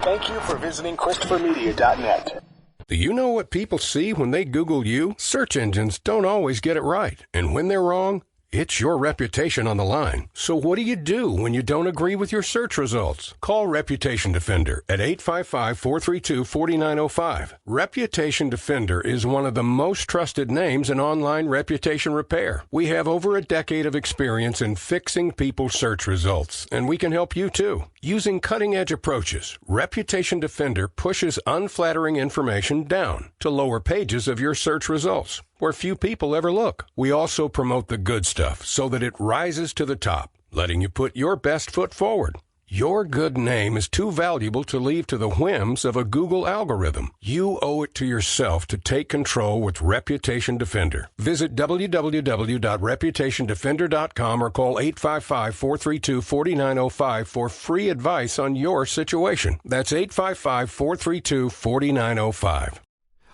Thank you for visiting ChristopherMedia.net. Do you know what people see when they Google you? Search engines don't always get it right. And when they're wrong, it's your reputation on the line. So what do you do when you don't agree with your search results? Call Reputation Defender at 855-432-4905. Reputation Defender is one of the most trusted names in online reputation repair. We have over a decade of experience in fixing people's search results, and we can help you too. Using cutting-edge approaches, Reputation Defender pushes unflattering information down to lower pages of your search results, where few people ever look. We also promote the good stuff so that it rises to the top, letting you put your best foot forward. Your good name is too valuable to leave to the whims of a Google algorithm. You owe it to yourself to take control with Reputation Defender. Visit www.reputationdefender.com or call 855-432-4905 for free advice on your situation. That's 855-432-4905.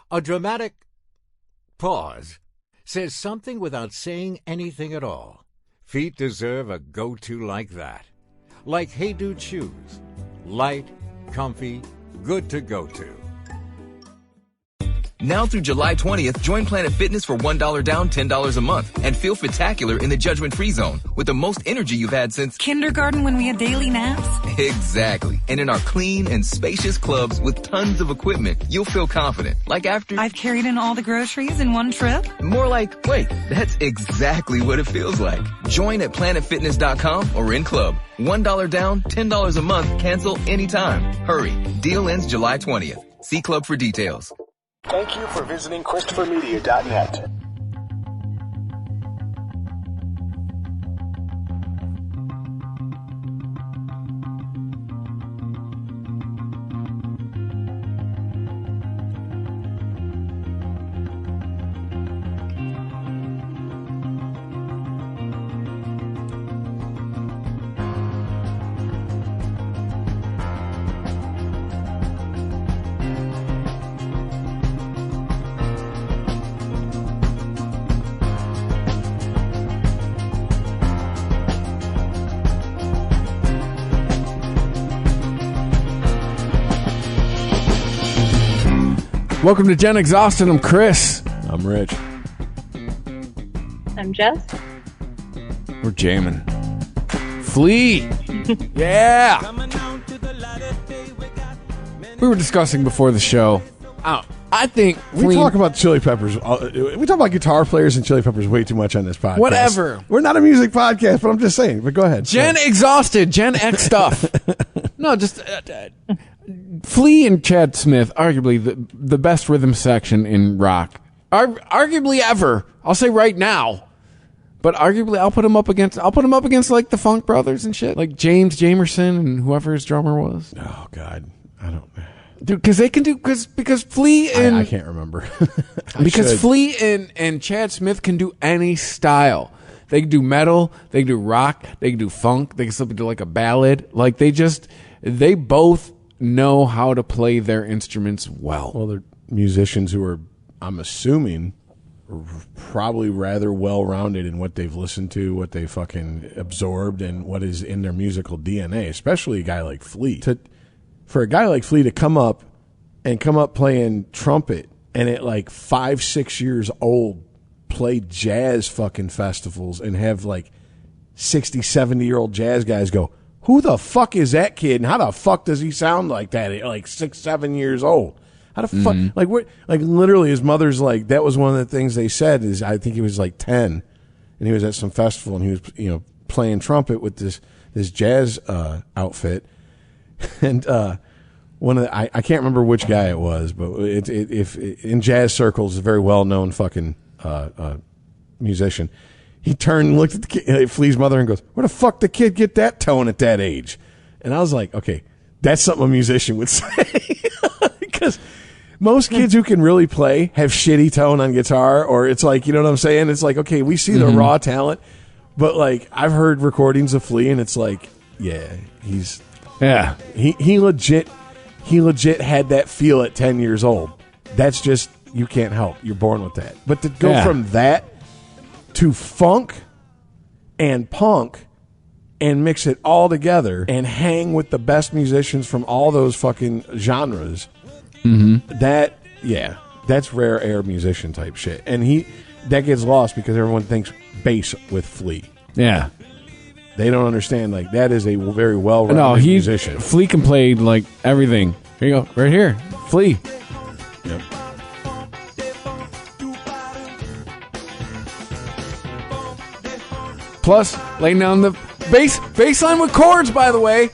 A dramatic pause says something without saying anything at all. Feet deserve a go-to like that. Like Hey Dude shoes. Light, comfy, good to go to. Now through July 20th, join Planet Fitness for $1 down, $10 a month. And feel spectacular in the judgment-free zone with the most energy you've had since kindergarten when we had daily naps? Exactly. And in our clean and spacious clubs with tons of equipment, you'll feel confident. Like after I've carried in all the groceries in one trip? More like, wait, that's exactly what it feels like. Join at planetfitness.com or in club. $1 down, $10 a month, cancel anytime. Hurry. Deal ends July 20th. See club for details. Thank you for visiting ChristopherMedia.net. Welcome to Gen Exhausted. I'm Chris. I'm Rich. I'm Jess. We're jamming. Flea. Yeah. We were discussing before the show. I think we talk about Chili Peppers. We talk about guitar players and Chili Peppers way too much on this podcast. Whatever. We're not a music podcast, but I'm just saying. But go ahead. Gen Exhausted. Gen X stuff. No, just Flea and Chad Smith, arguably the best rhythm section in rock, arguably ever. I'll say right now, but arguably I'll put them up against like the Funk Brothers and shit, like James Jamerson and whoever his drummer was. Oh God, I don't. Dude, because they can do because Flea and I can't remember because Flea and Chad Smith can do any style. They can do metal, they can do rock, they can do funk, they can simply do like a ballad. Like they both know how to play their instruments well. Well, they're musicians who are, I'm assuming, probably rather well-rounded in what they've listened to, what they fucking absorbed, and what is in their musical DNA, especially a guy like Flea. For a guy like Flea to come up playing trumpet and at like 5-6 years old play jazz fucking festivals and have like 60, 70-year-old jazz guys go, who the fuck is that kid, and how the fuck does he sound like that at like 6, 7 years old? How the fuck? Like what? Like literally, his mother's like, that was one of the things they said is I think he was like 10, and he was at some festival and he was playing trumpet with this jazz outfit, and one of the, I can't remember which guy it was, but if in jazz circles, a very well known fucking musician. He turned and looked at the kid, Flea's mother, and goes, where the fuck did the kid get that tone at that age? And I was like, okay, that's something a musician would say. Because most kids who can really play have shitty tone on guitar, or it's like, you know what I'm saying? It's like, okay, we see the raw talent, but like, I've heard recordings of Flea, and it's like, yeah, he legit had that feel at 10 years old. That's just, you can't help. You're born with that. But to go from that to funk and punk and mix it all together and hang with the best musicians from all those fucking genres. Mm-hmm. That's rare air musician type shit. And that gets lost because everyone thinks bass with Flea. Yeah. They don't understand, like, that is a very well-rounded musician. Flea can play, like, everything. Here you go. Right here. Flea. Yep. Plus, laying down the bass line with chords, by the way.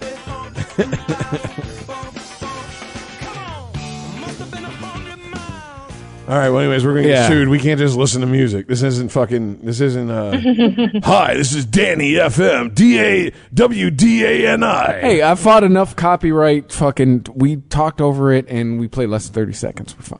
All right, well, anyways, we're going to get sued. We can't just listen to music. This isn't, hi, this is Danny FM, DAWDANI. Hey, I've fought enough copyright we talked over it and we played less than 30 seconds. We're fine.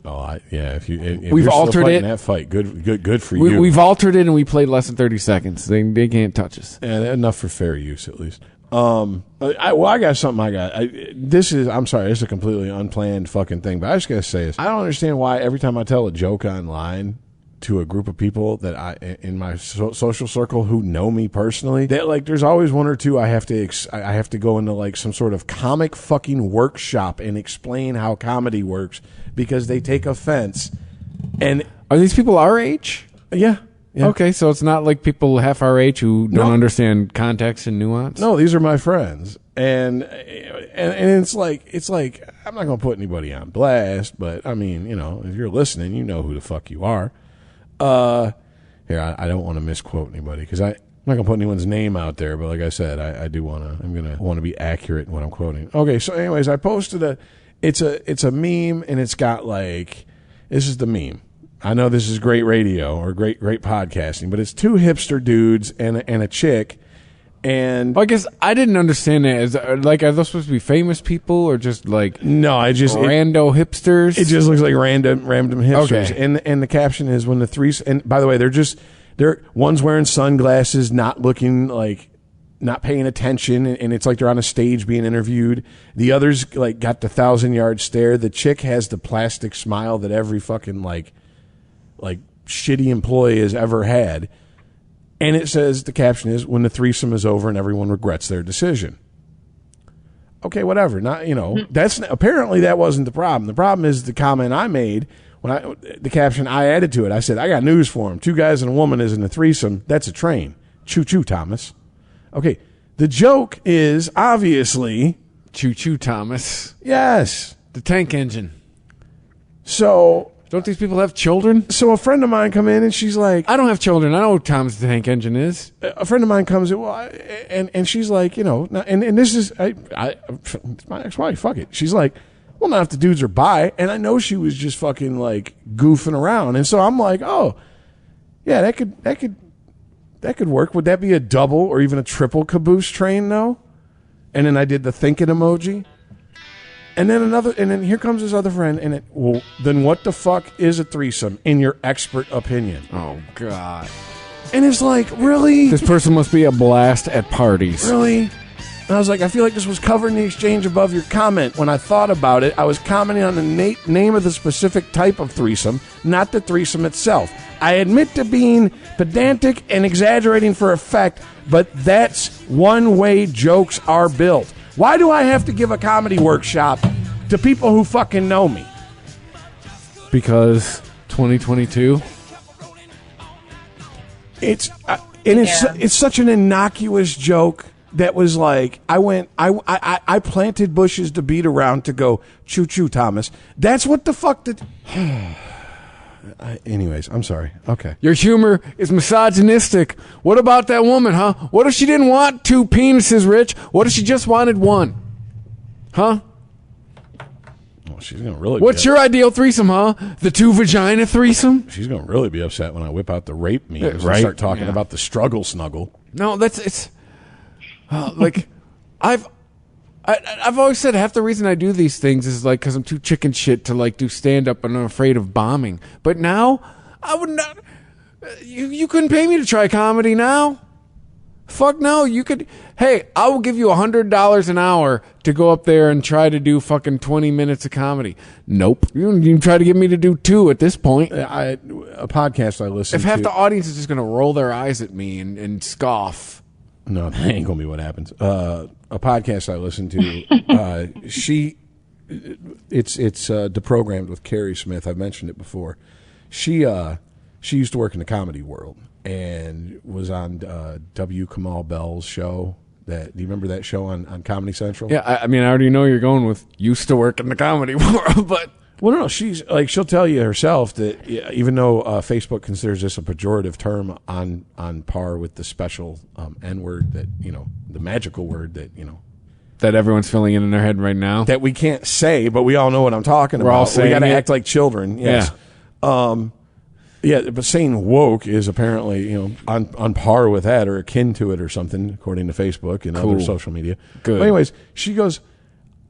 Oh, if we've you're altered still fighting it. that fight, good for you. We've altered it and we played less than 30 seconds. They can't touch us. Yeah, enough for fair use, at least. I got something I got. I'm sorry, this is a completely unplanned fucking thing, but I just gotta say this. I don't understand why every time I tell a joke online to a group of people that in my social circle who know me personally, that like there's always one or two I have to go into like some sort of comic fucking workshop and explain how comedy works because they take offense. And are these people our age? Yeah. Yeah. Okay, so it's not like people half our age who don't understand context and nuance. No, these are my friends, and it's like I'm not gonna put anybody on blast, but I mean, if you're listening, you know who the fuck you are. Here, I don't want to misquote anybody because I'm not gonna put anyone's name out there, but like I said, I'm gonna want to be accurate in what I'm quoting. Okay, so anyways, I posted it's a meme, and it's got like, this is the meme. I know this is great radio or great podcasting, but it's two hipster dudes and a chick. And I guess I didn't understand that. Are those supposed to be famous people or just like rando hipsters? It just looks like random hipsters. Okay. And the caption is when the three. And by the way, they're one's wearing sunglasses, not looking like. Not paying attention, and it's like they're on a stage being interviewed. The other's like got the 1,000-yard stare. The chick has the plastic smile that every fucking like shitty employee has ever had. And it says, the caption is, when the threesome is over and everyone regrets their decision. Okay, whatever. Not, apparently that wasn't the problem. The problem is the comment I made the caption I added to it. I said, I got news for him. 2 guys and a woman isn't a threesome. That's a train. Choo choo, Thomas. Okay. The joke is obviously choo choo, Thomas. Yes. The tank engine. So don't these people have children? So a friend of mine come in and she's like, I don't have children. I know what Thomas the Tank Engine is. A friend of mine comes in, and she's like, and this is it's my ex-wife. Fuck it. She's like, well, not if the dudes are bi. And I know she was just fucking like goofing around. And so I'm like, oh, yeah, that could work. Would that be a double or even a triple caboose train though? And then I did the thinking emoji. And then here comes his other friend, and then what the fuck is a threesome in your expert opinion? Oh, God. And it's like, really? This person must be a blast at parties. Really? And I was like, I feel like this was covering the exchange above your comment. When I thought about it, I was commenting on the name of the specific type of threesome, not the threesome itself. I admit to being pedantic and exaggerating for effect, but that's one way jokes are built. Why do I have to give a comedy workshop to people who fucking know me? Because 2022. It's such an innocuous joke that was like, I planted bushes to beat around to go choo choo, Thomas. That's what the fuck did. Anyways, I'm sorry. Okay. Your humor is misogynistic. What about that woman, huh? What if she didn't want 2 penises, Rich? What if she just wanted 1? Huh? Well, she's going to really What's your ideal threesome, huh? The 2 vagina threesome? She's going to really be upset when I whip out the rape memes and start talking about the struggle snuggle. No, like, I've always said half the reason I do these things is like because I'm too chicken shit to like do stand up and I'm afraid of bombing. But now I would not. You couldn't pay me to try comedy now. Fuck no, you could. Hey, I will give you $100 an hour to go up there and try to do fucking 20 minutes of comedy. Nope. You can try to get me to do 2 at this point. A podcast I listen If to. half the audience is just going to roll their eyes at me and scoff. No, that ain't gonna be what happens. A podcast I listen to, it's deprogrammed with Carrie Smith. I've mentioned it before. She used to work in the comedy world and was on W. Kamau Bell's show. Do you remember that show on Comedy Central? Yeah, I mean, I already know you're going with used to work in the comedy world, but Well, no, she's like, she'll tell you herself that even though Facebook considers this a pejorative term on par with the special N word that, the magical word that, that everyone's filling in their head right now. that we can't say, but we all know what I'm talking We're about. all We saying got to it. act like children. Yes. Yeah, but saying woke is apparently, on par with that or akin to it or something, according to Facebook and other Cool. social media. Good. But anyways, she goes,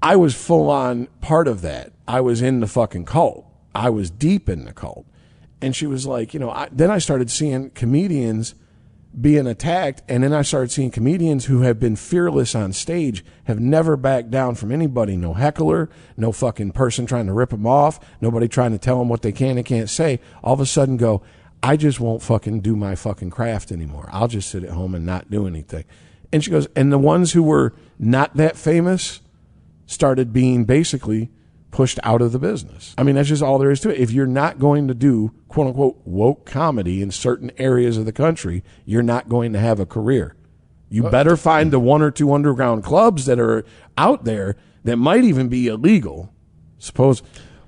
I was full on part of that. I was in the fucking cult. I was deep in the cult. And she was like, then I started seeing comedians being attacked, and then I started seeing comedians who have been fearless on stage, have never backed down from anybody. No heckler, no fucking person trying to rip them off, nobody trying to tell them what they can and can't say. All of a sudden go, I just won't fucking do my fucking craft anymore. I'll just sit at home and not do anything. And she goes, and the ones who were not that famous started being basically pushed out of the business. I mean, that's just all there is to it. If you're not going to do quote unquote woke comedy in certain areas of the country, you're not going to have a career. You better find the 1 or 2 underground clubs that are out there that might even be illegal. Well,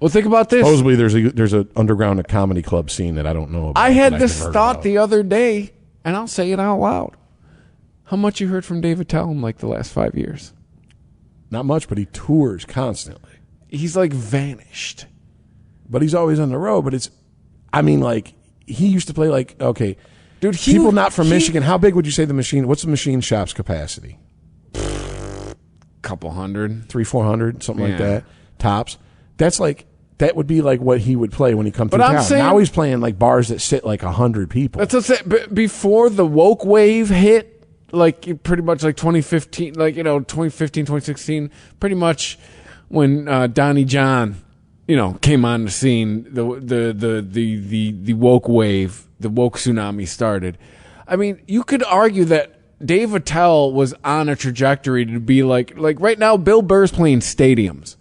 think about this. Supposedly there's a underground comedy club scene that I don't know about. I had that I've this never heard thought about. the other day, and I'll say it out loud. How much you heard from David Tellum like the last 5 years? Not much, but he tours constantly. He's like vanished. But he's always on the road. But he used to play okay. Dude, People not from Michigan, how big would you say the machine, what's the machine shop's capacity? Couple hundred. 300-400, something like Yeah. that, tops. That would be like what he would play when he come through But I'm town. saying- Now he's playing like bars that sit like 100 people. That's what I'm saying. Before the woke wave hit, like pretty much like 2015, 2016, pretty much when Donnie John, came on the scene, the woke wave, the woke tsunami started. I mean, you could argue that Dave Attell was on a trajectory to be like right now, Bill Burr's playing stadiums.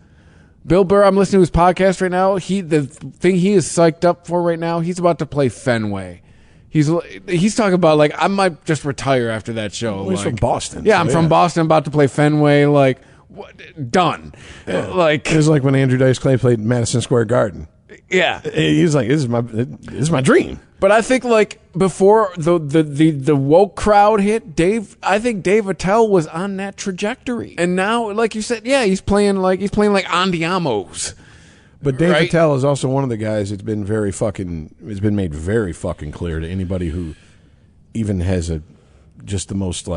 Bill Burr, I'm listening to his podcast right now. The thing he is psyched up for right now, he's about to play Fenway. He's talking about I might just retire after that show. Well, he's from Boston. Yeah, so I'm from Boston. I'm about to play Fenway. Done. It was like when Andrew Dice Clay played Madison Square Garden. Yeah. He was like, this is my dream. But I think before the woke crowd hit, I think Dave Attell was on that trajectory, and now, like you said, yeah, he's playing like Andiamo's. But Dave Right. Attell is also one of the guys that's been it's been made very fucking clear to anybody who even has just the most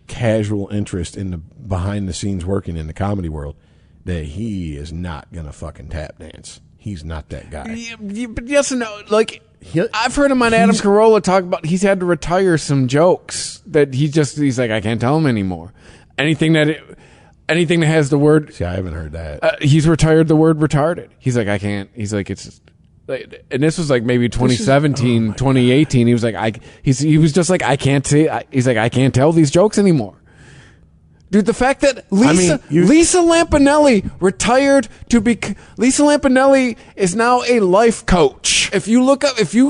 casual interest in the behind the scenes working in the comedy world that he is not gonna fucking tap dance. He's not that guy. But yes and no. I've heard him on Adam Carolla talk about he's had to retire some jokes that he's like, I can't tell him anymore. Anything that has the word. See, I haven't heard that. He's retired the word retarded. He's like, I can't. He's like, it's just. And this was maybe 2017, 2018. He was like, he was just like, I can't say. He's like, I can't tell these jokes anymore. Dude, the fact that Lisa Lampanelli retired Lisa Lampanelli is now a life coach. If you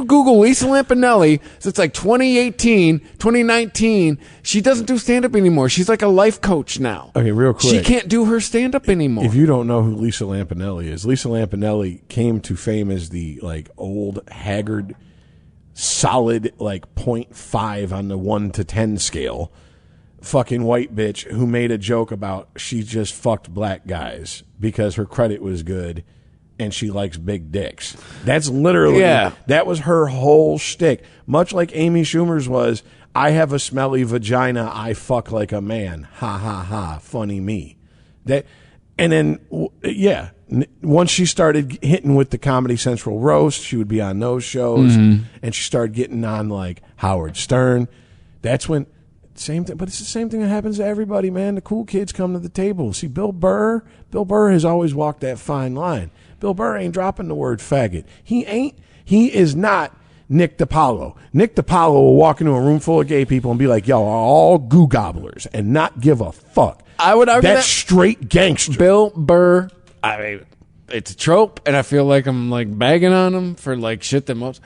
Google Lisa Lampanelli, so it's 2018, 2019, she doesn't do stand-up anymore. She's like a life coach now. Okay, real quick. She can't do her stand-up anymore. If you don't know who Lisa Lampanelli is, Lisa Lampanelli came to fame as the old, haggard, solid 0.5 on the 1 to 10 scale fucking white bitch who made a joke about she just fucked black guys because her credit was good and she likes big dicks. That's literally, that was her whole shtick. Much like Amy Schumer's was, I have a smelly vagina, I fuck like a man. Ha ha ha, funny me. And then, once she started hitting with the Comedy Central roast, she would be on those shows, and she started getting on Howard Stern. That's when Same thing, but it's the same thing that happens to everybody, man. The cool kids come to the table. See, Bill Burr has always walked that fine line. Bill Burr ain't dropping the word faggot. He is not Nick DiPaolo. Nick DiPaolo will walk into a room full of gay people and be like, yo, are all goo gobblers, and not give a fuck. I would argue that's straight gangster. Bill Burr, I mean, it's a trope, and I feel like I'm like bagging on him for like shit that most,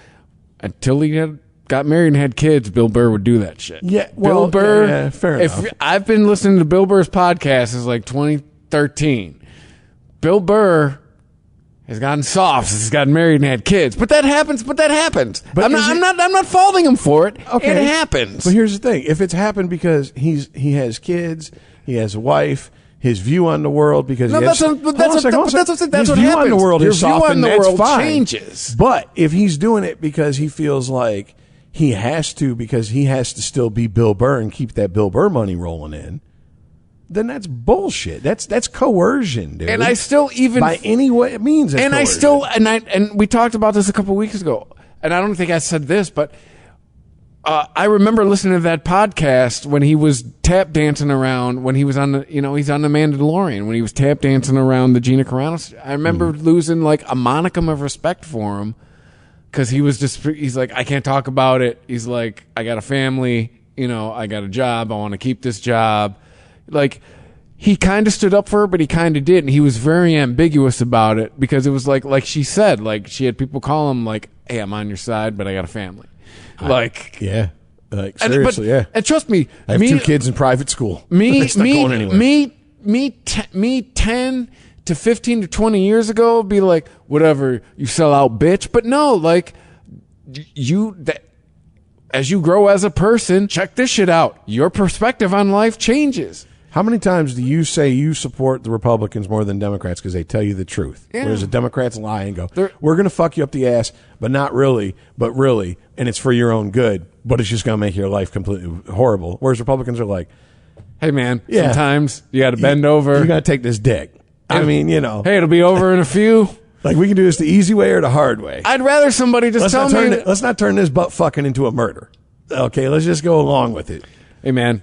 until he got married and had kids, Bill Burr would do that shit. Yeah, well, Bill Burr. Yeah, fair enough. I've been listening to Bill Burr's podcast since like 2013. Bill Burr has gotten soft since he's gotten married and had kids, but that happens. But I'm not faulting him for it. Okay. It happens. But here's the thing: if it's happened because he has kids, he has a wife. His view on the world, because that's what happens. On the world Your is view softened, on the that's world fine. changes. But if he's doing it because he feels like he has to, because he has to still be Bill Burr and keep that Bill Burr money rolling in, then that's bullshit. That's coercion, dude. And I still even by any way it means. And I still and we talked about this a couple of weeks ago, and I don't think I said this, but. I remember listening to that podcast when he was tap dancing around, when he was on the, he's on the Mandalorian, when he was tap dancing around the Gina Carano. I remember losing like a monicum of respect for him, because he's like, I can't talk about it. He's like, I got a family, I got a job. I want to keep this job. Like, he kind of stood up for her, but he kind of didn't. He was very ambiguous about it, because it was like she said, like she had people call him like, hey, I'm on your side, but I got a family. Yeah. Like, seriously, yeah. And trust me, I have 2 kids in private school. Me 10 to 15 to 20 years ago would be like, whatever, you sell out, bitch. But no, like, as you grow as a person, check this shit out. Your perspective on life changes. How many times do you say you support the Republicans more than Democrats because they tell you the truth? Yeah. Whereas the Democrats lie and go, we're going to fuck you up the ass, but not really, but really, and it's for your own good, but it's just going to make your life completely horrible. Whereas Republicans are like, hey, man, sometimes you got to bend over. You got to take this dick. I mean, Hey, it'll be over in a few. Like, we can do this the easy way or the hard way. I'd rather somebody just tell me. Let's not turn this butt fucking into a murder. Okay, let's just go along with it. Hey, man,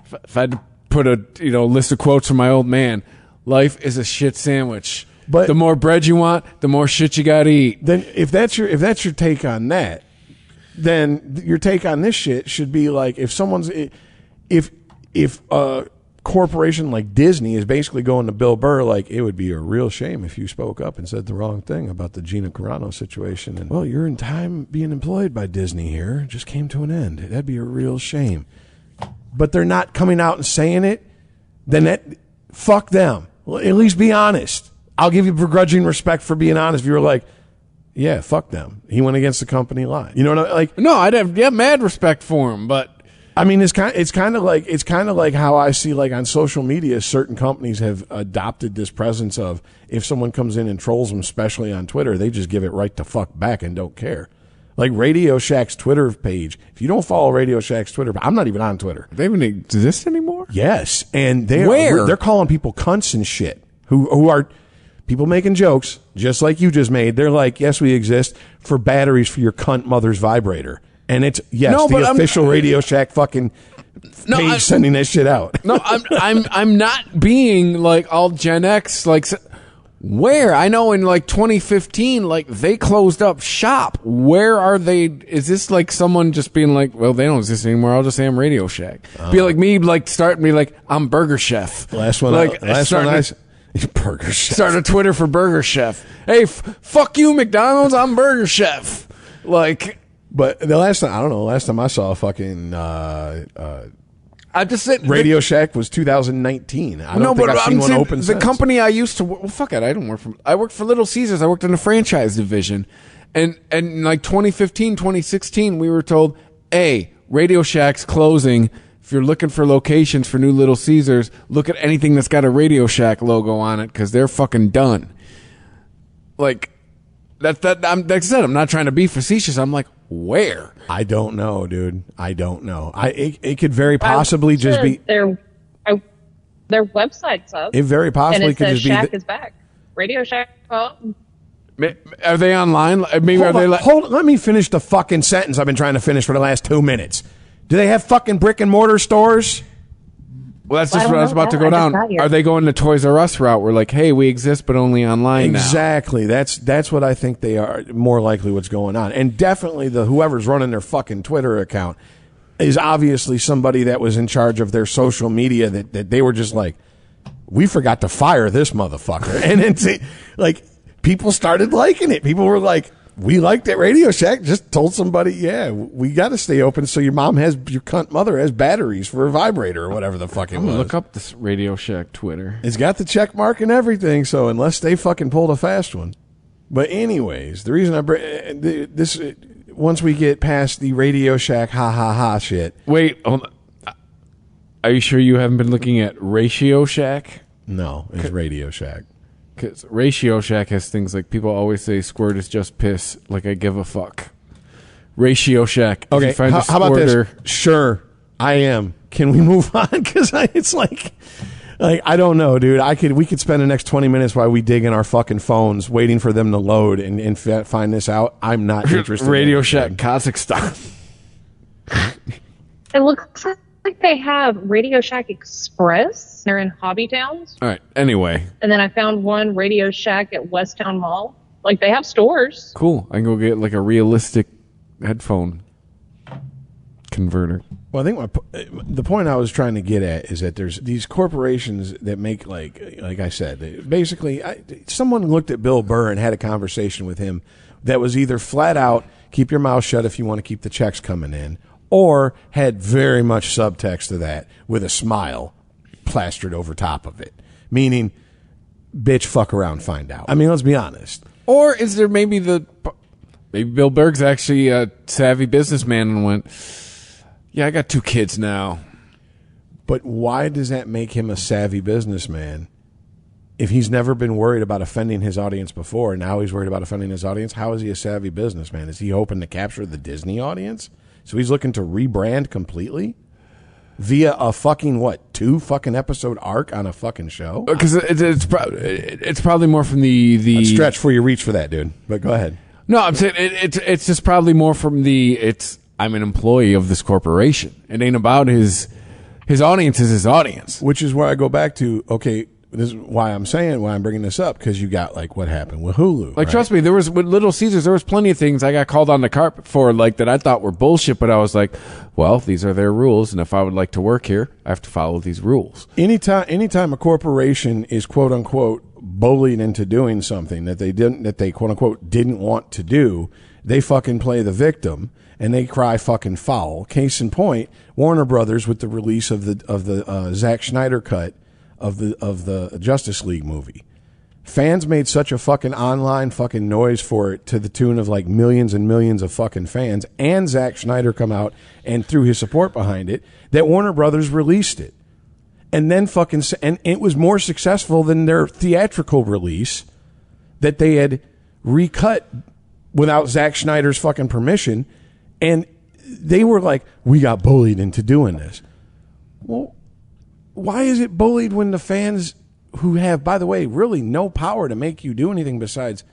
if I had to put a list of quotes from my old man, life is a shit sandwich. But the more bread you want, the more shit you got to eat. Then if that's your take on that, then your take on this shit should be like, if a corporation like Disney is basically going to Bill Burr, like, it would be a real shame if you spoke up and said the wrong thing about the Gina Carano situation, and, well, your time being employed by Disney here just came to an end. That'd be a real shame. But they're not coming out and saying it, then fuck them. Well, at least be honest. I'll give you begrudging respect for being honest. If you were like, yeah, fuck them. He went against the company line. You know what I like? No, I'd have mad respect for him, but I mean, it's kind of like how I see, like, on social media, certain companies have adopted this presence of, if someone comes in and trolls them, especially on Twitter, they just give it right the fuck back and don't care. Like Radio Shack's Twitter page. If you don't follow Radio Shack's Twitter, I'm not even on Twitter. They even exist anymore? Yes, and they're calling people cunts and shit. Who are people making jokes just like you just made? They're like, yes, we exist for batteries for your cunt mother's vibrator, and it's official Radio Shack fucking page sending that shit out. No, I'm not being like all Gen X like. Where? I know in like 2015, like they closed up shop. Where are they? Is this like someone just being like, well, they don't exist anymore. I'll just say I'm Radio Shack. Be like me, like start me like I'm Burger Chef. Burger Chef. Start a Twitter for Burger Chef. Hey, fuck you, McDonald's. I'm Burger Chef. Like, but the last time I saw a fucking I just said Radio Shack was 2019. I don't think I've seen one open since. The company I used to work, well, fuck it, I worked for Little Caesars. I worked in the franchise division. And like 2015, 2016, we were told, hey, Radio Shack's closing. If you're looking for locations for new Little Caesars, look at anything that's got a Radio Shack logo on it, because they're fucking done. Like, like I said, I'm not trying to be facetious. I'm like, where? I don't know, dude. I don't know. It could very possibly just be their website's up. It very possibly could just be Shack is back. Radio Shack. Are they online? Maybe let me finish the fucking sentence I've been trying to finish for the last 2 minutes. Do they have fucking brick and mortar stores? Well, that's I just don't what I was know about to that. go I just down. got here. Are they going the Toys R Us route? We're like, hey, we exist, but only online now. Exactly. That's what I think they are more likely what's going on. And definitely whoever's running their fucking Twitter account is obviously somebody that was in charge of their social media that they were just like, we forgot to fire this motherfucker. And then like people started liking it. People were like, we liked it. Radio Shack just told somebody, yeah, we got to stay open so your cunt mother has batteries for a vibrator or whatever the fuck it I'm was. gonna look up this Radio Shack Twitter. It's got the check mark and everything, so unless they fucking pulled a fast one. But anyways, the reason I bring this, once we get past the Radio Shack ha ha ha shit. Wait, hold on. Are you sure you haven't been looking at Ratio Shack? No, it's Radio Shack. Because Ratio Shack has things like people always say squirt is just piss, like I give a fuck. Ratio Shack. If Okay, you find a how about this? squirter- Sure, I am. Can we move on? Because it's like I don't know, dude. We could spend the next 20 minutes while we dig in our fucking phones, waiting for them to load and find this out. I'm not interested. Radio in Shack, anything. Kazakhstan. It looks like they have Radio Shack Express. They're in Hobby Towns. All right. Anyway, And then I found one Radio Shack at Westtown Mall. Like, they have stores. cool. I can go get like a realistic headphone converter. Well, I think the point I was trying to get at is that there's these corporations that make like I said, basically, someone looked at Bill Burr and had a conversation with him that was either flat out keep your mouth shut if you want to keep the checks coming in, or had very much subtext to that with a smile plastered over top of it, meaning, bitch, fuck around, find out. I mean, let's be honest. Or is there maybe Bill Berg's actually a savvy businessman and went, yeah, I got 2 kids now. But why does that make him a savvy businessman? If he's never been worried about offending his audience before, and now he's worried about offending his audience, how is he a savvy businessman? Is he hoping to capture the Disney audience? So he's looking to rebrand completely via a fucking 2 fucking episode arc on a fucking show? Because it's probably more from the Stretch before you reach for that, dude. But go ahead. No, I'm saying it's just probably more from I'm an employee of this corporation. It ain't about his audience is his audience. Which is where I go back to, okay, this is why I'm bringing this up, because you got like what happened with Hulu. Like, trust me, with Little Caesars, there was plenty of things I got called on the carpet for, like, that I thought were bullshit, but I was like, well, these are their rules, and if I would like to work here, I have to follow these rules. Anytime a corporation is quote unquote bullied into doing something that they quote unquote didn't want to do, they fucking play the victim and they cry fucking foul. Case in point, Warner Brothers with the release of the Zack Snyder cut of the Justice League movie. Fans made such a fucking online fucking noise for it to the tune of like millions and millions of fucking fans, and Zack Snyder come out and threw his support behind it, that Warner Brothers released it. And then and it was more successful than their theatrical release that they had recut without Zack Snyder's fucking permission. And they were like, we got bullied into doing this. Well, why is it bullied when the fans who have, by the way, really no power to make you do anything besides,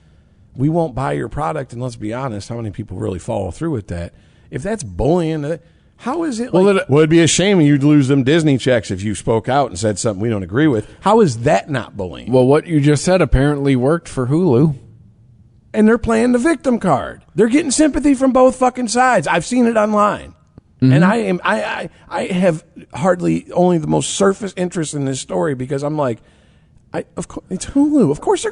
we won't buy your product? And let's be honest, how many people really follow through with that? If that's bullying, how is it? Well, it'd be a shame you'd lose them Disney checks if you spoke out and said something we don't agree with. How is that not bullying? Well, what you just said apparently worked for Hulu. And they're playing the victim card. They're getting sympathy from both fucking sides. I've seen it online. Mm-hmm. And I have hardly only the most surface interest in this story because I'm like, of course it's Hulu. Of course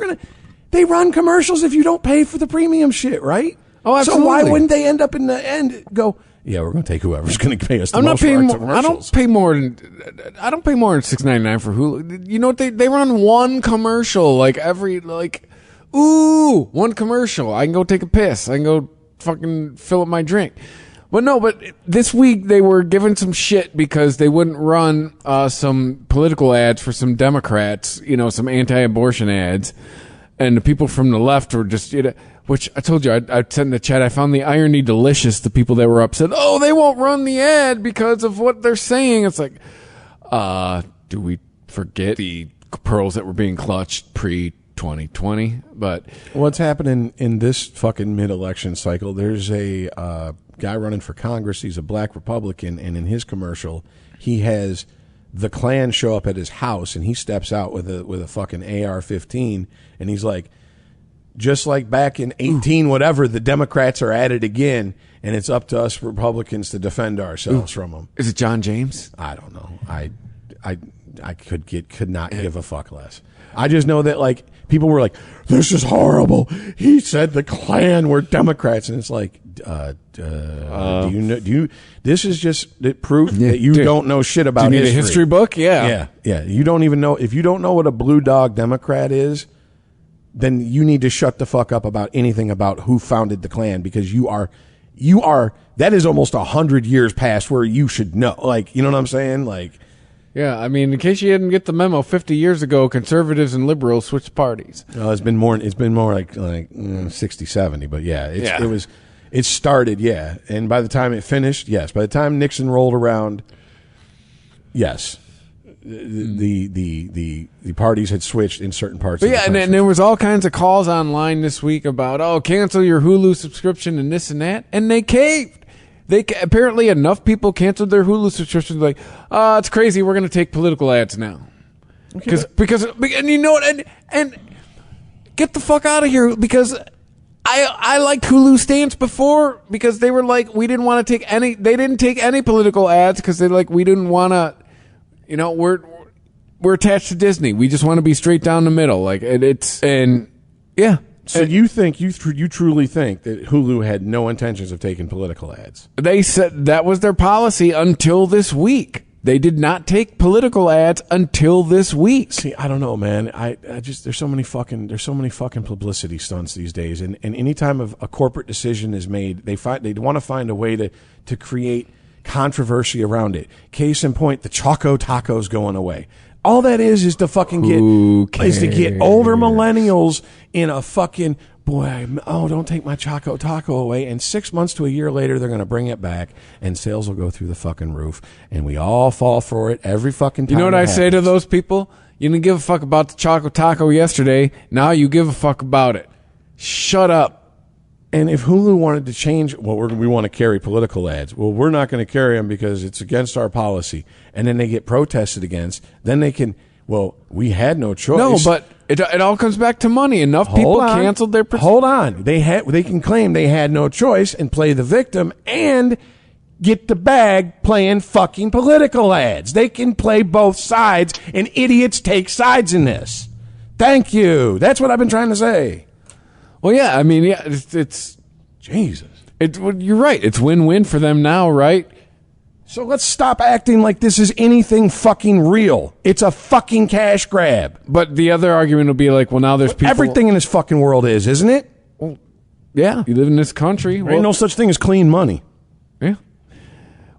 they run commercials if you don't pay for the premium shit, right? Oh, absolutely. So why wouldn't they end up in the end go, yeah, we're going to take whoever's going to pay us the most for our commercials. I don't pay more than $6.99 for Hulu. You know what? They run one commercial one commercial. I can go take a piss. I can go fucking fill up my drink. But this week they were given some shit because they wouldn't run some political ads for some Democrats, some anti-abortion ads. And the people from the left were just, which I told you, I said in the chat, I found the irony delicious, the people that were upset. Oh, they won't run the ad because of what they're saying. It's like, do we forget the pearls that were being clutched pre-2020? But what's happening in this fucking mid-election cycle, there's a guy running for Congress. He's a black Republican, and in his commercial, he has the Klan show up at his house, and he steps out with a fucking AR-15, and he's like, just like back in 18 whatever, the Democrats are at it again, and it's up to us Republicans to defend ourselves from them. Is it John James? I don't know. I could not give a fuck less. I just know that like people were like, "This is horrible." He said the Klan were Democrats, and it's like, do you know? This is just proof that you don't know shit about. Do you need history. a history book? Yeah. You don't even know. If you don't know what a blue dog Democrat is, then you need to shut the fuck up about anything about who founded the Klan, because you are. That is almost 100 years past where you should know. Like, you know what I'm saying? Like. Yeah, I mean, in case you didn't get the memo, 50 years ago, conservatives and liberals switched parties. It's been more like 60, 70, but it started, yeah. And by the time it finished, yes. By the time Nixon rolled around, yes. The parties had switched in certain parts of the country. And there was all kinds of calls online this week about, cancel your Hulu subscription and this and that, and they caved. Apparently enough people canceled their Hulu subscriptions. Like, it's crazy. We're going to take political ads now. Because and you know what? And get the fuck out of here, because I liked Hulu stance before, because they were like, we didn't want to take any. They didn't take any political ads because they like, we didn't want to. You know, we're attached to Disney. We just want to be straight down the middle. Like yeah. So you think you truly think that Hulu had no intentions of taking political ads? They said that was their policy until this week. They did not take political ads until this week. See, I don't know, man. I just there's so many fucking publicity stunts these days, and any time a corporate decision is made, they want to find a way to create controversy around it. Case in point, the Choco Taco's going away. All that is to fucking get older millennials in a fucking don't take my Choco Taco away. And 6 months to a year later, they're going to bring it back, and sales will go through the fucking roof, and we all fall for it every fucking time. You know what I say to those people? You didn't give a fuck about the Choco Taco yesterday. Now you give a fuck about it. Shut up. And if Hulu wanted to change, we want to carry political ads. Well, we're not going to carry them because it's against our policy. And then they get protested against. Then they can, we had no choice. No, but it all comes back to money. Enough people canceled their. Hold on. They can claim they had no choice and play the victim and get the bag playing fucking political ads. They can play both sides, and idiots take sides in this. Thank you. That's what I've been trying to say. Well, yeah, I mean, it's Jesus. You're right. It's win-win for them now, right? So let's stop acting like this is anything fucking real. It's a fucking cash grab. But the other argument will be like, well, now there's people. Everything in this fucking world is, isn't it? Well, yeah, you live in this country. There ain't no such thing as clean money. Yeah.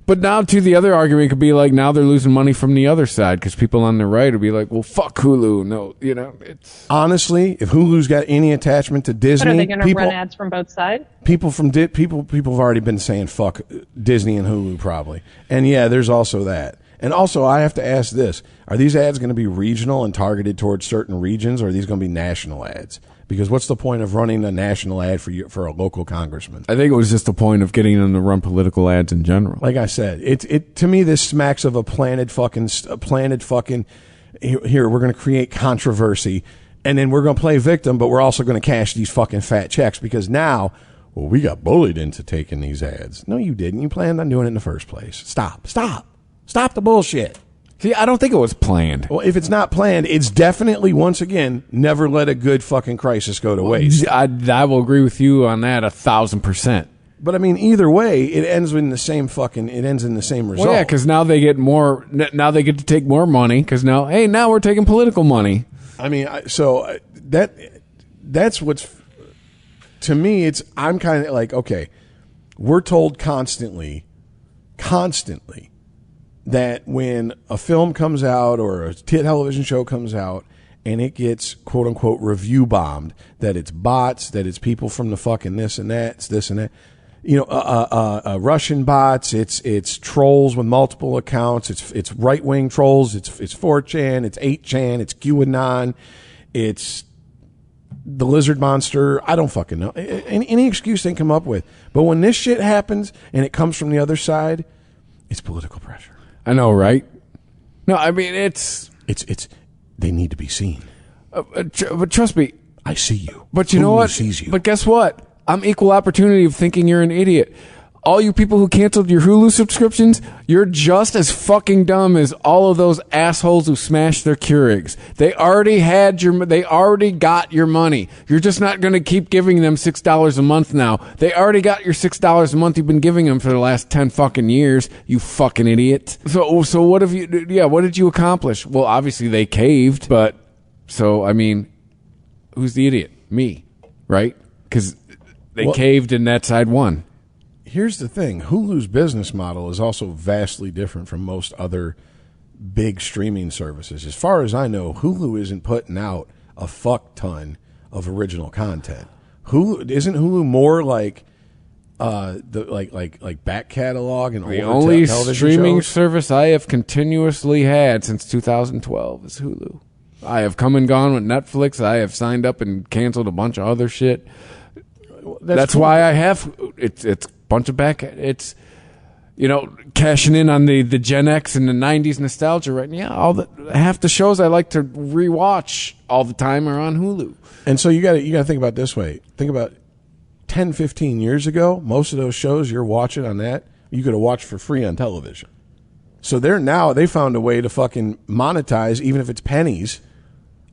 But now, too, the other argument could be like, now they're losing money from the other side, because people on the right will be like, well, fuck Hulu. No, it's. Honestly, if Hulu's got any attachment to Disney. But are they going to run ads from both sides? People have already been saying fuck Disney and Hulu probably. And yeah, there's also that. And also, I have to ask this. Are these ads going to be regional and targeted towards certain regions, or are these going to be national ads? Because what's the point of running a national ad for a local congressman? I think it was just the point of getting them to run political ads in general. Like I said, it to me this smacks of a planted fucking here we're going to create controversy, and then we're going to play victim, but we're also going to cash these fucking fat checks because now, we got bullied into taking these ads. No, you didn't. You planned on doing it in the first place. Stop the bullshit. See, I don't think it was planned. Well, if it's not planned, it's definitely, once again, never let a good fucking crisis go to waste. I will agree with you on that 1,000%. But I mean, either way, it ends in the same result. Well, yeah, because now they get more. Now they get to take more money. Because now we're taking political money. I mean, that's what's to me. I'm kind of like, okay, we're told constantly that when a film comes out or a television show comes out and it gets quote unquote review bombed, that it's bots, that it's people from the fucking this and that, it's this and that, Russian bots, it's trolls with multiple accounts, it's right wing trolls, it's 4chan, it's 8chan, it's QAnon, it's the lizard monster. I don't fucking know. Any excuse they can come up with. But when this shit happens and it comes from the other side, it's political pressure. I know, right? No, I mean, it's they need to be seen. But trust me. I see you. But you know what? Sees you. But guess what? I'm equal opportunity of thinking you're an idiot. All you people who canceled your Hulu subscriptions, you're just as fucking dumb as all of those assholes who smashed their Keurigs. They already got your money. You're just not going to keep giving them $6 a month now. They already got your $6 a month you've been giving them for the last 10 fucking years, you fucking idiot. So what have you, what did you accomplish? Well, obviously they caved, but, so, I mean, who's the idiot? Me, right? Because they caved and that side won. Here's the thing. Hulu's business model is also vastly different from most other big streaming services. As far as I know, Hulu isn't putting out a fuck ton of original content. Isn't Hulu more like the back catalog and the older only television streaming shows? service I have continuously had since 2012 is Hulu. I have come and gone with Netflix. I have signed up and canceled a bunch of other shit. That's cool. Why I have it's bunch of it's cashing in on the Gen X and the 90s nostalgia right now. Half the shows I like to rewatch all the time are on Hulu. And so you got to think about it this way. Think about 10, 15 years ago, most of those shows you're watching on that, you could have watched for free on television. So they found a way to fucking monetize, even if it's pennies,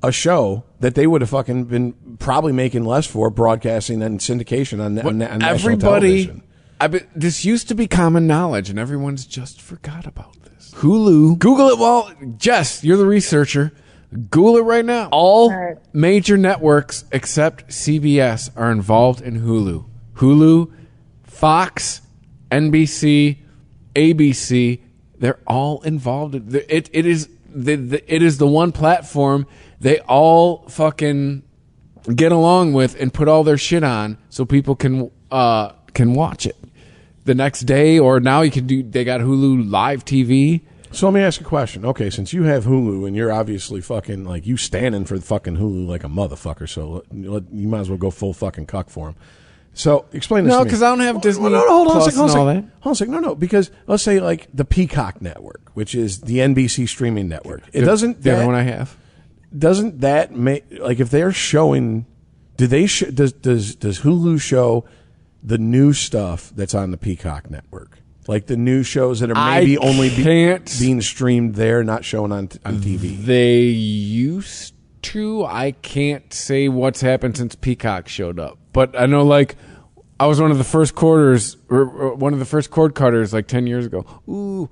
a show that they would have fucking been probably making less for broadcasting and syndication on national television. This used to be common knowledge, and everyone's just forgot about this. Hulu. Google it. Well, Jess, you're the researcher. Google it right now. All major networks except CBS are involved in Hulu. Hulu, Fox, NBC, ABC, they're all involved. It is the one platform they all fucking get along with and put all their shit on so people can watch it the next day, or now they got Hulu Live TV. So let me ask you a question. Okay, since you have Hulu and you're obviously fucking you standing for fucking Hulu like a motherfucker, so you might as well go full fucking cuck for him. So explain this to me. No, because I don't have Disney hold on a Plus second, and all that. Hold on a second. No, because let's say like the Peacock network, which is the NBC streaming network. It doesn't. The other one I have. Doesn't that make if they're showing? Does Hulu show the new stuff that's on the Peacock network? Like the new shows that are maybe being streamed there, not shown on TV. They used to. I can't say what's happened since Peacock showed up, but I know I was one of the first one of the first cord cutters 10 years ago. Ooh,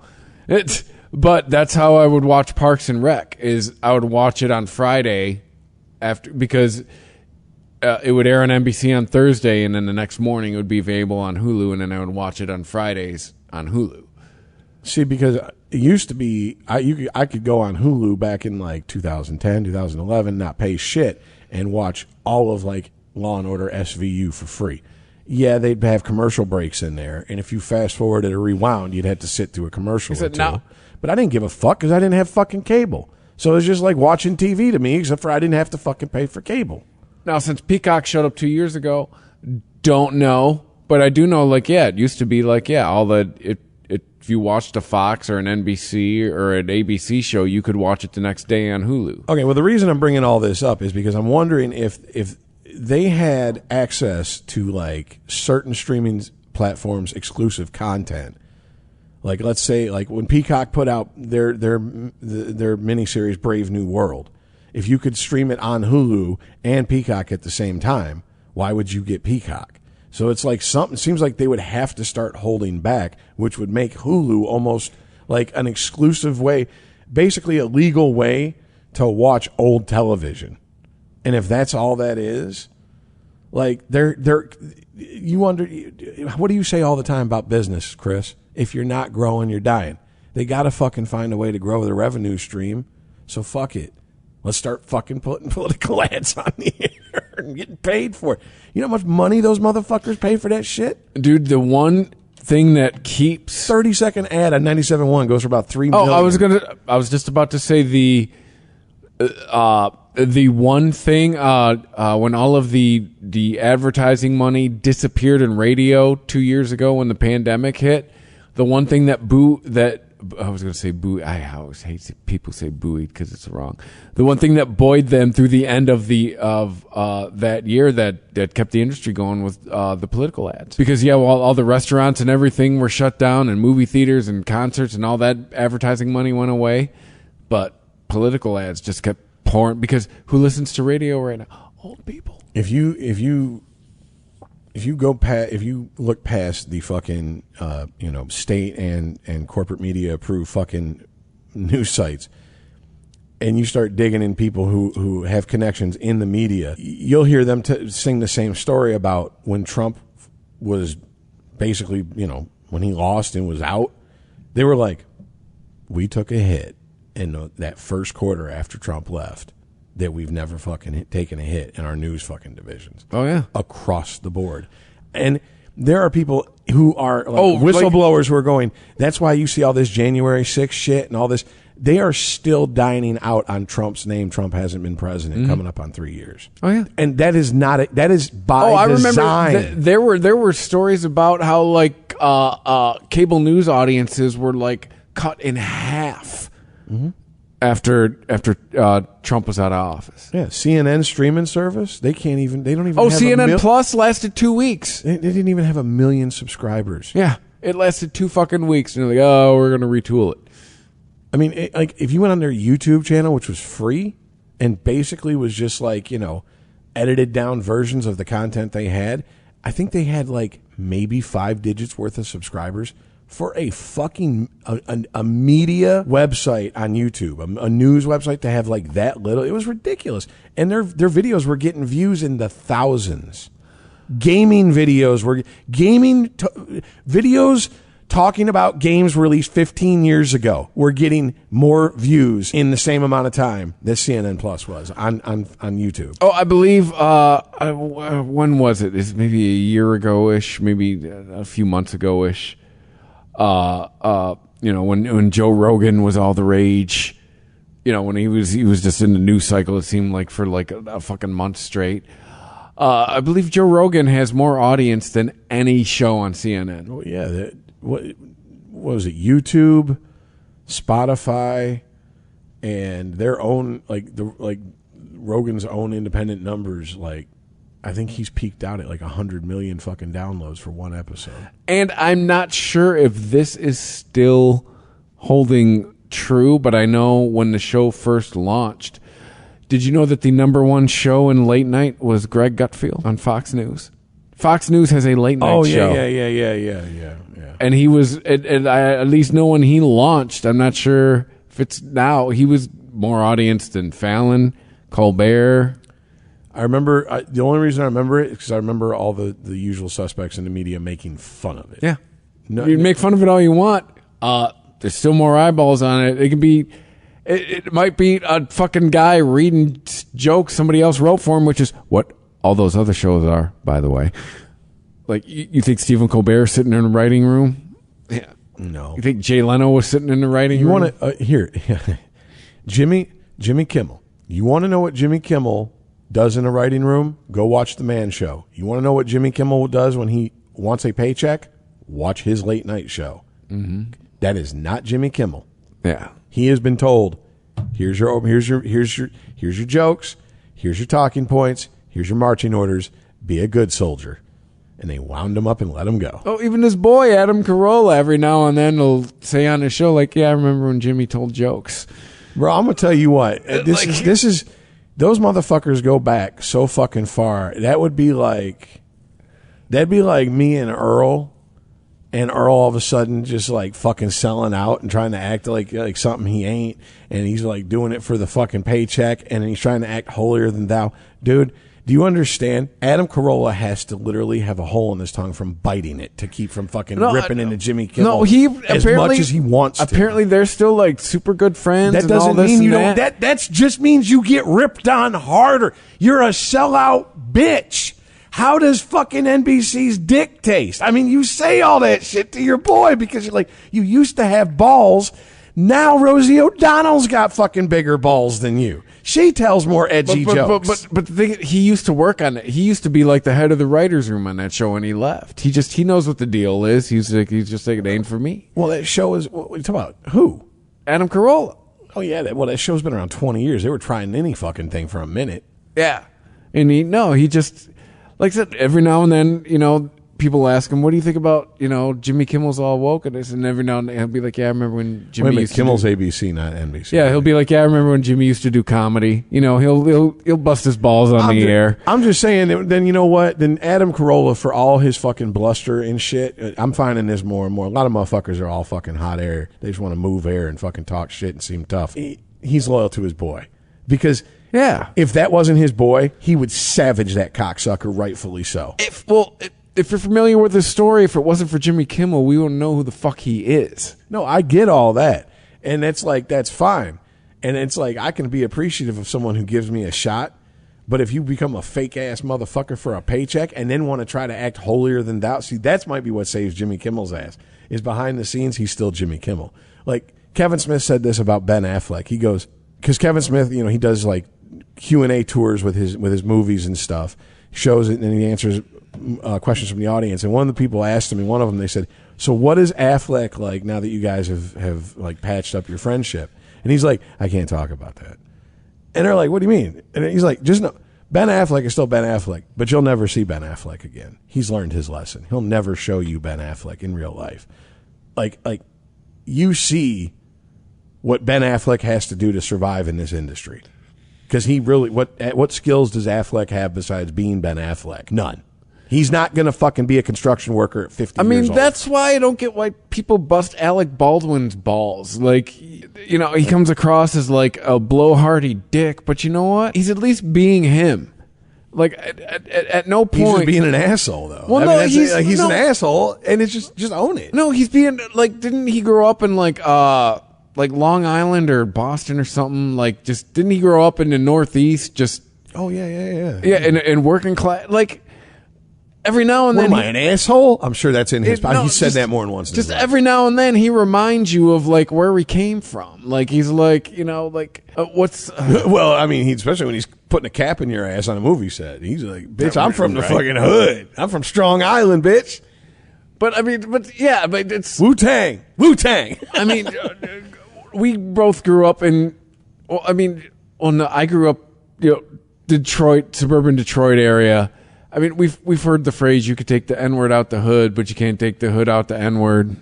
but that's how I would watch Parks and Rec. Is I would watch it on Friday because it would air on NBC on Thursday, and then the next morning it would be available on Hulu, and then I would watch it on Fridays on Hulu. See, because it used to be I could go on Hulu back in 2010, 2011, not pay shit, and watch all of Law and Order SVU for free. Yeah, they'd have commercial breaks in there, and if you fast forwarded or rewound, you'd have to sit through a commercial or two. No. But I didn't give a fuck because I didn't have fucking cable. So it was just like watching TV to me, except for I didn't have to fucking pay for cable. Now, since Peacock showed up 2 years ago, don't know, but I do know, it used to be if you watched a Fox or an NBC or an ABC show, you could watch it the next day on Hulu. Okay, well, the reason I'm bringing all this up is because I'm wondering if they had access to, certain streaming platforms' exclusive content. Let's say, when Peacock put out their miniseries Brave New World, if you could stream it on Hulu and Peacock at the same time, why would you get Peacock? So it's seems like they would have to start holding back, which would make Hulu almost like an exclusive way, basically a legal way to watch old television. And if that's all that is, what do you say all the time about business, Chris? If you're not growing, you're dying. They got to fucking find a way to grow their revenue stream. So fuck it. Let's start fucking putting political ads on the air and getting paid for it. You know how much money those motherfuckers pay for that shit? Dude, the one thing that keeps 30-second ad on 97.1 goes for about $3 million. I was just about to say The one thing, when all of the advertising money disappeared in radio 2 years ago when the pandemic hit, the one thing that I was going to say buoy. I always hate people say buoyed because it's wrong. The one thing that buoyed them through the end of that year that kept the industry going was the political ads. Because all the restaurants and everything were shut down, and movie theaters and concerts and all that advertising money went away, but political ads just kept pouring. Because who listens to radio right now? Old people. If you look past the fucking state and corporate media approved fucking news sites, and you start digging in people who have connections in the media, you'll hear them sing the same story about when Trump was basically, when he lost and was out. They were like, we took a hit in that first quarter after Trump left that we've never fucking taken a hit in our news fucking divisions. Oh, yeah. Across the board. And there are people who are whistleblowers who are going, that's why you see all this January 6th shit and all this. They are still dining out on Trump's name. Trump hasn't been president coming up on 3 years. Oh, yeah. And that is not that is by design. I remember there were stories about how cable news audiences were cut in half. Mm-hmm. After Trump was out of office. Yeah, CNN streaming service, they don't even have CNN Plus lasted 2 weeks. They didn't even have 1 million subscribers. Yeah, it lasted 2 fucking weeks. And they're like, oh, we're going to retool it. I mean, if you went on their YouTube channel, which was free, and basically was just edited down versions of the content they had, I think they had maybe 5 digits worth of subscribers. For a fucking a media website on YouTube, a news website to have that little, it was ridiculous. And their videos were getting views in the thousands. Gaming videos were videos talking about games released 15 years ago were getting more views in the same amount of time that CNN Plus was on YouTube. Oh, I believe when was it? It's maybe a year ago-ish, maybe a few months ago-ish. When Joe Rogan was all the rage, when he was just in the news cycle, it seemed like for a fucking month straight. I believe Joe Rogan has more audience than any show on CNN. Oh yeah, what was it? YouTube, Spotify, and their own Rogan's own independent numbers. I think he's peaked out at 100 million fucking downloads for one episode. And I'm not sure if this is still holding true, but I know when the show first launched, did you know that the number one show in late night was Greg Gutfeld on Fox News? Fox News has a late night show. Oh, yeah. And he was, and I at least know when he launched, I'm not sure if it's now, he was more audience than Fallon, Colbert. I remember, the only reason I remember it is because I remember all the usual suspects in the media making fun of it. Yeah. You can make fun of it all you want. There's still more eyeballs on it. It can be, it might be a fucking guy reading jokes somebody else wrote for him, which is what all those other shows are, by the way. You think Stephen Colbert is sitting in the writing room? Yeah. No. You think Jay Leno was sitting in the writing room? You want to, here, Jimmy Kimmel. You want to know what Jimmy Kimmel does in a writing room? Go watch The Man Show. You want to know what Jimmy Kimmel does when he wants a paycheck? Watch his late night show. Mm-hmm. That is not Jimmy Kimmel. Yeah. He has been told, here's your jokes, here's your talking points, here's your marching orders, be a good soldier. And they wound him up and let him go. Oh, even his boy, Adam Carolla, every now and then will say on his show, I remember when Jimmy told jokes. Bro, I'm going to tell you what. This is those motherfuckers go back so fucking far. That'd be like me and Earl all of a sudden just fucking selling out and trying to act like something he ain't, and he's doing it for the fucking paycheck, and he's trying to act holier than thou. Dude, do you understand? Adam Carolla has to literally have a hole in his tongue from biting it to keep from fucking ripping into Jimmy Kimmel. No, he as much as he wants to. Apparently, they're still super good friends. That doesn't mean that just means you get ripped on harder. You're a sellout bitch. How does fucking NBC's dick taste? I mean, you say all that shit to your boy because you're you used to have balls. Now Rosie O'Donnell's got fucking bigger balls than you. She tells more edgy jokes. But the thing, he used to work on it. He used to be like the head of the writers' room on that show, and he left. He knows what the deal is. He's just like, it ain't for me. Well, that show is, what are you talking about? Who? Adam Carolla. Oh, yeah. That show's been around 20 years. They were trying any fucking thing for a minute. Yeah. And he just, like I said, every now and then, people ask him, what do you think about, Jimmy Kimmel's All Woke? And every now and then he'll be like, yeah, I remember when Jimmy used Kimmel's to ABC, not NBC. Yeah, he'll be like, yeah, I remember when Jimmy used to do comedy. He'll bust his balls on the air. I'm just saying, then you know what? Then Adam Carolla, for all his fucking bluster and shit, I'm finding this more and more. A lot of motherfuckers are all fucking hot air. They just want to move air and fucking talk shit and seem tough. He's loyal to his boy. Because if that wasn't his boy, he would savage that cocksucker, rightfully so. If you're familiar with his story, if it wasn't for Jimmy Kimmel, we wouldn't know who the fuck he is. No, I get all that. And that's fine. And it's like, I can be appreciative of someone who gives me a shot. But if you become a fake ass motherfucker for a paycheck and then want to try to act holier than thou, see, that's might be what saves Jimmy Kimmel's ass. Is behind the scenes, he's still Jimmy Kimmel. Like, Kevin Smith said this about Ben Affleck. He goes, because Kevin Smith, he does like Q&A tours with his movies and stuff, shows it, and he answers questions from the audience. And one of the people asked him, and one of them, they said, so what is Affleck like now that you guys have like patched up your friendship? And he's like, I can't talk about that. And they're like, what do you mean? And he's like, just know, Ben Affleck is still Ben Affleck, but you'll never see Ben Affleck again. He's learned his lesson. He'll never show you Ben Affleck in real life. Like you see what Ben Affleck has to do to survive in this industry. Because he really, what skills does Affleck have besides being Ben Affleck? None. He's not going to fucking be a construction worker at 50 years old. That's why I don't get why people bust Alec Baldwin's balls. Like, he comes across as like a blowhardy dick, but you know what? He's at least being him. Like, at no point. He's just being an asshole, though. Well, he's an asshole, and it's just own it. No, he's being, like, didn't he grow up in, like Long Island or Boston or something? Like, just, didn't he grow up in the Northeast? Just. Oh, yeah. Yeah, in working class. Like, every now and then. Am I an asshole? I'm sure that's in his. He said that more than once. Just every now and then, he reminds you of like where he came from. Like he's like, what's. Well, I mean, especially when he's putting a cap in your ass on a movie set. He's like, bitch, I'm from the fucking hood. I'm from Strong Island, bitch. But it's Wu-Tang. I mean, we both grew up in. I grew up, Detroit, suburban Detroit area. I mean, we've heard the phrase, you could take the N-word out the hood, but you can't take the hood out the N-word.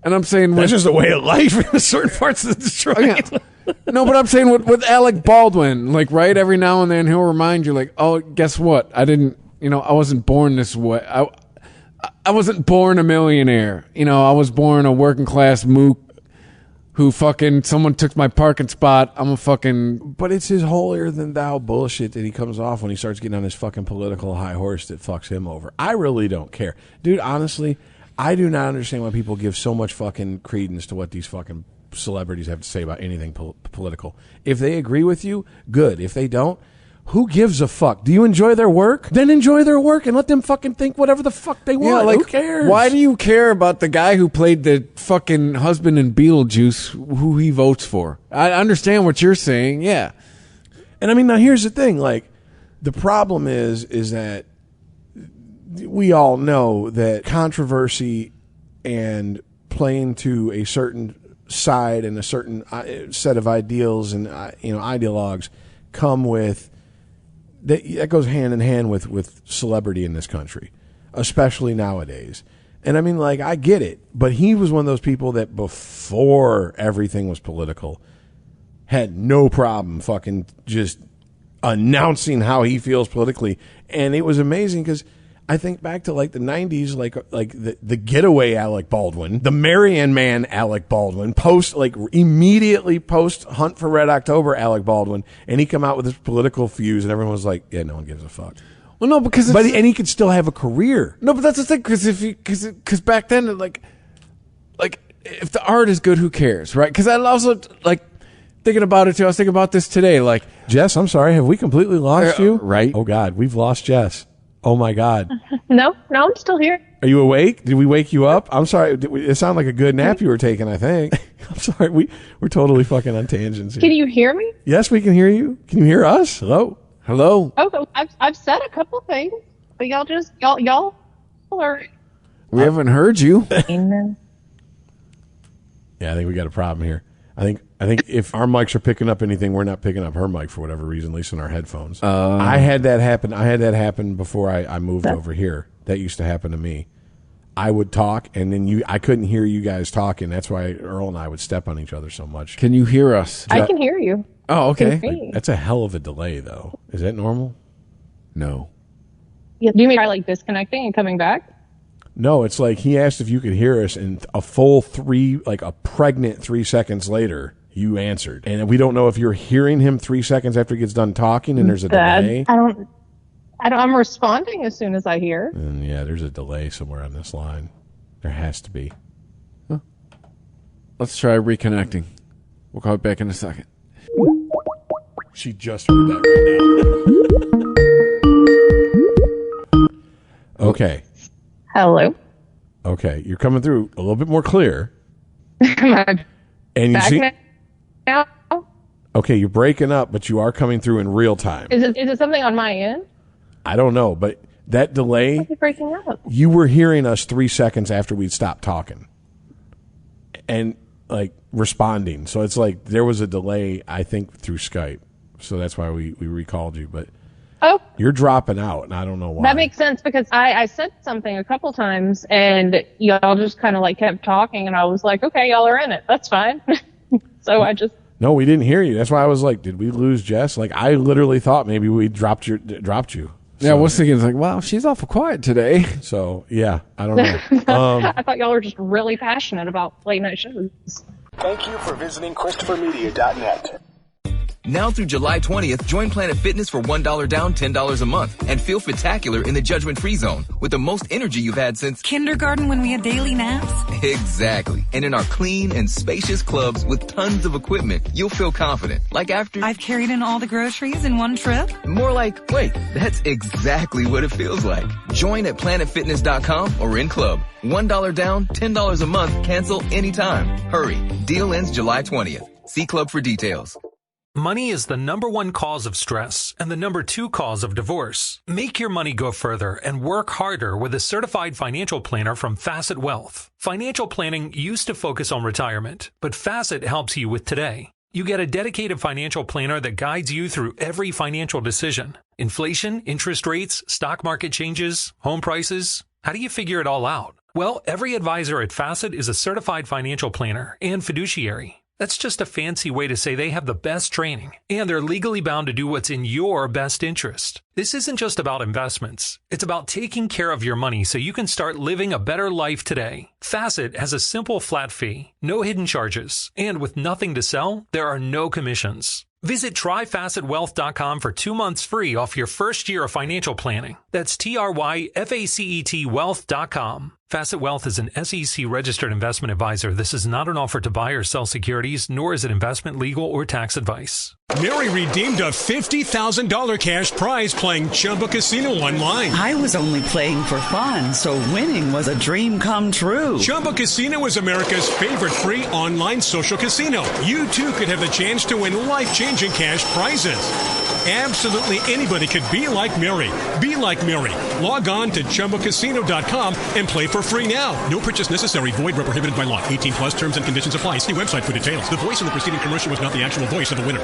And I'm saying... That's just a way of life in certain parts of Detroit. Yeah. No, but I'm saying with Alec Baldwin, like, right, every now and then he'll remind you, like, oh, guess what? I wasn't born this way. I wasn't born a millionaire. I was born a working class mook who someone took my parking spot. I'm a fucking... But it's his holier than thou bullshit that he comes off when he starts getting on his fucking political high horse that fucks him over. I really don't care. Dude, honestly, I do not understand why people give so much fucking credence to what these fucking celebrities have to say about anything political. If they agree with you, good. If they don't, who gives a fuck? Do you enjoy their work? Then enjoy their work and let them fucking think whatever the fuck they want. Yeah, like, who cares? Why do you care about the guy who played the fucking husband in Beetlejuice, who he votes for? I understand what you're saying, yeah. And I mean, now here's the thing. Like, the problem is that we all know that controversy and playing to a certain side and a certain set of ideals and ideologues come with... That goes hand in hand with celebrity in this country, especially nowadays. And I mean, like, I get it, but he was one of those people that before everything was political had no problem fucking just announcing how he feels politically. And it was amazing because I think back to like the 90s, like the getaway Alec Baldwin, the Marianne Man Alec Baldwin, immediately post Hunt for Red October Alec Baldwin, and he come out with his political views, and everyone was like, yeah, no one gives a fuck. Well, no, because and he could still have a career. No, but that's the thing, because back then, like if the art is good, who cares, right? Because I also thinking about it too. I was thinking about this today, like Jess. I'm sorry, have we completely lost you? Right? Oh God, we've lost Jess. Oh my God. No, I'm still here. Are you awake? Did we wake you up? I'm sorry. It sounded like a good nap you were taking, I think. I'm sorry. We're totally fucking on tangents here. Can you hear me? Yes, we can hear you. Can you hear us? Hello? Hello? Oh, I've said a couple things, but y'all are. We haven't heard you. Yeah, I think we got a problem here. I think if our mics are picking up anything, we're not picking up her mic for whatever reason, at least in our headphones. I had that happen before I moved over here. That used to happen to me. I would talk, and then I couldn't hear you guys talking. That's why Earl and I would step on each other so much. Can you hear us? I can hear you. Oh, okay. That's a hell of a delay, though. Is that normal? No. Yeah, do you mean try disconnecting and coming back? No, it's like he asked if you could hear us, and a full a pregnant 3 seconds later, you answered. And we don't know if you're hearing him 3 seconds after he gets done talking, and there's a delay. I'm responding as soon as I hear. And yeah, there's a delay somewhere on this line. There has to be. Huh. Let's try reconnecting. We'll call it back in a second. She just heard that right now. Okay. Hello. Okay, you're coming through a little bit more clear. Am I and you back see now? Okay, you're breaking up, but you are coming through in real time. Is it something on my end? I don't know, but that delay, Why are you breaking up? you were hearing us 3 seconds after we'd stopped talking and responding. So it's like there was a delay, I think, through Skype. So that's why we recalled you. But you're dropping out, and I don't know why. That makes sense because I said something a couple times, and y'all just kind of kept talking, and I was like, okay, y'all are in it. That's fine. So I just... No, we didn't hear you. That's why I was like, did we lose Jess? I literally thought maybe we dropped you. Yeah, I was thinking, wow, she's awful quiet today. So, yeah, I don't know. I thought y'all were just really passionate about late night shows. Thank you for visiting ChristopherMedia.net. Now through July 20th, join Planet Fitness for $1 down, $10 a month, and feel spectacular in the judgment-free zone with the most energy you've had since kindergarten when we had daily naps. Exactly. And in our clean and spacious clubs with tons of equipment, you'll feel confident. Like after I've carried in all the groceries in one trip. More like, wait, that's exactly what it feels like. Join at planetfitness.com or in club. $1 down, $10 a month, cancel anytime. Hurry. Deal ends July 20th. See club for details. Money is the #1 cause of stress and the #2 cause of divorce. Make your money go further and work harder with a certified financial planner from Facet Wealth. Financial planning used to focus on retirement, but Facet helps you with today. You get a dedicated financial planner that guides you through every financial decision. Inflation, interest rates, stock market changes, home prices. How do you figure it all out? Well, every advisor at Facet is a certified financial planner and fiduciary. That's just a fancy way to say they have the best training, and they're legally bound to do what's in your best interest. This isn't just about investments. It's about taking care of your money so you can start living a better life today. Facet has a simple flat fee, no hidden charges, and with nothing to sell, there are no commissions. Visit tryfacetwealth.com for 2 months free off your first year of financial planning. That's TRYFACET wealth.com. Facet Wealth is an SEC registered investment advisor. This is not an offer to buy or sell securities, nor is it investment, legal, or tax advice. Mary redeemed a $50,000 cash prize playing Chumba Casino online. I was only playing for fun, so winning was a dream come true. Chumba Casino is America's favorite free online social casino. You too could have the chance to win life-changing cash prizes. Absolutely anybody could be like Mary. Be like Mary. Log on to ChumbaCasino.com and play for free now. No purchase necessary. Void where prohibited by law. 18 plus terms and conditions apply. See website for details. The voice in the preceding commercial was not the actual voice of the winner.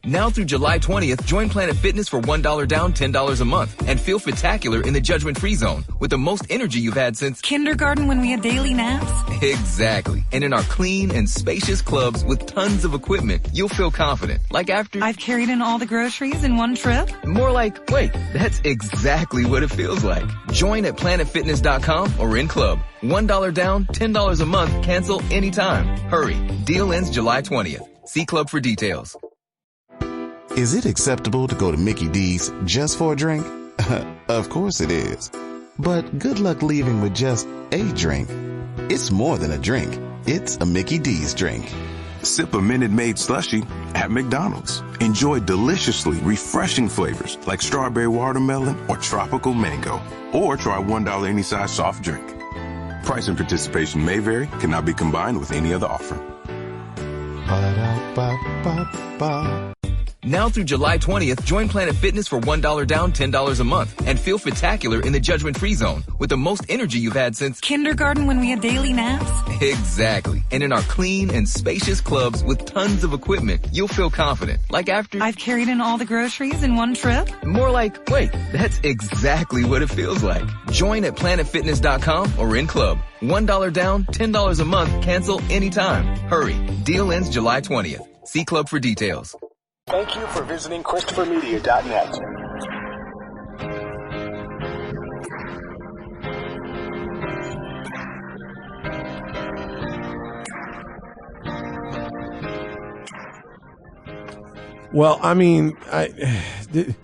Now through July 20th, join Planet Fitness for $1 down, $10 a month, and feel spectacular in the judgment-free zone with the most energy you've had since kindergarten when we had daily naps. Exactly. And in our clean and spacious clubs with tons of equipment, you'll feel confident. Like after I've carried in all the groceries in one trip. More like, wait, that's exactly what it feels like. Join at planetfitness.com or in club. $1 down, $10 a month, cancel anytime. Hurry. Deal ends July 20th. See club for details. Is it acceptable to go to Mickey D's just for a drink? Of course it is. But good luck leaving with just a drink. It's more than a drink. It's a Mickey D's drink. Sip a Minute Maid slushie at McDonald's. Enjoy deliciously refreshing flavors like strawberry watermelon or tropical mango. Or try $1 any size soft drink. Price and participation may vary, cannot be combined with any other offer. Ba-da-ba-ba-ba. Now through July 20th, join Planet Fitness for $1 down, $10 a month, and feel spectacular in the judgment-free zone with the most energy you've had since Kindergarten when we had daily naps? Exactly. And in our clean and spacious clubs with tons of equipment, you'll feel confident. Like after I've carried in all the groceries in one trip? More like, wait, that's exactly what it feels like. Join at planetfitness.com or in club. $1 down, $10 a month, cancel anytime. Hurry. Deal ends July 20th. See club for details. Thank you for visiting ChristopherMedia.net. Well, I mean, there's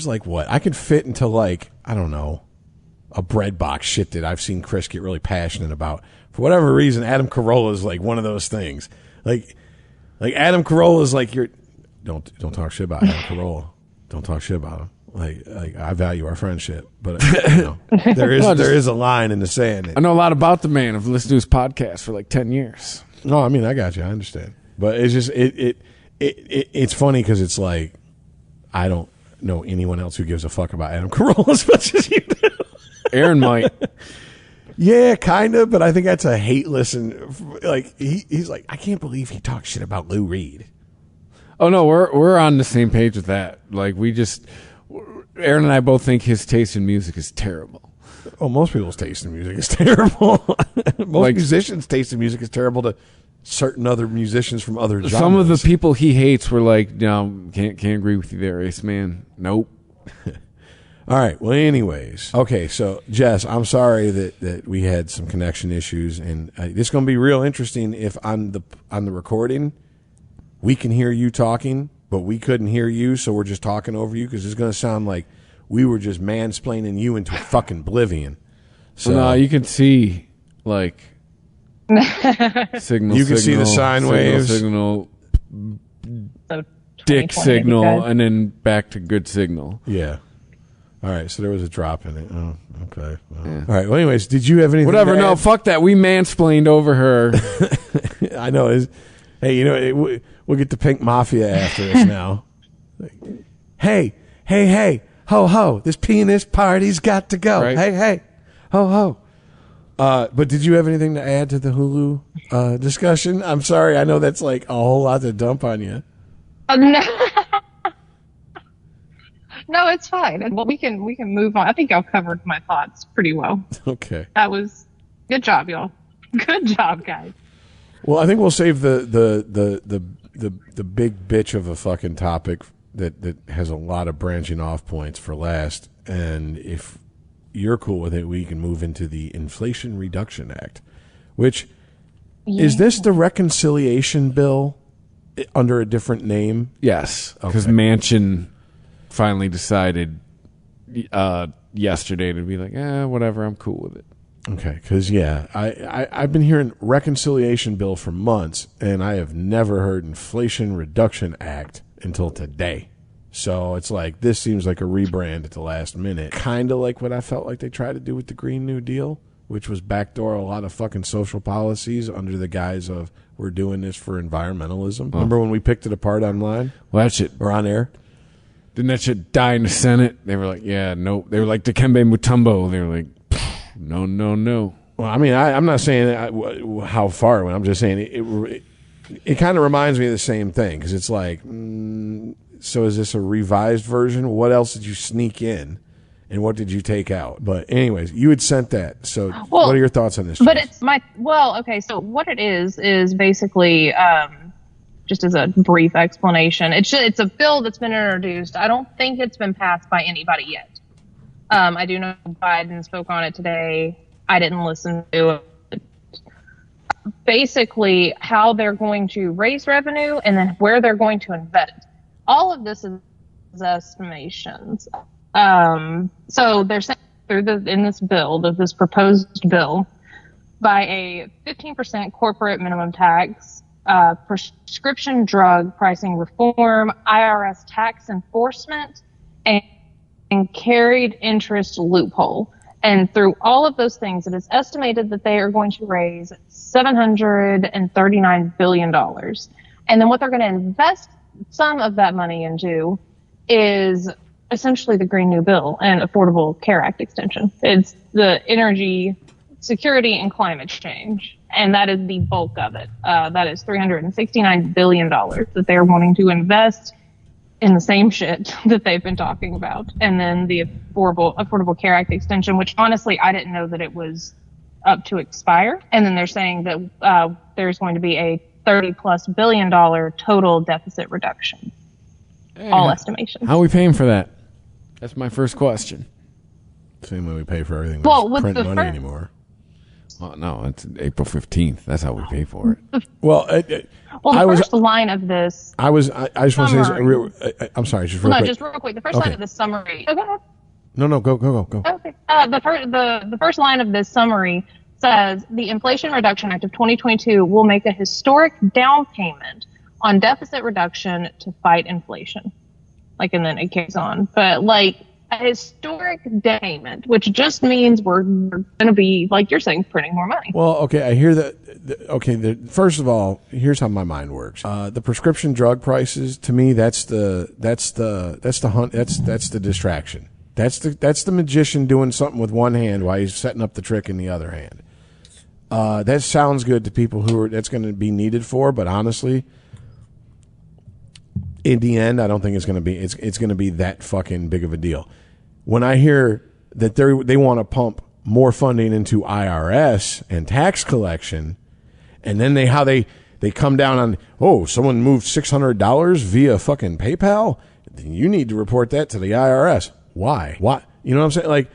like what? I could fit into like, I don't know, a bread box shit that I've seen Chris get really passionate about. For whatever reason, Adam Carolla is like one of those things. Like Adam Carolla is like, don't talk shit about Adam Carolla. Don't talk shit about him. Like I value our friendship, but there is a line in the saying. I know a lot about the man. I've listened to his podcast for like 10 years. No, I mean, I got you. I understand. But it's just, it's funny because it's like, I don't know anyone else who gives a fuck about Adam Carolla as much as you do. Aaron might. Yeah, kind of, but I think that's a hate listen. Like, he's like, I can't believe he talks shit about Lou Reed. Oh, no, we're on the same page with that. Like, Aaron and I both think his taste in music is terrible. Oh, most people's taste in music is terrible. Most musicians' taste in music is terrible to certain other musicians from other genres. Some of the people he hates were like, no, can't agree with you there, Ace Man. Nope. All right. Well, anyways. Okay, so, Jess, I'm sorry that we had some connection issues, and it's going to be real interesting if on the recording we can hear you talking, but we couldn't hear you, so we're just talking over you, because it's going to sound like we were just mansplaining you into fucking oblivion. So no, you can see, like, signal. You can see the sine waves. Signal, So dick 2020, signal, guys. and then back to good signal. Yeah. All right, so there was a drop in it. Oh, okay. Well. Yeah. All right. Well, anyways, did you have anything? Whatever. To No, add? fuck that. We mansplained over her. I know. Hey, you know, we'll get the Pink Mafia after us now. Hey, ho, ho! This pianist party's got to go. Right. Hey, ho, ho! But did you have anything to add to the Hulu discussion? I'm sorry. I know that's like a whole lot to dump on you. No. No, it's fine. Well, we can move on. I think y'all covered my thoughts pretty well. Okay. That was good job, y'all. Good job, guys. Well, I think we'll save the big bitch of a fucking topic that has a lot of branching off points for last. And if you're cool with it, we can move into the Inflation Reduction Act, which is this the reconciliation bill under a different name? Yes, because Manchin finally decided yesterday to be like, whatever, I'm cool with it. Okay, because, I've been hearing reconciliation bill for months, and I have never heard Inflation Reduction Act until today. So it's like, this seems like a rebrand at the last minute. Kind of like what I felt like they tried to do with the Green New Deal, which was backdoor a lot of fucking social policies under the guise of, we're doing this for environmentalism. Remember when we picked it apart online? Well, that shit. Or on air? Didn't that shit die in the Senate? They were like, yeah, nope. They were like Dikembe Mutombo. They were like, no. Well, I mean, I'm not saying how far it went. I'm just saying it kind of reminds me of the same thing, because it's like, so is this a revised version? What else did you sneak in, and what did you take out? But anyways, you had sent that. So what are your thoughts on this? But it's okay, so what it is basically, just as a brief explanation, it's a bill that's been introduced. I don't think it's been passed by anybody yet. I do know Biden spoke on it today. I didn't listen to it. Basically, how they're going to raise revenue and then where they're going to invest it. All of this is estimations. So they're saying in this bill, this proposed bill, by a 15% corporate minimum tax, prescription drug pricing reform, IRS tax enforcement, and carried interest loophole. And through all of those things, it is estimated that they are going to raise $739 billion. And then what they're going to invest some of that money into is essentially the Green New Bill and Affordable Care Act extension. It's the energy security and climate change. And that is the bulk of it. That is $369 billion that they're wanting to invest in the same shit that they've been talking about. And then the Affordable Care Act extension, which honestly, I didn't know that it was up to expire. And then they're saying that there's going to be a $30+ billion total deficit reduction. All estimations. How are we paying for that? That's my first question. Same way we pay for everything. Well, with print money anymore. Well, no, it's April 15th. That's how we pay for it. Well, the first line of this. I just want to say. I'm sorry, just real quick. Just real quick. The first line of this summary. Oh, go ahead. No, go. Okay. The first line of this summary says the Inflation Reduction Act of 2022 will make a historic down payment on deficit reduction to fight inflation. And then it carries on, but a historic payment, which just means we're going to be, like you're saying, printing more money. Well, okay, I hear that. First of all, here's how my mind works. The prescription drug prices, to me, that's the distraction. That's the magician doing something with one hand while he's setting up the trick in the other hand. That sounds good to people that's going to be needed for, but honestly, in the end, I don't think it's going to be that fucking big of a deal. When I hear that they want to pump more funding into IRS and tax collection, and then they come down on, someone moved $600 via fucking PayPal, then you need to report that to the IRS. Why? You know what I'm saying?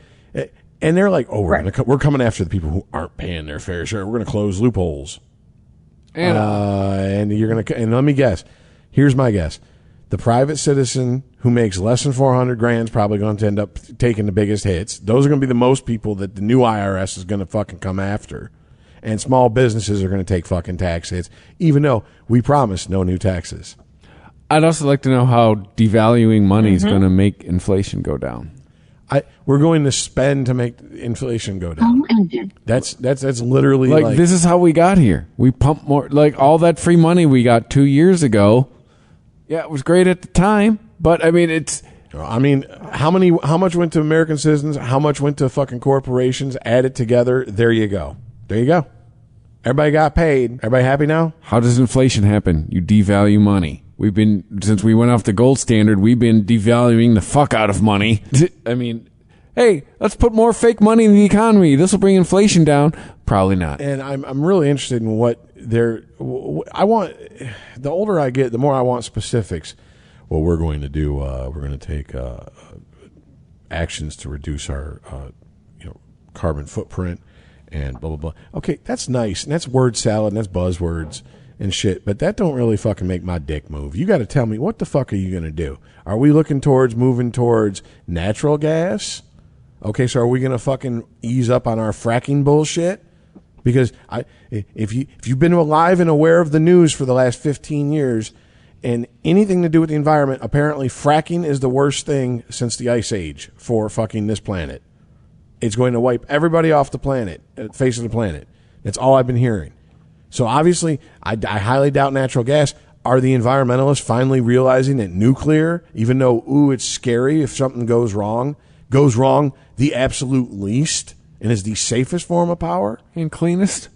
And they're like, we're coming after the people who aren't paying their fair share. We're going to close loopholes. And you're going to, and let me guess. Here's my guess. The private citizen who makes less than $400,000 is probably going to end up taking the biggest hits. Those are going to be the most people that the new IRS is going to fucking come after. And small businesses are going to take fucking tax hits, even though we promised no new taxes. I'd also like to know how devaluing money is going to make inflation go down. We're going to spend to make inflation go down. That's literally this is how we got here. We pump more, all that free money we got 2 years ago. Yeah, it was great at the time, but how much went to American citizens? How much went to fucking corporations? Add it together. There you go. Everybody got paid. Everybody happy now? How does inflation happen? You devalue money. Since we went off the gold standard, we've been devaluing the fuck out of money. Hey, let's put more fake money in the economy. This will bring inflation down. Probably not. And I'm really interested in what I want. The older I get, the more I want specifics. Well, we're going to do. We're going to take actions to reduce our carbon footprint and blah blah blah. Okay, that's nice, and that's word salad, and that's buzzwords and shit. But that don't really fucking make my dick move. You got to tell me, what the fuck are you going to do? Are we moving towards natural gas? Okay, so are we going to fucking ease up on our fracking bullshit? Because if you've been alive and aware of the news for the last 15 years and anything to do with the environment, apparently fracking is the worst thing since the Ice Age for fucking this planet. It's going to wipe everybody off the planet, face of the planet. That's all I've been hearing. So obviously, I highly doubt natural gas. Are the environmentalists finally realizing that nuclear, even though, it's scary if something goes wrong the absolute least and is the safest form of power? And cleanest?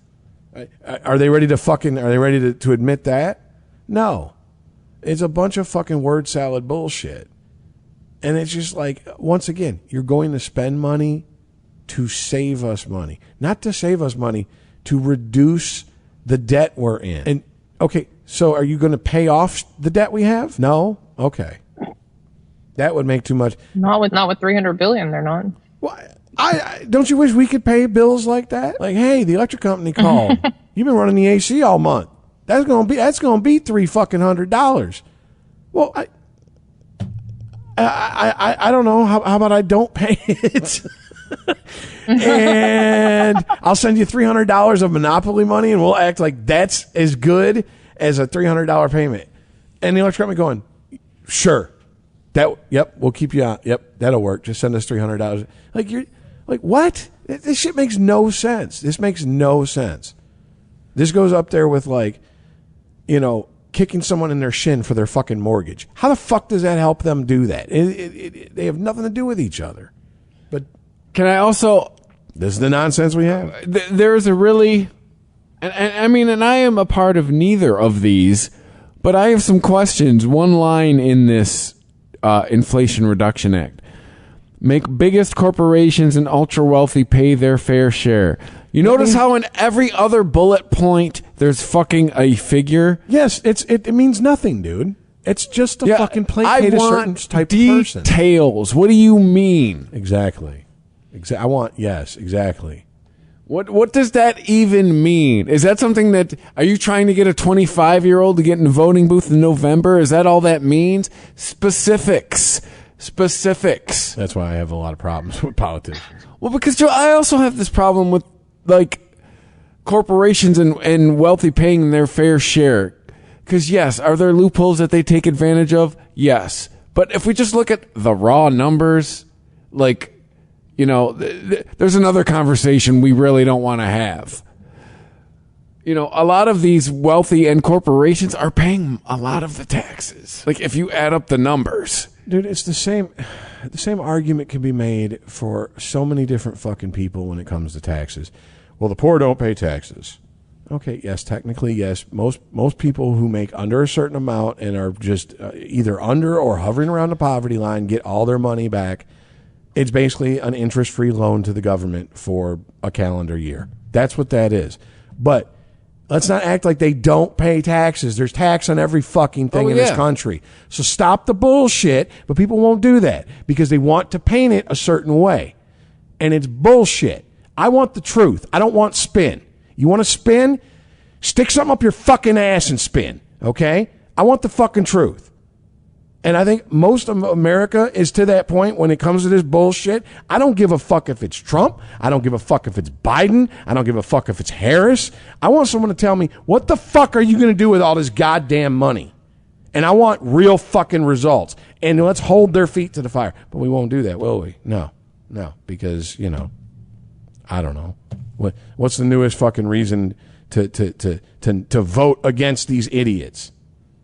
Are they ready to admit that? No. It's a bunch of fucking word salad bullshit. And it's just once again, you're going to spend money to save us money. Not to save us money, to reduce the debt we're in. And, okay, so are you going to pay off the debt we have? No? Okay. That would make too much. Not with $300 billion, they're not. Well, I don't you wish we could pay bills like that? Hey, the electric company called. You've been running the AC all month. That's gonna be $300. Well, I don't know. How about I don't pay it? And I'll send you $300 of Monopoly money, and we'll act like that's as good as a $300 payment. And the electric company going, sure. Yep, we'll keep you on. Yep, that'll work. Just send us $300. Like, you're like, what? This shit makes no sense. This makes no sense. This goes up there with, like, kicking someone in their shin for their fucking mortgage. How the fuck does that help them do that? They have nothing to do with each other. But can I also... This is the nonsense we have. There is a really... And I am a part of neither of these, but I have some questions. One line in this Inflation Reduction Act. Make biggest corporations and ultra-wealthy pay their fair share. You notice how in every other bullet point there's fucking a figure? Yes, it means nothing, dude. It's just to fucking placate a certain type of person. Details. What do you mean? Exactly. Exactly. What does that even mean? Is that something that... Are you trying to get a 25-year-old to get in the voting booth in November? Is that all that means? Specifics. That's why I have a lot of problems with politicians. Well, because, Joe, I also have this problem with, like, corporations and wealthy paying their fair share. Because, yes, are there loopholes that they take advantage of? Yes. But if we just look at the raw numbers, like, there's another conversation we really don't want to have. A lot of these wealthy and corporations are paying a lot of the taxes. Like, if you add up the numbers. Dude, it's the same argument can be made for so many different fucking people when it comes to taxes. Well, the poor don't pay taxes. Okay, yes, technically, yes. Most people who make under a certain amount and are just either under or hovering around the poverty line get all their money back. It's basically an interest-free loan to the government for a calendar year. That's what that is. But let's not act like they don't pay taxes. There's tax on every fucking thing in this country. So stop the bullshit, but people won't do that because they want to paint it a certain way. And it's bullshit. I want the truth. I don't want spin. You want to spin? Stick something up your fucking ass and spin, okay? I want the fucking truth. And I think most of America is to that point when it comes to this bullshit. I don't give a fuck if it's Trump. I don't give a fuck if it's Biden. I don't give a fuck if it's Harris. I want someone to tell me, what the fuck are you going to do with all this goddamn money? And I want real fucking results. And let's hold their feet to the fire. But we won't do that, will we? No, because, I don't know. What's the newest fucking reason to vote against these idiots?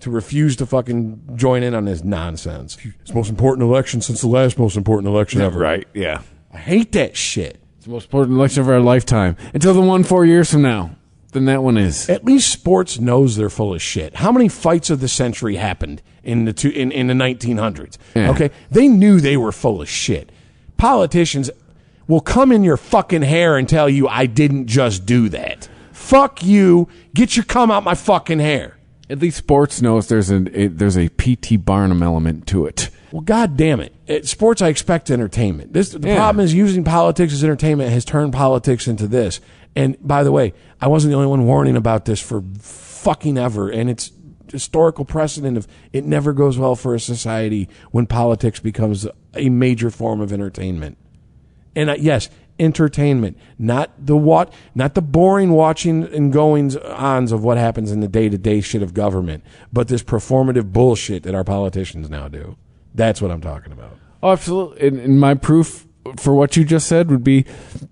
To refuse to fucking join in on this nonsense. It's the most important election since the last most important election ever. Right, yeah. I hate that shit. It's the most important election of our lifetime. Until the one 4 years from now. Then that one is. At least sports knows they're full of shit. How many fights of the century happened in the 1900s? Yeah. Okay? They knew they were full of shit. Politicians will come in your fucking hair and tell you, I didn't just do that. Fuck you. Get your cum out my fucking hair. At least sports knows there's a P.T. Barnum element to it. Well, God damn it. Sports, I expect entertainment. The problem is using politics as entertainment has turned politics into this. And by the way, I wasn't the only one warning about this for fucking ever. And it's historical precedent of it never goes well for a society when politics becomes a major form of entertainment. And yes, entertainment, not the boring watching and goings-ons of what happens in the day-to-day shit of government, but this performative bullshit that our politicians now do. That's what I'm talking about. Oh, absolutely. And my proof for what you just said would be,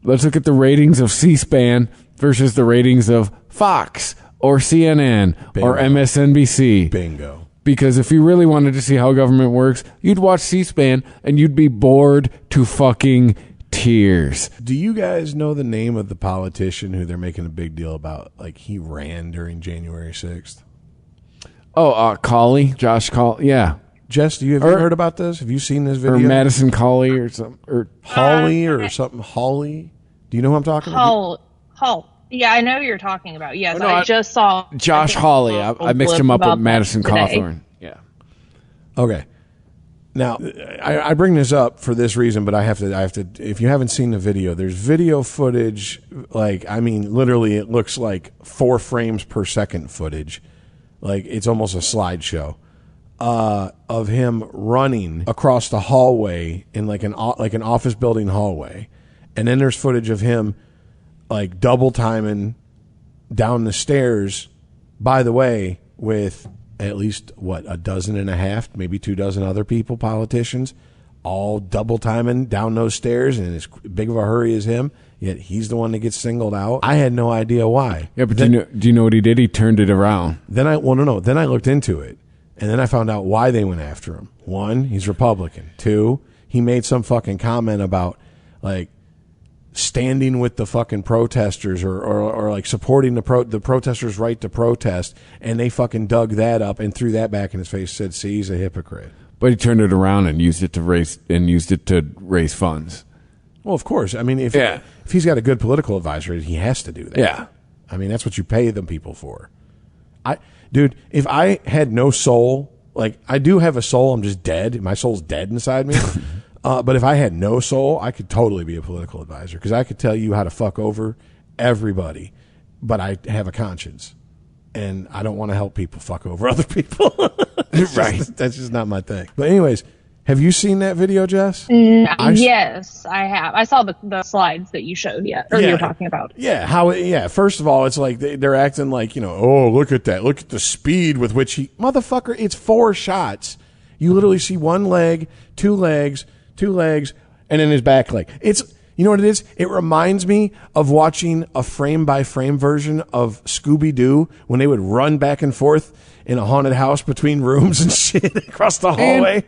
let's look at the ratings of C-SPAN versus the ratings of Fox or CNN or MSNBC. Bingo. Because if you really wanted to see how government works, you'd watch C-SPAN and you'd be bored to fucking tears. Do you guys know the name of the politician who they're making a big deal about? Like, he ran during January 6th. Oh, Cawley, Josh Cawley. Yeah. Jess, have you heard about this? Have you seen this video? Or Madison Cawley or something? Or Hawley or something? Hawley? Do you know who I'm talking about? Hall. Yeah, I know who you're talking about. Yes, I just saw Josh Hawley. I mixed him up with Madison Cawthorn. Yeah. Okay. Now, I bring this up for this reason, but I have to, if you haven't seen the video, there's video footage, literally it looks like 4 frames per second footage. Like, it's almost a slideshow, of him running across the hallway in like an office building hallway. And then there's footage of him like double timing down the stairs, by the way, with at least, a dozen and a half, maybe 2 dozen other people, politicians, all double timing down those stairs in as big of a hurry as him, yet he's the one that gets singled out. I had no idea why. Yeah, but do you know what he did? He turned it around. Then I looked into it, and then I found out why they went after him. 1, he's Republican. 2, he made some fucking comment about, like, standing with the fucking protesters or like supporting the protesters' right to protest, and they fucking dug that up and threw that back in his face, said, see, he's a hypocrite. But he turned it around and used it to raise funds. Well, of course. I mean, if he's got a good political advisor, he has to do that. Yeah. I mean, that's what you pay them people for. Dude, if I had no soul, like I do have a soul, I'm just dead. My soul's dead inside me. But if I had no soul, I could totally be a political advisor because I could tell you how to fuck over everybody. But I have a conscience, and I don't want to help people fuck over other people. Right. That's just not my thing. But anyways, have you seen that video, Jess? Yes, I have. I saw the slides that you showed you were talking about. Yeah. First of all, it's like they're acting like, oh, look at that. Look at the speed with which motherfucker, it's 4 shots. You literally see 1 leg, 2 legs, 2 legs, and then his back leg. You know what it is? It reminds me of watching a frame-by-frame version of Scooby-Doo when they would run back and forth in a haunted house between rooms and shit across the hallway.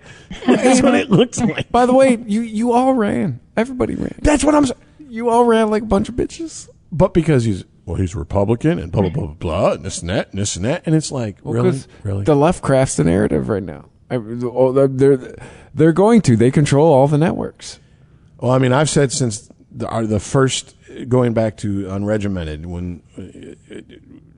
That's what it looks like. By the way, you all ran. Everybody ran. That's what I'm saying. You all ran like a bunch of bitches. But because he's Republican and blah, blah, blah, blah, and this and that, and this and that. And it's like, really? The left crafts the narrative right now. They're going to. They control all the networks. Well, I mean, I've said since the first, going back to Unregimented, when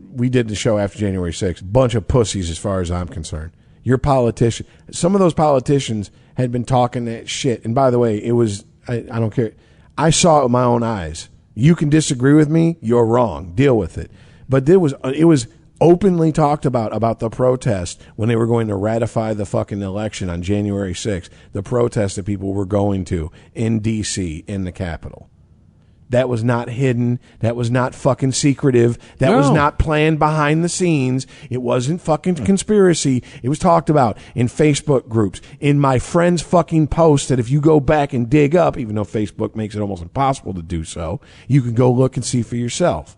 we did the show after January 6th, bunch of pussies as far as I'm concerned. Your politician, some of those politicians had been talking that shit. And by the way, it was, I don't care. I saw it with my own eyes. You can disagree with me. You're wrong. Deal with it. But it was openly talked about the protest when they were going to ratify the fucking election on January 6th, the protest that people were going to in D.C., in the Capitol. That was not hidden. That was not fucking secretive. That was not planned behind the scenes. It wasn't fucking conspiracy. It was talked about in Facebook groups, in my friends' fucking posts that if you go back and dig up, even though Facebook makes it almost impossible to do so, you can go look and see for yourself.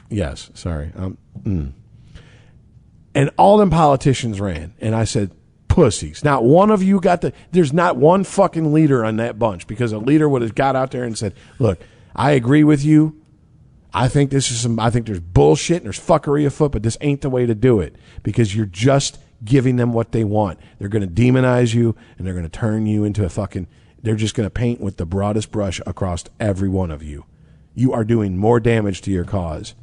Yes, sorry. And all them politicians ran. And I said, pussies. Not one of you there's not one fucking leader on that bunch, because a leader would have got out there and said, look, I agree with you. I think there's bullshit and there's fuckery afoot, but this ain't the way to do it, because you're just giving them what they want. They're going to demonize you and they're going to turn you into they're just going to paint with the broadest brush across every one of you. You are doing more damage to your cause.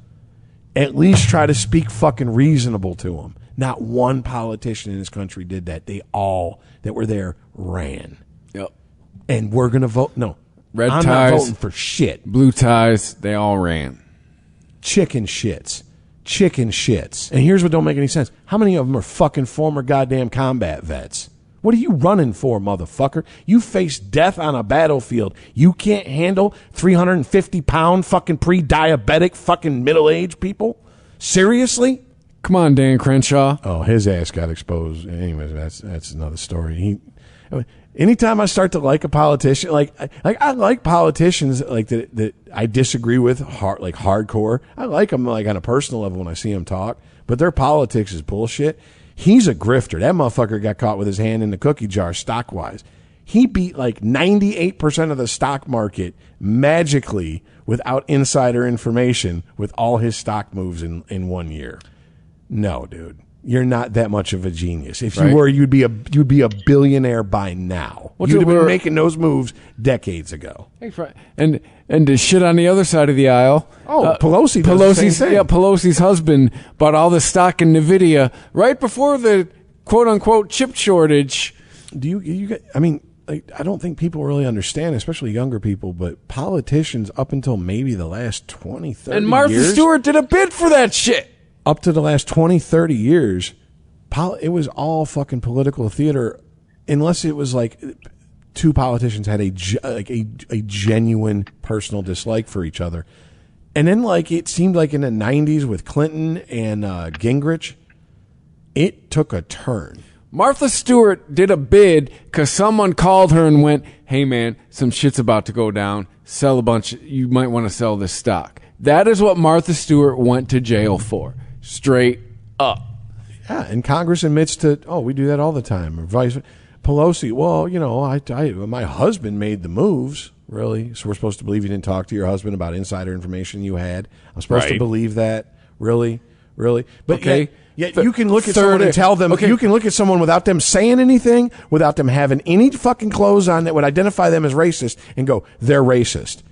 At least try to speak fucking reasonable to them. Not one politician in this country did that. They all that were there ran. Yep. And we're going to vote. No. Red I'm ties. not voting for shit. Blue ties. They all ran. Chicken shits. And here's what don't make any sense. How many of them are fucking former goddamn combat vets? What are you running for, motherfucker? You face death on a battlefield. You can't handle 350-pound fucking pre-diabetic fucking middle-aged people? Seriously? Come on, Dan Crenshaw. Oh, his ass got exposed. Anyways, that's another story. Anytime I start to like a politician, like I like politicians like that I disagree with, like hardcore. I like them like on a personal level when I see them talk, but their politics is bullshit. He's a grifter. That motherfucker got caught with his hand in the cookie jar stock-wise. He beat like 98% of the stock market magically without insider information with all his stock moves in 1 year. No, dude. You're not that much of a genius. If you were, you'd be a billionaire by now. You'd have been making those moves decades ago. And to shit on the other side of the aisle. Oh, Pelosi does the same thing. Yeah, Pelosi's husband bought all the stock in NVIDIA right before the quote unquote chip shortage. I don't think people really understand, especially younger people, but politicians up until maybe the last 20, 30 years. And Martha Stewart did a bid for that shit. Up to the last 20, 30 years, it was all fucking political theater, unless it was like two politicians had a genuine personal dislike for each other. And then, like, it seemed like in the 90s with Clinton and Gingrich, it took a turn. Martha Stewart did a bid because someone called her and went, hey, man, some shit's about to go down. Sell a bunch. You might want to sell this stock. That is what Martha Stewart went to jail for. Straight up. Yeah, and Congress admits to, we do that all the time. Or vice Pelosi, well, my husband made the moves. Really? So we're supposed to believe you didn't talk to your husband about insider information you had? I'm supposed to believe that? Really? But okay. Yet you can look at someone and tell them, you can look at someone without them saying anything, without them having any fucking clothes on that would identify them as racist, and go, they're racist.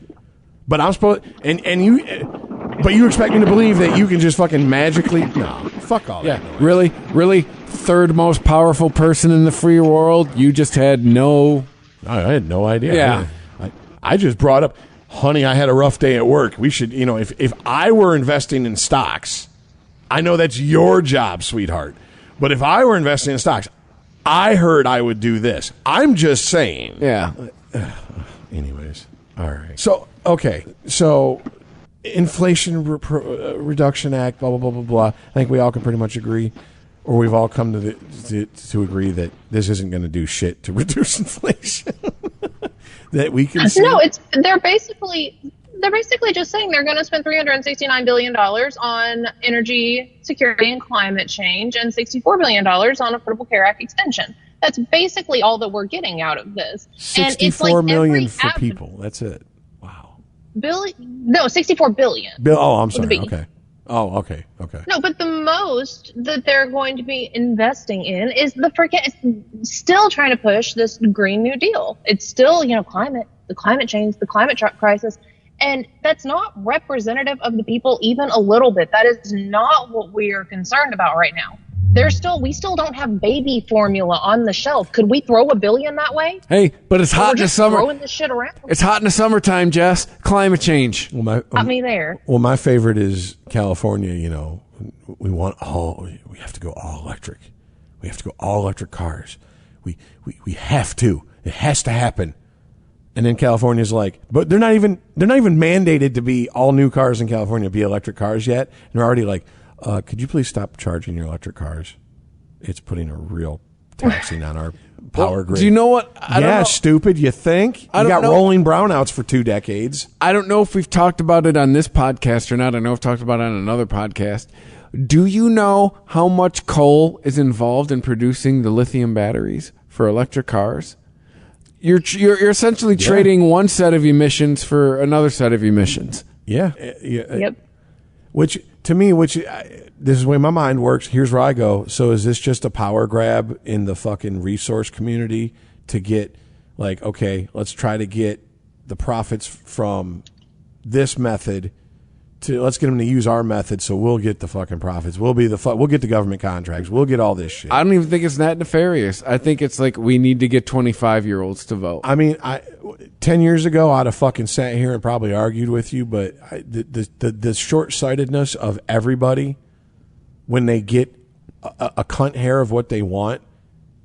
But I'm supposed, but you expect me to believe that you can just fucking magically, no, fuck all that. Yeah, really? Third most powerful person in the free world? You just had no... I had no idea. Yeah. I just brought up, honey, I had a rough day at work. We should, if I were investing in stocks, I know that's your job, sweetheart. But if I were investing in stocks, I heard I would do this. I'm just saying. Yeah. Anyways. All right. So, okay. So, Inflation Reduction Act, blah, blah, blah, blah, blah. I think we all can pretty much agree, or we've all come to agree that this isn't going to do shit to reduce inflation. That we can see. No, they're basically just saying they're going to spend $369 billion on energy security and climate change and $64 billion on Affordable Care Act extension. That's basically all that we're getting out of this. $64 million for people. That's it. Wow. No, $64 billion. I'm sorry. Okay. Oh, okay. No, but the most that they're going to be investing in is it's still trying to push this Green New Deal. It's still, the climate change, the climate crisis. And that's not representative of the people even a little bit. That is not what we are concerned about right now. We still don't have baby formula on the shelf. Could we throw $1 billion that way? Hey, but it's hot in the summer. Throwing this shit around. It's hot in the summertime, Jess. Climate change. Got me there. Well, my favorite is California. We have to go all electric. We have to go all electric cars. We have to. It has to happen. And then California's like, but they're not even mandated to be all new cars in California be electric cars yet. And they're already like, could you please stop charging your electric cars? It's putting a real taxing on our power grid. Do you know what? I don't know. Stupid. You think? You got rolling brownouts for 2 decades. I don't know if we've talked about it on this podcast or not. I know I've talked about it on another podcast. Do you know how much coal is involved in producing the lithium batteries for electric cars? You're essentially trading one set of emissions for another set of emissions. Yeah. Yep. Which this is the way my mind works. Here's where I go. So is this just a power grab in the fucking resource community to get, like, okay, let's try to get the profits from this method let's get them to use our method, so we'll get the fucking profits. We'll get the government contracts. We'll get all this shit. I don't even think it's that nefarious. I think it's like we need to get 25-year-olds to vote. I mean, 10 years ago, I'd have fucking sat here and probably argued with you, but the short-sightedness of everybody when they get a cunt hair of what they want,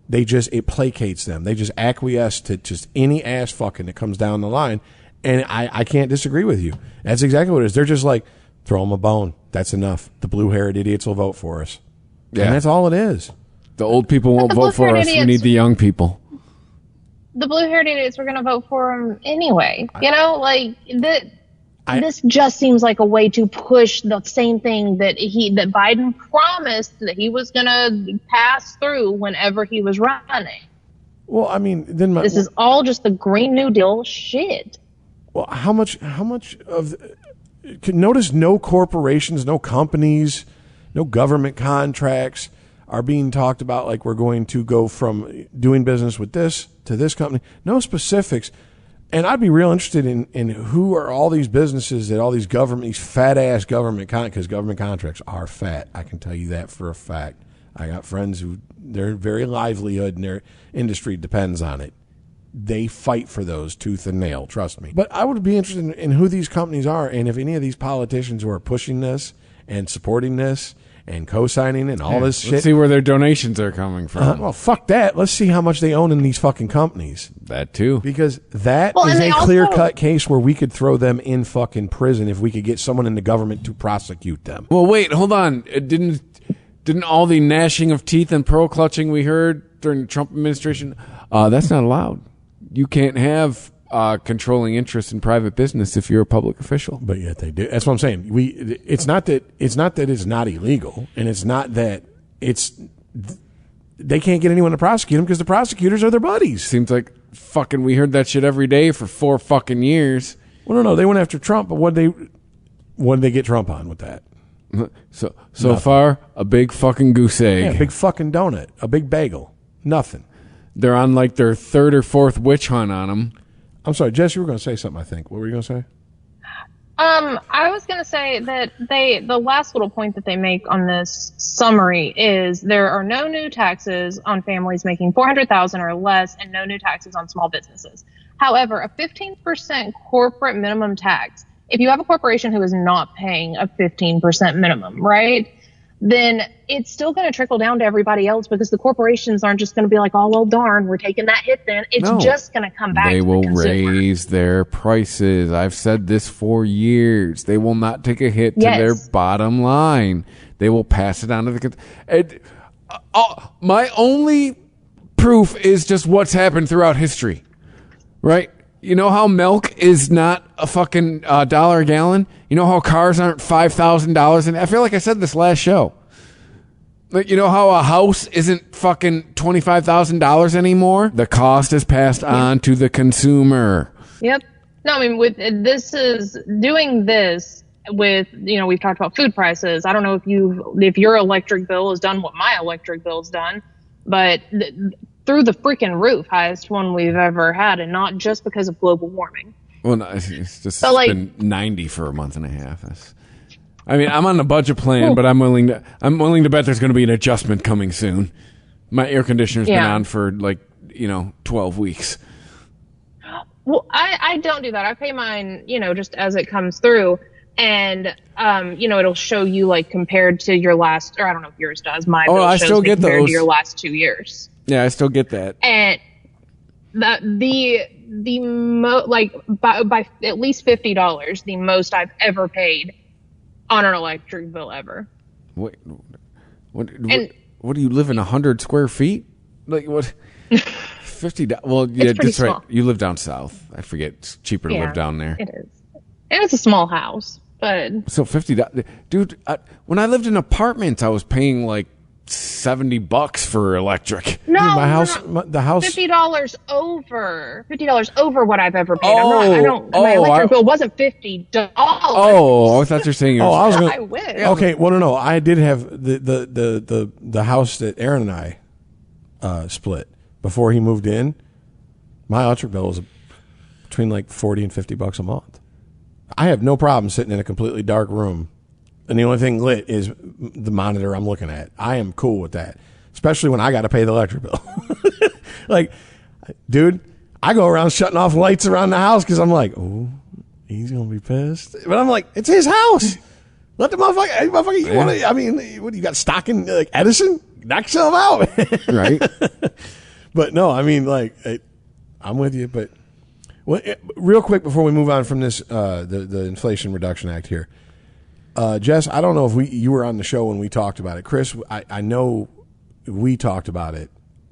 it placates them. They just acquiesce to just any ass fucking that comes down the line. And I can't disagree with you. That's exactly what it is. They're just like, throw them a bone. That's enough. The blue-haired idiots will vote for us. Yeah. And that's all it is. The old people won't vote for us. We need the young people. The blue-haired idiots were going to vote for him anyway. This just seems like a way to push the same thing that Biden promised that he was going to pass through whenever he was running. Well, I mean, then this is all just the Green New Deal shit. Well, how much of notice no corporations, no companies, no government contracts are being talked about like we're going to go from doing business with this to this company. No specifics. And I'd be real interested in who are all these businesses that all these fat-ass government because government contracts are fat. I can tell you that for a fact. I got friends who their very livelihood and their industry depends on it. They fight for those tooth and nail, trust me. But I would be interested in who these companies are and if any of these politicians who are pushing this and supporting this and co-signing and all this shit. Let's see where their donations are coming from. Well, fuck that. Let's see how much they own in these fucking companies. That too. Because that Well, is and a they also- clear-cut case where we could throw them in fucking prison if we could get someone in the government to prosecute them. Well, wait, hold on. Didn't all the gnashing of teeth and pearl clutching we heard during the Trump administration? That's not allowed. You can't have controlling interest in private business if you're a public official. But yet they do. That's what I'm saying. It's not that it's not illegal, and it's not that they can't get anyone to prosecute them because the prosecutors are their buddies. Seems like fucking we heard that shit every day for 4 fucking years. Well, no, they went after Trump, but what did they get Trump on with that? So far, a big fucking goose egg. Yeah, a big fucking donut, a big bagel, nothing. They're on like their 3rd or 4th witch hunt on them. I'm sorry, Jess, you were going to say something, I think. What were you going to say? I was going to say that the last little point that they make on this summary is there are no new taxes on families making $400,000 or less and no new taxes on small businesses. However, a 15% corporate minimum tax, if you have a corporation who is not paying a 15% minimum, right, then it's still going to trickle down to everybody else because the corporations aren't just going to be like, oh, well, darn, we're taking that hit then. It's just going to come back They to will the consumer. raise their prices. I've said this for years. They will not take a hit to their bottom line. They will pass it on to the my only proof is just what's happened throughout history, right? You know how milk is not a fucking $1 a gallon? You know how cars aren't $5,000? And I feel like I said this last show. Like, you know how a house isn't fucking $25,000 anymore? The cost is passed on to the consumer. Yep. No, I mean, doing this with, we've talked about food prices. I don't know if your electric bill has done what my electric bill's done, but through the freaking roof, highest one we've ever had, and not just because of global warming. Well, no, it's just been 90 for a month and a half. I'm on a budget plan, but I'm willing to bet there's going to be an adjustment coming soon. My air conditioner's been on for 12 weeks. Well, I don't do that. I pay mine, just as it comes through. And, it'll show you like compared to your last, or I don't know if yours does. My bill I shows still me get compared those to your last 2 years. Yeah, I still get that. And by at least $50, the most I've ever paid on an electric bill ever. Wait, what do you live in 100 square feet? Like what? $50. Well, yeah, that's right. You live down south. I forget. It's cheaper to live down there. It is. And it's a small house, but so $50, dude. When I lived in apartments, I was paying like $70 for electric. No, my house, the house, $50 over what I've ever paid. My electric bill wasn't $50. Oh, I thought you were saying. I wish. Okay, well, no, I did have the house that Aaron and I split before he moved in. My electric bill was between like $40 and $50 a month. I have no problem sitting in a completely dark room, and the only thing lit is the monitor I'm looking at. I am cool with that, especially when I got to pay the electric bill. Like, dude, I go around shutting off lights around the house because I'm like, oh, he's going to be pissed. But I'm like, it's his house. Let the motherfucker, you want to, I mean, what do you got stock in, like, Edison? Knock yourself out. Right. But no, I mean, like, I'm with you, but real quick before we move on from this, the Inflation Reduction Act here. Jess, I don't know if you were on the show when we talked about it. Chris, I know we talked about it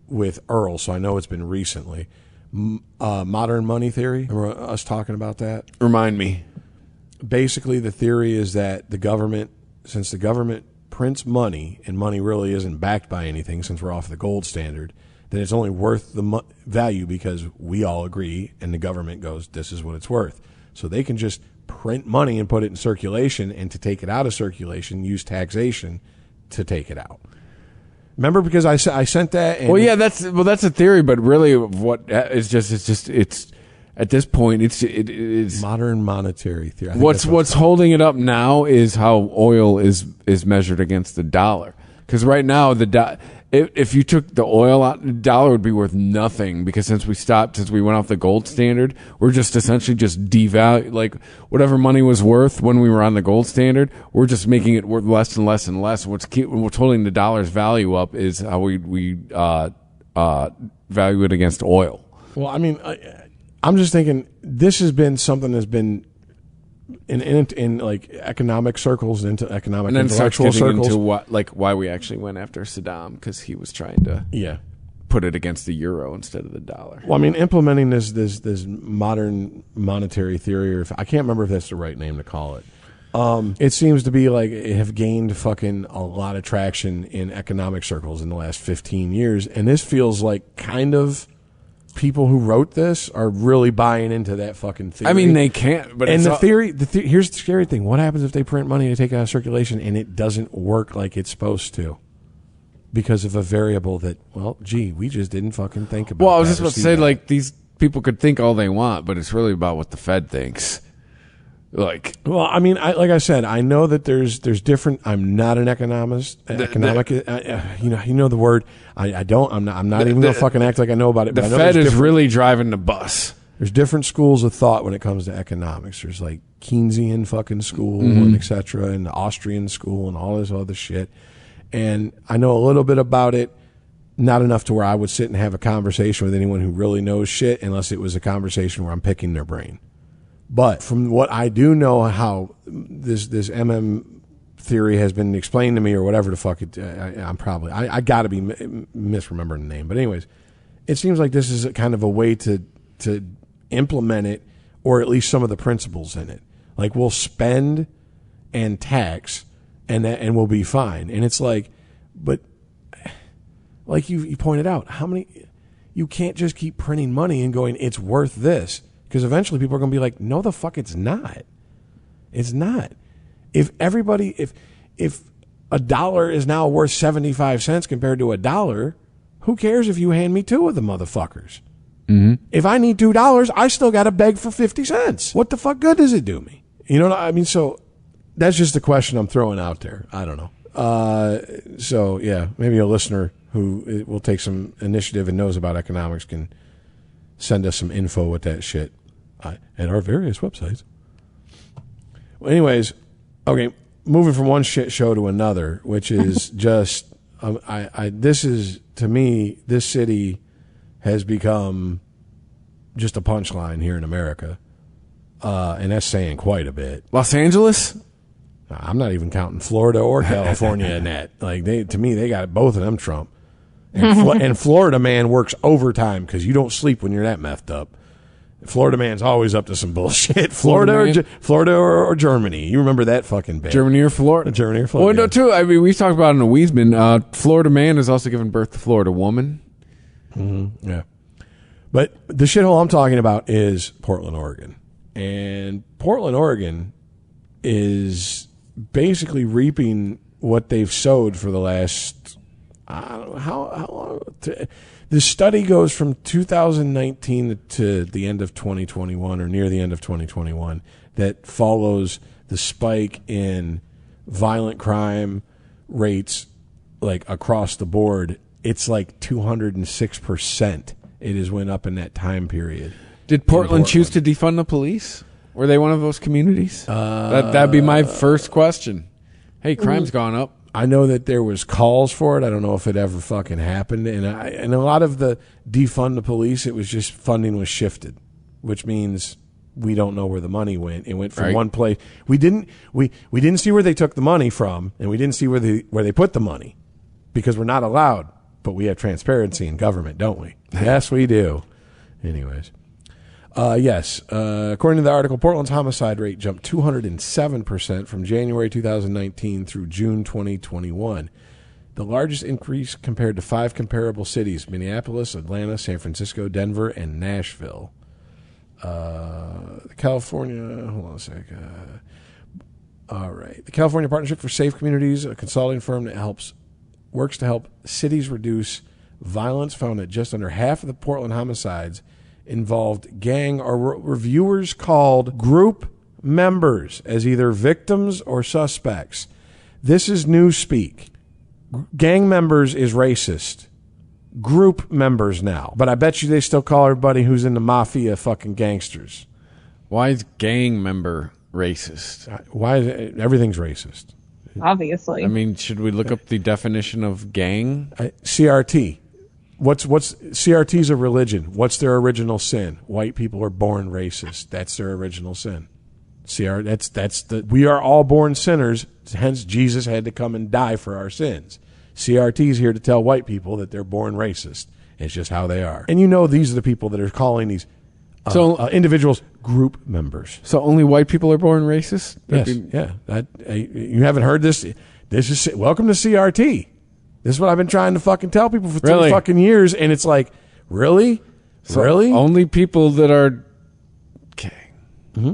with Earl, so I know it's been recently. Modern money theory. Remember us talking about that? Remind me. Basically, the theory is that since the government prints money, and money really isn't backed by anything since we're off the gold standard, then it's only worth the value because we all agree, and the government goes, this is what it's worth. So they can just print money and put it in circulation, and to take it out of circulation, use taxation to take it out. Remember, because I sent that. And that's a theory, but really, what it's at this point, it's modern monetary theory. What's holding it up now is how oil is measured against the dollar. Because right now if you took the oil out, the dollar would be worth nothing because since we went off the gold standard, we're just essentially just devalue, like whatever money was worth when we were on the gold standard, we're just making it worth less and less and less. What's holding the dollar's value up is how we value it against oil. Well, I mean, I'm just thinking this has been something that's been in like economic circles, into economic and then intellectual circles, into why we actually went after Saddam because he was trying to put it against the euro instead of the dollar. Well, I mean, implementing this modern monetary theory, or I can't remember if that's the right name to call it. It seems to be like it have gained fucking a lot of traction in economic circles in the last 15 years, and this feels like kind of. People who wrote this are really buying into that fucking theory. I mean, they can't. But and here's the scary thing: what happens if they print money to take out of circulation and it doesn't work like it's supposed to, because of a variable that, well, gee, we just didn't fucking think about. Well, I was just about to say, like, these people could think all they want, but it's really about what the Fed thinks. Like, well, I mean, like I said, I know that there's different. I'm not an economist. You know the word. I don't. I'm not even gonna fucking act like I know about it. The Fed is really driving the bus. There's different schools of thought when it comes to economics. There's like Keynesian fucking school and et cetera, and the Austrian school and all this other shit. And I know a little bit about it, not enough to where I would sit and have a conversation with anyone who really knows shit, unless it was a conversation where I'm picking their brain. But from what I do know, how this MM theory has been explained to me, or whatever the fuck it, I got to be misremembering the name. But anyways, it seems like this is a kind of a way to implement it, or at least some of the principles in it. Like, we'll spend and tax, and we'll be fine. And it's like, but like you pointed out, you can't just keep printing money and going, it's worth this. Because eventually people are going to be like, no, the fuck, it's not. It's not. If a dollar is now worth 75 cents compared to $1, who cares if you hand me two of the motherfuckers? Mm-hmm. If I need $2, I still got to beg for 50 cents. What the fuck good does it do me? You know what I mean? So that's just a question I'm throwing out there. I don't know. So yeah, maybe a listener who will take some initiative and knows about economics can send us some info with that shit at our various websites. Well, anyways, moving from one shit show to another, which is just, this is, to me, this city has become just a punchline here in America. And that's saying quite a bit. Los Angeles? I'm not even counting Florida or California in that. Like, to me, they got both of them Trump. And Florida man works overtime because you don't sleep when you're that methed up. Florida man's always up to some bullshit. Florida or Germany. You remember that fucking bit. Germany or Florida. Germany or Florida. Well, no, too. I mean, we talked about it in a Wiesman. Florida man has also given birth to Florida woman. Mm-hmm. Yeah. But the shithole I'm talking about is Portland, Oregon. And Portland, Oregon is basically reaping what they've sowed for the last, I don't know, how long? The study goes from 2019 to the end of 2021, or near the end of 2021, that follows the spike in violent crime rates, like across the board. It's like 206%. It has went up in that time period. Did Portland choose to defund the police? Were they one of those communities? That'd be my first question. Hey, crime's gone up. I know that there was calls for it. I don't know if it ever fucking happened. And a lot of the defund the police, it was just funding was shifted, which means we don't know where the money went. It went from one place. We didn't see where they took the money from, and we didn't see where they put the money, because we're not allowed. But we have transparency in government, don't we? Yes, we do. Anyways. Yes. According to the article, Portland's homicide rate jumped 207% from January 2019 through June 2021. The largest increase compared to 5 comparable cities: Minneapolis, Atlanta, San Francisco, Denver, and Nashville. California, hold on a sec. All right. The California Partnership for Safe Communities, a consulting firm that works to help cities reduce violence, found that just under half of the Portland homicides involved gang or reviewers called group members as either victims or suspects. This is newspeak. gang members is racist. Group members now. But I bet you they still call everybody who's in the mafia fucking gangsters. Why is gang member racist? Why is it, everything's racist? Obviously. I mean, should we look up the definition of gang? CRT. What's CRT's a religion? What's their original sin? White people are born racist. That's their original sin. We are all born sinners. Hence, Jesus had to come and die for our sins. CRT is here to tell white people that they're born racist. It's just how they are. And these are the people that are calling these individuals group members. So only white people are born racist? Yes. You haven't heard this? This is welcome to CRT. This is what I've been trying to fucking tell people for 3 fucking years, and it's like, really? So really? Only people that are okay. Mm-hmm.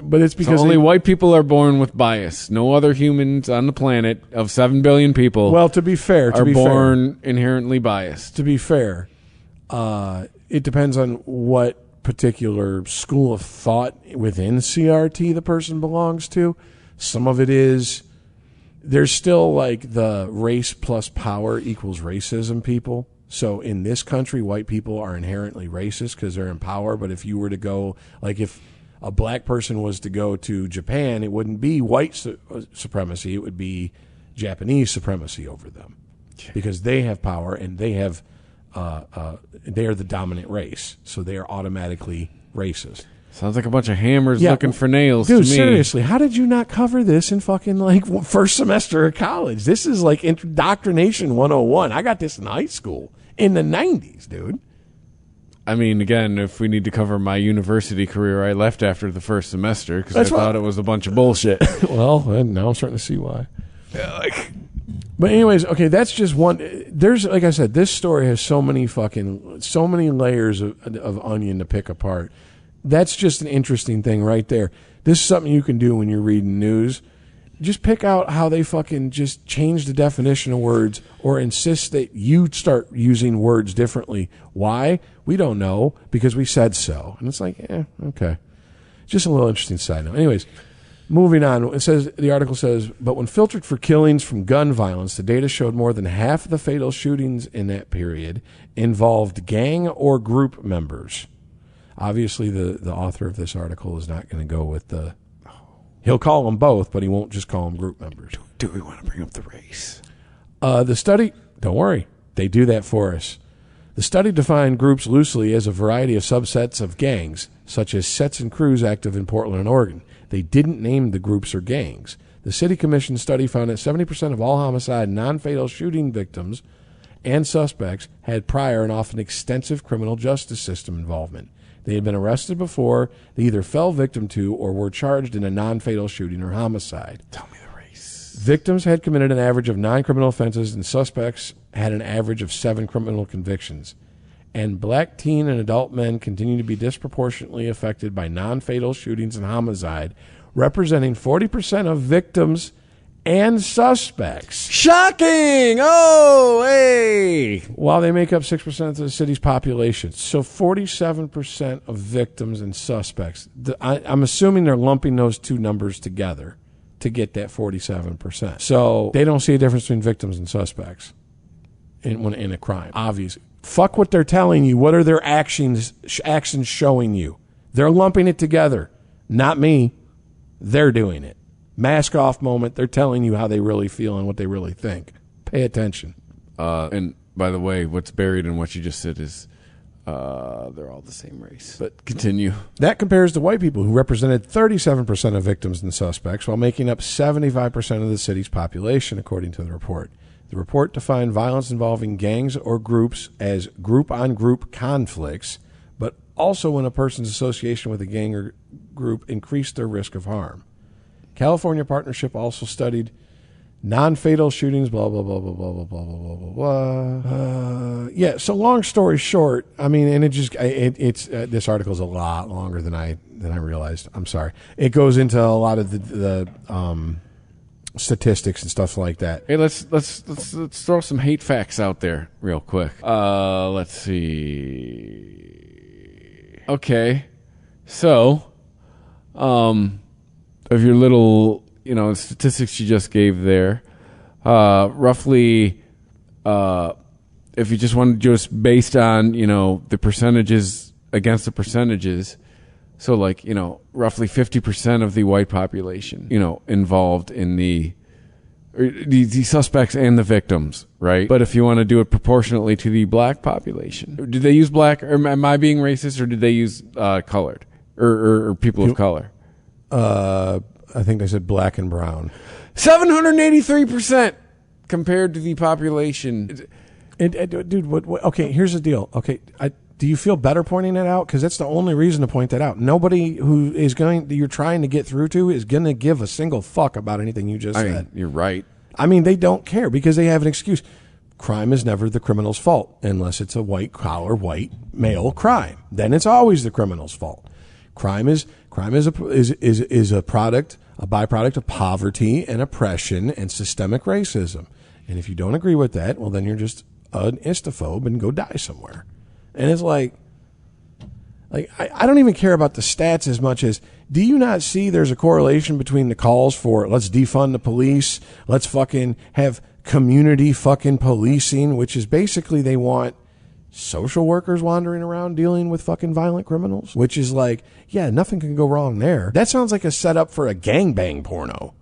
But it's because only white people are born with bias. No other humans on the planet of 7 billion people. Well, to be fair, are born inherently biased. To be fair, it depends on what particular school of thought within CRT the person belongs to. Some of it is there's still like the race plus power equals racism people. So in this country, white people are inherently racist because they're in power. But if you were to go, like if a black person was to go to Japan, it wouldn't be white supremacy. It would be Japanese supremacy over them because they have power and they have they are the dominant race. So they are automatically racist. Sounds like a bunch of hammers looking for nails to me. Dude, seriously, how did you not cover this in fucking like first semester of college? This is like indoctrination 101. I got this in high school in the 90s, dude. I mean, again, if we need to cover my university career, I left after the first semester because I thought it was a bunch of bullshit. Well, now I'm starting to see why. But anyways, okay, that's just one. There's, like I said, this story has so many layers of onion to pick apart. That's just an interesting thing right there. This is something you can do when you're reading news. Just pick out how they fucking just change the definition of words or insist that you start using words differently. Why? We don't know because we said so. And it's like, okay. Just a little interesting side note. Anyways, moving on. The article says, but when filtered for killings from gun violence, the data showed more than half of the fatal shootings in that period involved gang or group members. Obviously, the author of this article is not going to go with the... He'll call them both, but he won't just call them group members. Do we want to bring up the race? The study... Don't worry. They do that for us. The study defined groups loosely as a variety of subsets of gangs, such as sets and crews active in Portland and Oregon. They didn't name the groups or gangs. The City Commission study found that 70% of all homicide non-fatal shooting victims and suspects had prior and often extensive criminal justice system involvement. They had been arrested before, they either fell victim to or were charged in a non-fatal shooting or homicide. Tell me the race. Victims had committed an average of 9 criminal offenses, and suspects had an average of 7 criminal convictions. And black teen and adult men continue to be disproportionately affected by non-fatal shootings and homicide, representing 40% of victims and suspects. Shocking! Oh, hey! While they make up 6% of the city's population. So 47% of victims and suspects. I'm assuming they're lumping those two numbers together to get that 47%. So they don't see a difference between victims and suspects in a crime. Obviously. Fuck what they're telling you. What are their actions showing you? They're lumping it together. Not me. They're doing it. Mask off moment. They're telling you how they really feel and what they really think. Pay attention. And by the way, what's buried in what you just said is they're all the same race. But continue. That compares to white people who represented 37% of victims and suspects while making up 75% of the city's population, according to the report. The report defined violence involving gangs or groups as group-on-group conflicts, but also when a person's association with a gang or group increased their risk of harm. California Partnership also studied non-fatal shootings, blah, blah, blah, blah, blah, blah, blah, blah, blah, blah. Yeah, so long story short, I mean, and it's this article is a lot longer than I realized. I'm sorry. It goes into a lot of the statistics and stuff like that. Hey, let's throw some hate facts out there real quick. Let's see. Okay. So, of your little, statistics you just gave there, roughly, if you just wanted just based on, the percentages against the percentages, so like, roughly 50% of the white population, involved in the suspects and the victims, right? But if you want to do it proportionately to the black population, did they use black, or am I being racist, or did they use colored or people of color? I think they said black and brown. 783% compared to the population. Dude, what? Okay, here's the deal. Okay, do you feel better pointing that out? Because that's the only reason to point that out. Nobody who is you're trying to get through to is going to give a single fuck about anything you just said. You're right. I mean, they don't care because they have an excuse. Crime is never the criminal's fault unless it's a white-collar, white male crime. Then it's always the criminal's fault. Crime is a byproduct of poverty and oppression and systemic racism. And if you don't agree with that, well, then you're just an istophobe and go die somewhere. And it's like I don't even care about the stats as much as, do you not see there's a correlation between the calls for let's defund the police, let's fucking have community fucking policing, which is basically they want social workers wandering around dealing with fucking violent criminals, which is like, yeah, nothing can go wrong there. That sounds like a setup for a gangbang porno.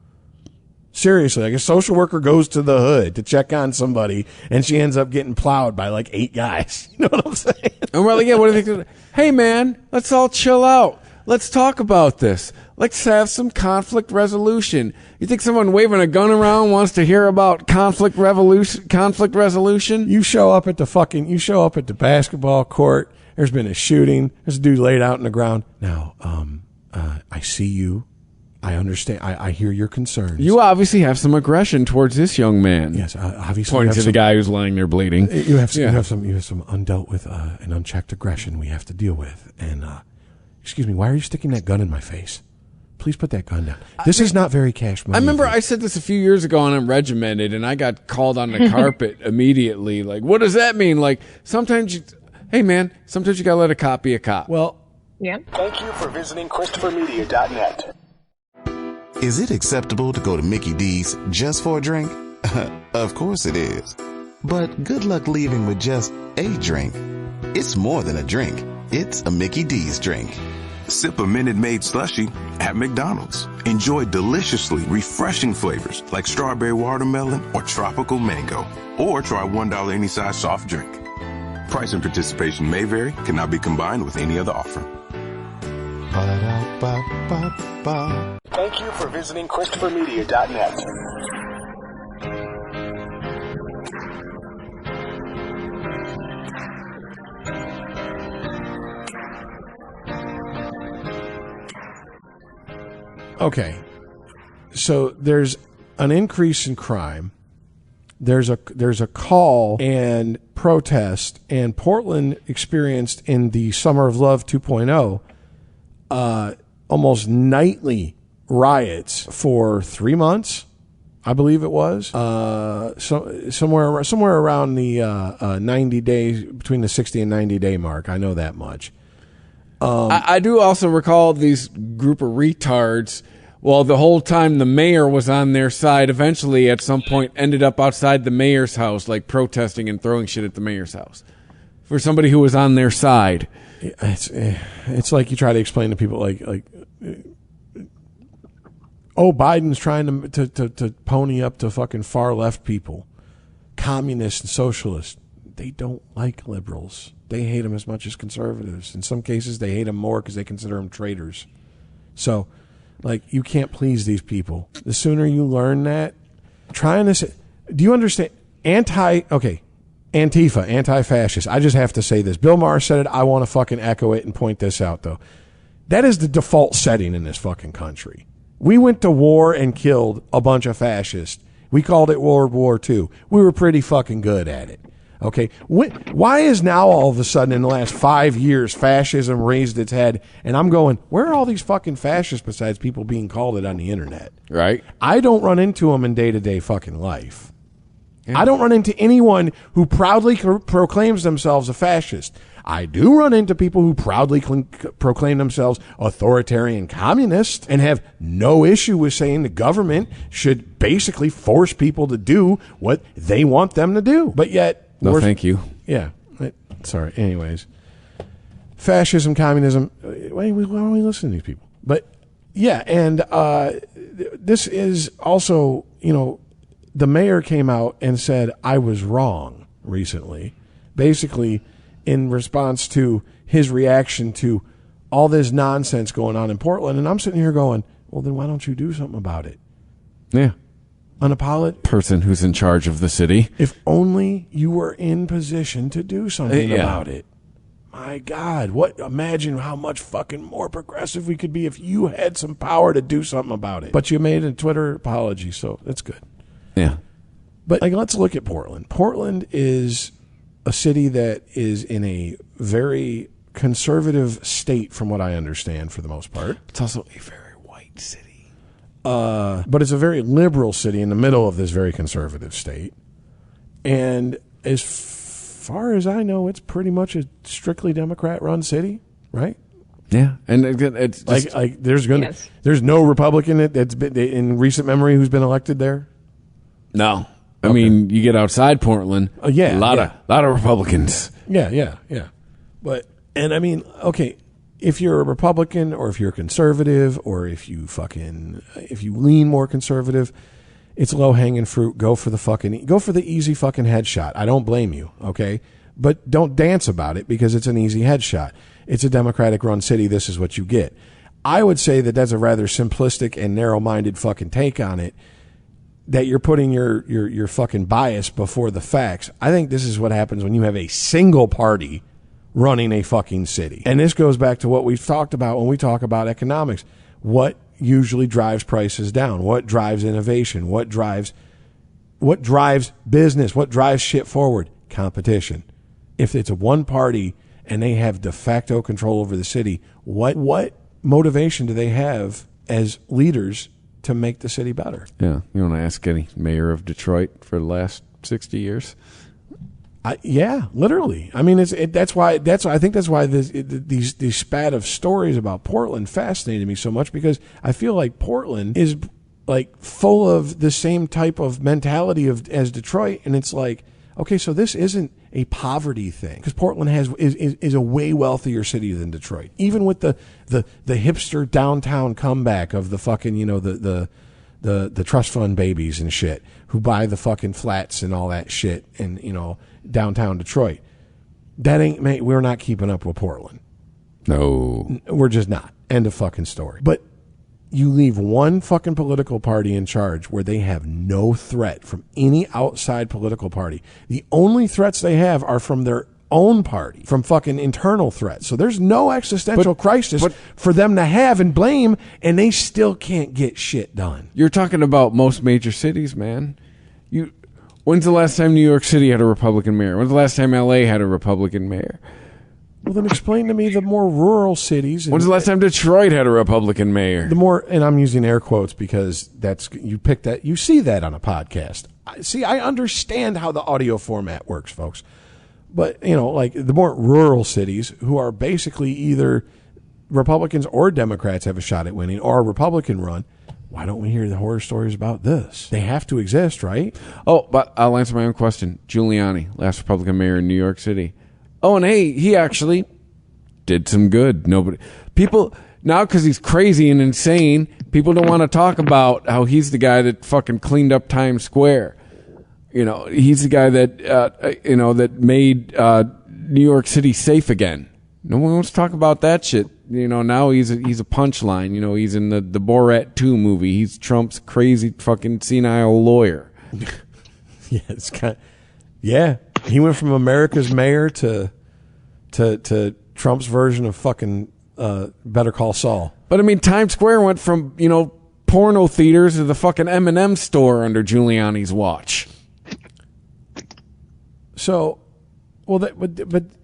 Seriously, like a social worker goes to the hood to check on somebody, and she ends up getting plowed by like 8 guys. You know what I'm saying? And we're like, yeah, what do they think? Hey, man, let's all chill out. Let's talk about this. Let's have some conflict resolution. You think someone waving a gun around wants to hear about conflict resolution? You show up at the basketball court. There's been a shooting. There's a dude laid out on the ground. Now, I see you. I understand. I hear your concerns. You obviously have some aggression towards this young man. Yes, obviously. Pointing to the guy who's lying there bleeding. You have some undealt with and unchecked aggression we have to deal with. And excuse me, why are you sticking that gun in my face? Please put that gun down. This is not very cash money. I remember I said this a few years ago on Unregimented, and I got called on the carpet immediately. Like, what does that mean? Like, sometimes you gotta let a cop be a cop. Well, yeah. Thank you for visiting ChristopherMedia.net. Is it acceptable to go to Mickey D's just for a drink? Of course it is. But good luck leaving with just a drink. It's more than a drink. It's a Mickey D's drink. Sip a Minute Maid slushie at McDonald's. Enjoy deliciously refreshing flavors like strawberry watermelon or tropical mango. Or try $1 any size soft drink. Price and participation may vary, cannot be combined with any other offer. Ba-da-ba-ba-ba. Thank you for visiting ChristopherMedia.net. okay. So there's an increase in crime. There's a call and protest, and Portland experienced in the Summer of Love 2.0 almost nightly riots for 3 months, I believe it was. Somewhere around the 90 days, between the 60 and 90 day mark. I know that much. I do also recall these group of retards. Well, the whole time the mayor was on their side, eventually at some point ended up outside the mayor's house, like protesting and throwing shit at the mayor's house for somebody who was on their side. It's like you try to explain to people like Biden's trying to pony up to fucking far left people, communists and socialists. They don't like liberals. They hate them as much as conservatives. In some cases, they hate them more because they consider them traitors. So, like, you can't please these people. The sooner you learn that, do you understand? Antifa, anti-fascist. I just have to say this. Bill Maher said it. I want to fucking echo it and point this out, though. That is the default setting in this fucking country. We went to war and killed a bunch of fascists. We called it World War II. We were pretty fucking good at it. Okay, why is now all of a sudden in the last 5 years fascism raised its head? And I'm going, where are all these fucking fascists besides people being called it on the internet? Right. I don't run into them in day-to-day fucking life. Yeah. I don't run into anyone who proudly proclaims themselves a fascist. I do run into people who proudly proclaim themselves authoritarian communists and have no issue with saying the government should basically force people to do what they want them to do. But yet... No, thank you. Yeah. Sorry. Anyways. Fascism, communism. Why don't we listen to these people? But, yeah, and this is also, the mayor came out and said, I was wrong recently. Basically, in response to his reaction to all this nonsense going on in Portland. And I'm sitting here going, well, then why don't you do something about it? Yeah. Person who's in charge of the city. If only you were in position to do something about it. My God, imagine how much fucking more progressive we could be if you had some power to do something about it. But you made a Twitter apology, so that's good. Yeah. But let's look at Portland. Portland is a city that is in a very conservative state, from what I understand, for the most part. It's also a very white city. But it's a very liberal city in the middle of this very conservative state. And as far as I know, it's pretty much a strictly Democrat-run city, right? Yeah, and it's just, there's no Republican that's been in recent memory who's been elected there. No, I mean, you get outside Portland, a lot of Republicans. Yeah. But I mean, okay, if you're a Republican or if you're a conservative or if you lean more conservative, it's low hanging fruit. Go for the easy fucking headshot. I don't blame you, okay? But don't dance about it because it's an easy headshot. It's a Democratic run city. This is what you get. I would say that that's a rather simplistic and narrow-minded fucking take on it, that you're putting your fucking bias before the facts. I think this is what happens when you have a single party running a fucking city. And this goes back to what we've talked about when we talk about economics. What usually drives prices down? What drives innovation? What drives business? What drives shit forward? Competition. If it's a one party and they have de facto control over the city, what motivation do they have as leaders to make the city better? Yeah. You want to ask any mayor of Detroit for the last 60 years? Yeah, literally. I mean, I think that's why these spat of stories about Portland fascinated me so much, because I feel like Portland is like full of the same type of mentality as Detroit, and it's like, okay, so this isn't a poverty thing, because Portland is a way wealthier city than Detroit, even with the hipster downtown comeback of the fucking the trust fund babies and shit who buy the fucking flats and all that shit and downtown Detroit. We're not keeping up with Portland. No. We're just not. End of fucking story. But you leave one fucking political party in charge where they have no threat from any outside political party. The only threats they have are from their own party, from fucking internal threats. So there's no existential crisis for them to have and blame, and they still can't get shit done. You're talking about most major cities, man. When's the last time New York City had a Republican mayor? When's the last time LA had a Republican mayor? Well, then explain to me the more rural cities. When's the last time Detroit had a Republican mayor? And I'm using air quotes because you see that on a podcast. I understand how the audio format works, folks. But, like the more rural cities who are basically either Republicans or Democrats have a shot at winning or a Republican run, why don't we hear the horror stories about this? They have to exist, right? Oh, but I'll answer my own question. Giuliani, last Republican mayor in New York City. Oh, and hey, he actually did some good. People, now because he's crazy and insane, people don't want to talk about how he's the guy that fucking cleaned up Times Square. He's the guy that, that made New York City safe again. No one wants to talk about that shit. Now he's a punchline. He's in the Borat 2 movie. He's Trump's crazy fucking senile lawyer. Yeah, he went from America's mayor to Trump's version of fucking Better Call Saul. But I mean, Times Square went from porno theaters to the fucking M&M store under Giuliani's watch. So, but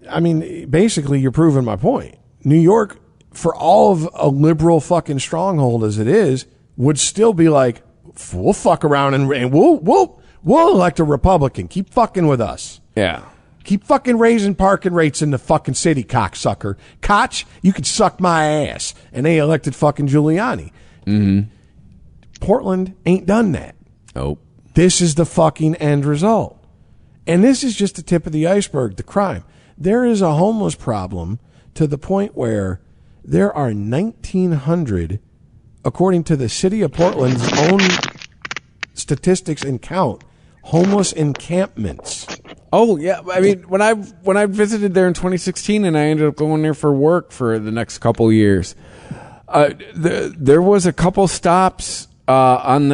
I mean, basically, you're proving my point. New York, for all of a liberal fucking stronghold as it is, would still be like, we'll fuck around and we'll elect a Republican. Keep fucking with us. Yeah. Keep fucking raising parking rates in the fucking city, cocksucker. Koch, you can suck my ass. And they elected fucking Giuliani. Mm-hmm. Portland ain't done that. Nope. This is the fucking end result. And this is just the tip of the iceberg, the crime. There is a homeless problem to the point where there are 1,900, according to the city of Portland's own statistics and count, homeless encampments. Oh yeah, I mean when I visited there in 2016 and I ended up going there for work for the next couple years, there was a couple stops on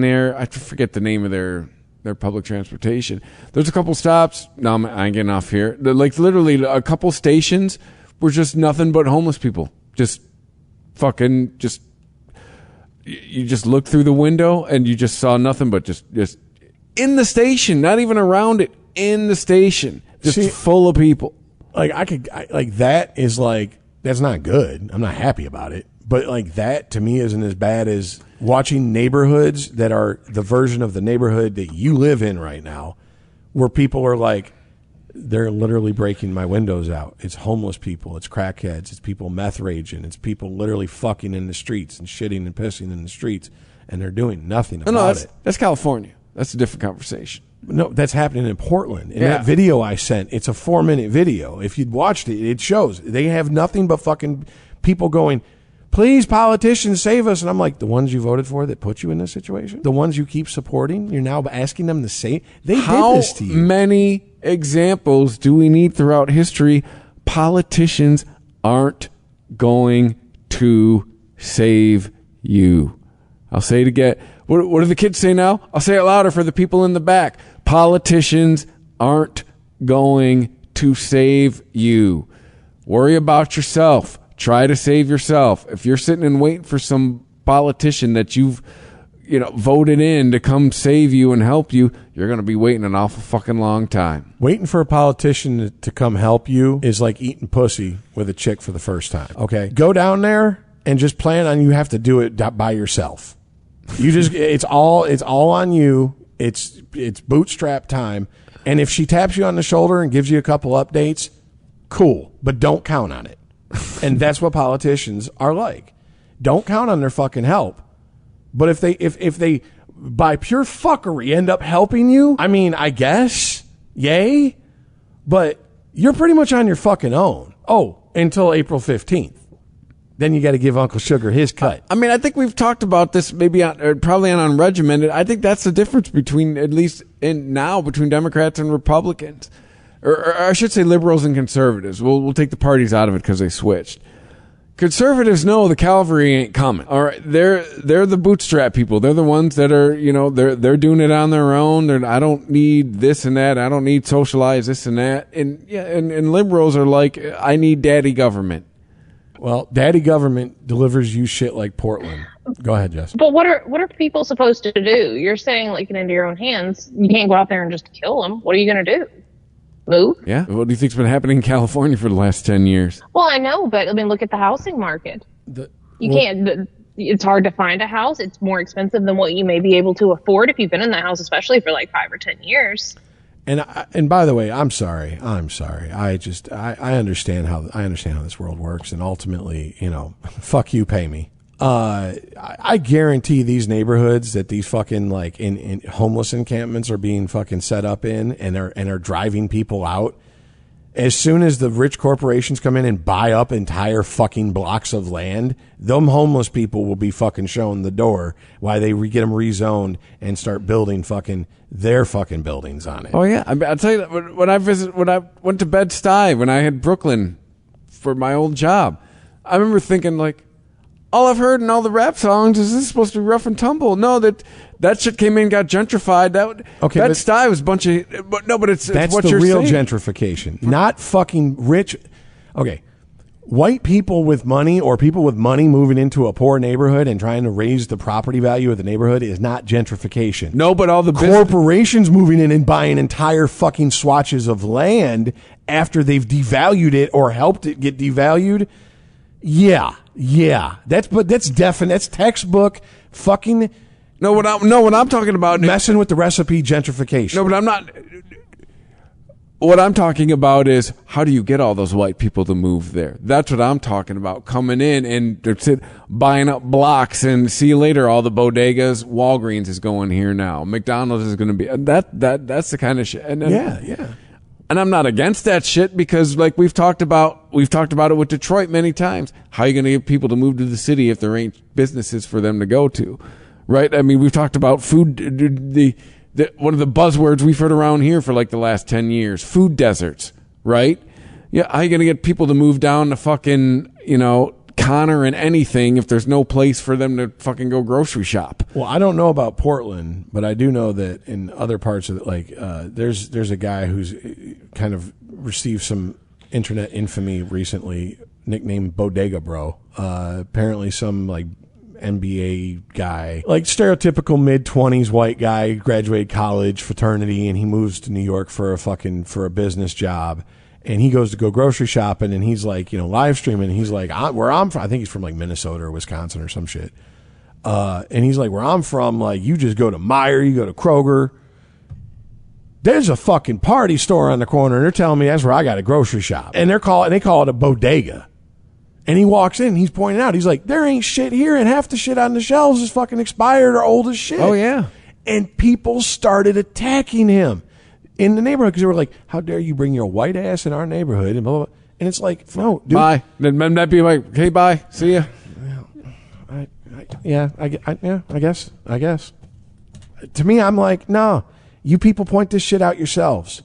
their, I forget the name of their public transportation. There's a couple stops. No, I ain't getting off here. Like literally a couple stations were just nothing but homeless people. Just fucking just. You just looked through the window and you just saw nothing but just in the station, not even around it, in the station, just full of people. Like that is like, that's not good. I'm not happy about it. But like that to me isn't as bad as watching neighborhoods that are the version of the neighborhood that you live in right now, where people are like, they're literally breaking my windows out. It's homeless people. It's crackheads. It's people meth raging. It's people literally fucking in the streets and shitting and pissing in the streets, and they're doing nothing about it. That's California. That's a different conversation. No, that's happening in Portland. In that video I sent, it's a 4-minute video. If you'd watched it, it shows they have nothing but fucking people going, please, politicians, save us. And I'm like, the ones you voted for that put you in this situation? The ones you keep supporting? You're now asking them to say they did this to you. How many examples do we need throughout history? Politicians aren't going to save you. I'll say it again. What do the kids say now? I'll say it louder for the people in the back. Politicians aren't going to save you. Worry about yourself. Try to save yourself. If you're sitting and waiting for some politician that you've voted in to come save you and help you, you're going to be waiting an awful fucking long time. Waiting for a politician to come help you is like eating pussy with a chick for the first time. Okay? Go down there and just plan on you have to do it by yourself. You just it's all on you. It's bootstrap time. And if she taps you on the shoulder and gives you a couple updates, cool, but don't count on it. And that's what politicians are like. Don't count on their fucking help. But if they by pure fuckery end up helping you, I mean, I guess, yay, but you're pretty much on your fucking own. Oh, until April 15th. Then you got to give Uncle Sugar his cut. I mean, I think we've talked about this maybe probably on Unregimented. I think that's the difference between, at least between Democrats and Republicans. Or I should say liberals and conservatives. We'll take the parties out of it because they switched. Conservatives know the cavalry ain't coming. All right, they're the bootstrap people. They're the ones that are, they're doing it on their own. I don't need this and that. I don't need socialized this and that. And liberals are like, I need daddy government. Well, daddy government delivers you shit like Portland. Go ahead, Jess. But what are people supposed to do? You're saying like into your own hands. You can't go out there and just kill them. What are you going to do? Move? Yeah. What do you think's been happening in California for the last 10 years? Well, I know, but I mean, look at the housing market. It's hard to find a house. It's more expensive than what you may be able to afford if you've been in that house, especially for like 5 or 10 years. And by the way, I'm sorry. I understand how this world works, and ultimately, fuck you, pay me. I guarantee these neighborhoods that these fucking like in homeless encampments are being fucking set up in and are driving people out. As soon as the rich corporations come in and buy up entire fucking blocks of land, them homeless people will be fucking shown the door while they get them rezoned and start building fucking their fucking buildings on it. Oh yeah, I'll tell you that when I went to Bed-Stuy when I had Brooklyn for my old job, I remember thinking like, all I've heard in all the rap songs is this is supposed to be rough and tumble. No, that shit came in and got gentrified. Bed-Stuy was a bunch of... But it's what the you're real saying. Gentrification. Not fucking rich... Okay. White people with money or people with money moving into a poor neighborhood and trying to raise the property value of the neighborhood is not gentrification. No, but all the corporations moving in and buying entire fucking swatches of land after they've devalued it or helped it get devalued... Yeah. That's definite. That's textbook fucking. No, what I'm talking about messing with the recipe gentrification. No, but I'm not. What I'm talking about is, how do you get all those white people to move there? That's what I'm talking about. Coming in and buying up blocks, and see you later. All the bodegas, Walgreens is going here now. McDonald's is going to be that's the kind of shit. And yeah. And I'm not against that shit, because like we've talked about it with Detroit many times. How are you going to get people to move to the city if there ain't businesses for them to go to? Right? I mean, we've talked about food, one of the buzzwords we've heard around here for like the last 10 years, food deserts, right? Yeah, how are you going to get people to move down to fucking, Connor and anything if there's no place for them to fucking go grocery shop? Well, I don't know about Portland, but I do know that in other parts of it, there's a guy who's kind of received some internet infamy recently, nicknamed Bodega Bro. Apparently some like NBA guy, like stereotypical mid-20s white guy, graduated college, fraternity, and he moves to New York for a business job, and he goes to go grocery shopping, and he's like, live streaming, and he's like, where I'm from, I think he's from like Minnesota or Wisconsin or some shit, and he's like, where I'm from, like, you just go to Meijer, you go to Kroger, there's a fucking party store on the corner, and they're telling me that's where I got a grocery shop, and they call it a bodega. And he walks in, he's pointing out, he's like, there ain't shit here, and half the shit on the shelves is fucking expired or old as shit. Oh, yeah. And people started attacking him in the neighborhood, because they were like, how dare you bring your white ass in our neighborhood, and blah, blah, blah. And it's like, no, dude. Bye. Then that'd be like, hey, bye, see ya. I guess. To me, I'm like, no, you people point this shit out yourselves.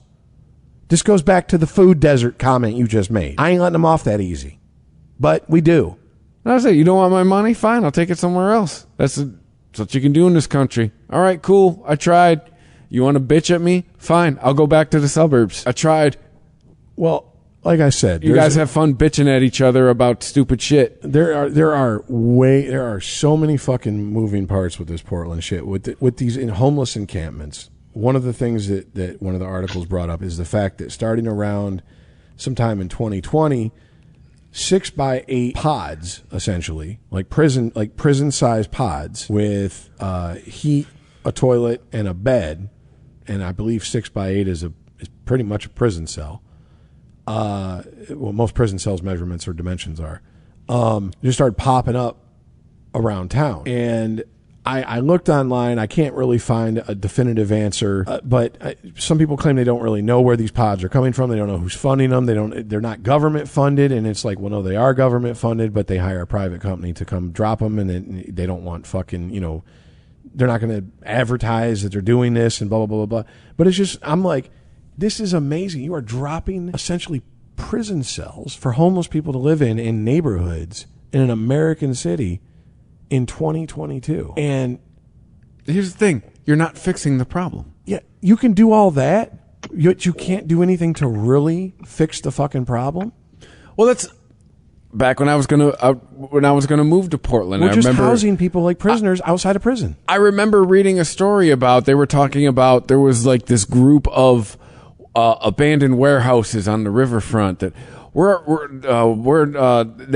This goes back to the food desert comment you just made. I ain't letting them off that easy. But we do. I say, you don't want my money? Fine, I'll take it somewhere else. That's what you can do in this country. All right, cool. I tried. You want to bitch at me? Fine, I'll go back to the suburbs. I tried. Well, like I said, you guys have fun bitching at each other about stupid shit. There are so many fucking moving parts with this Portland shit. With these homeless encampments. One of the things that one of the articles brought up is the fact that starting around sometime in 2020. 6x8 pods, essentially, like prison-sized pods with heat, a toilet, and a bed, and I believe 6x8 is pretty much a prison cell. Most prison cells measurements or dimensions are. Just started popping up around town, and I looked online. I can't really find a definitive answer, but some people claim they don't really know where these pods are coming from. They don't know who's funding them. They're not government funded, and it's like, well, no, they are government funded, but they hire a private company to come drop them, and they don't want fucking, they're not going to advertise that they're doing this and blah, blah, blah, blah, blah. But it's just, I'm like, this is amazing. You are dropping essentially prison cells for homeless people to live in neighborhoods in an American city in 2022. And here's the thing, you're not fixing the problem. Yeah, you can do all that, yet you can't do anything to really fix the fucking problem. Well, that's back when I was gonna move to Portland. We're just housing people like prisoners outside of prison. I remember reading a story about, they were talking about, there was like this group of abandoned warehouses on the riverfront that they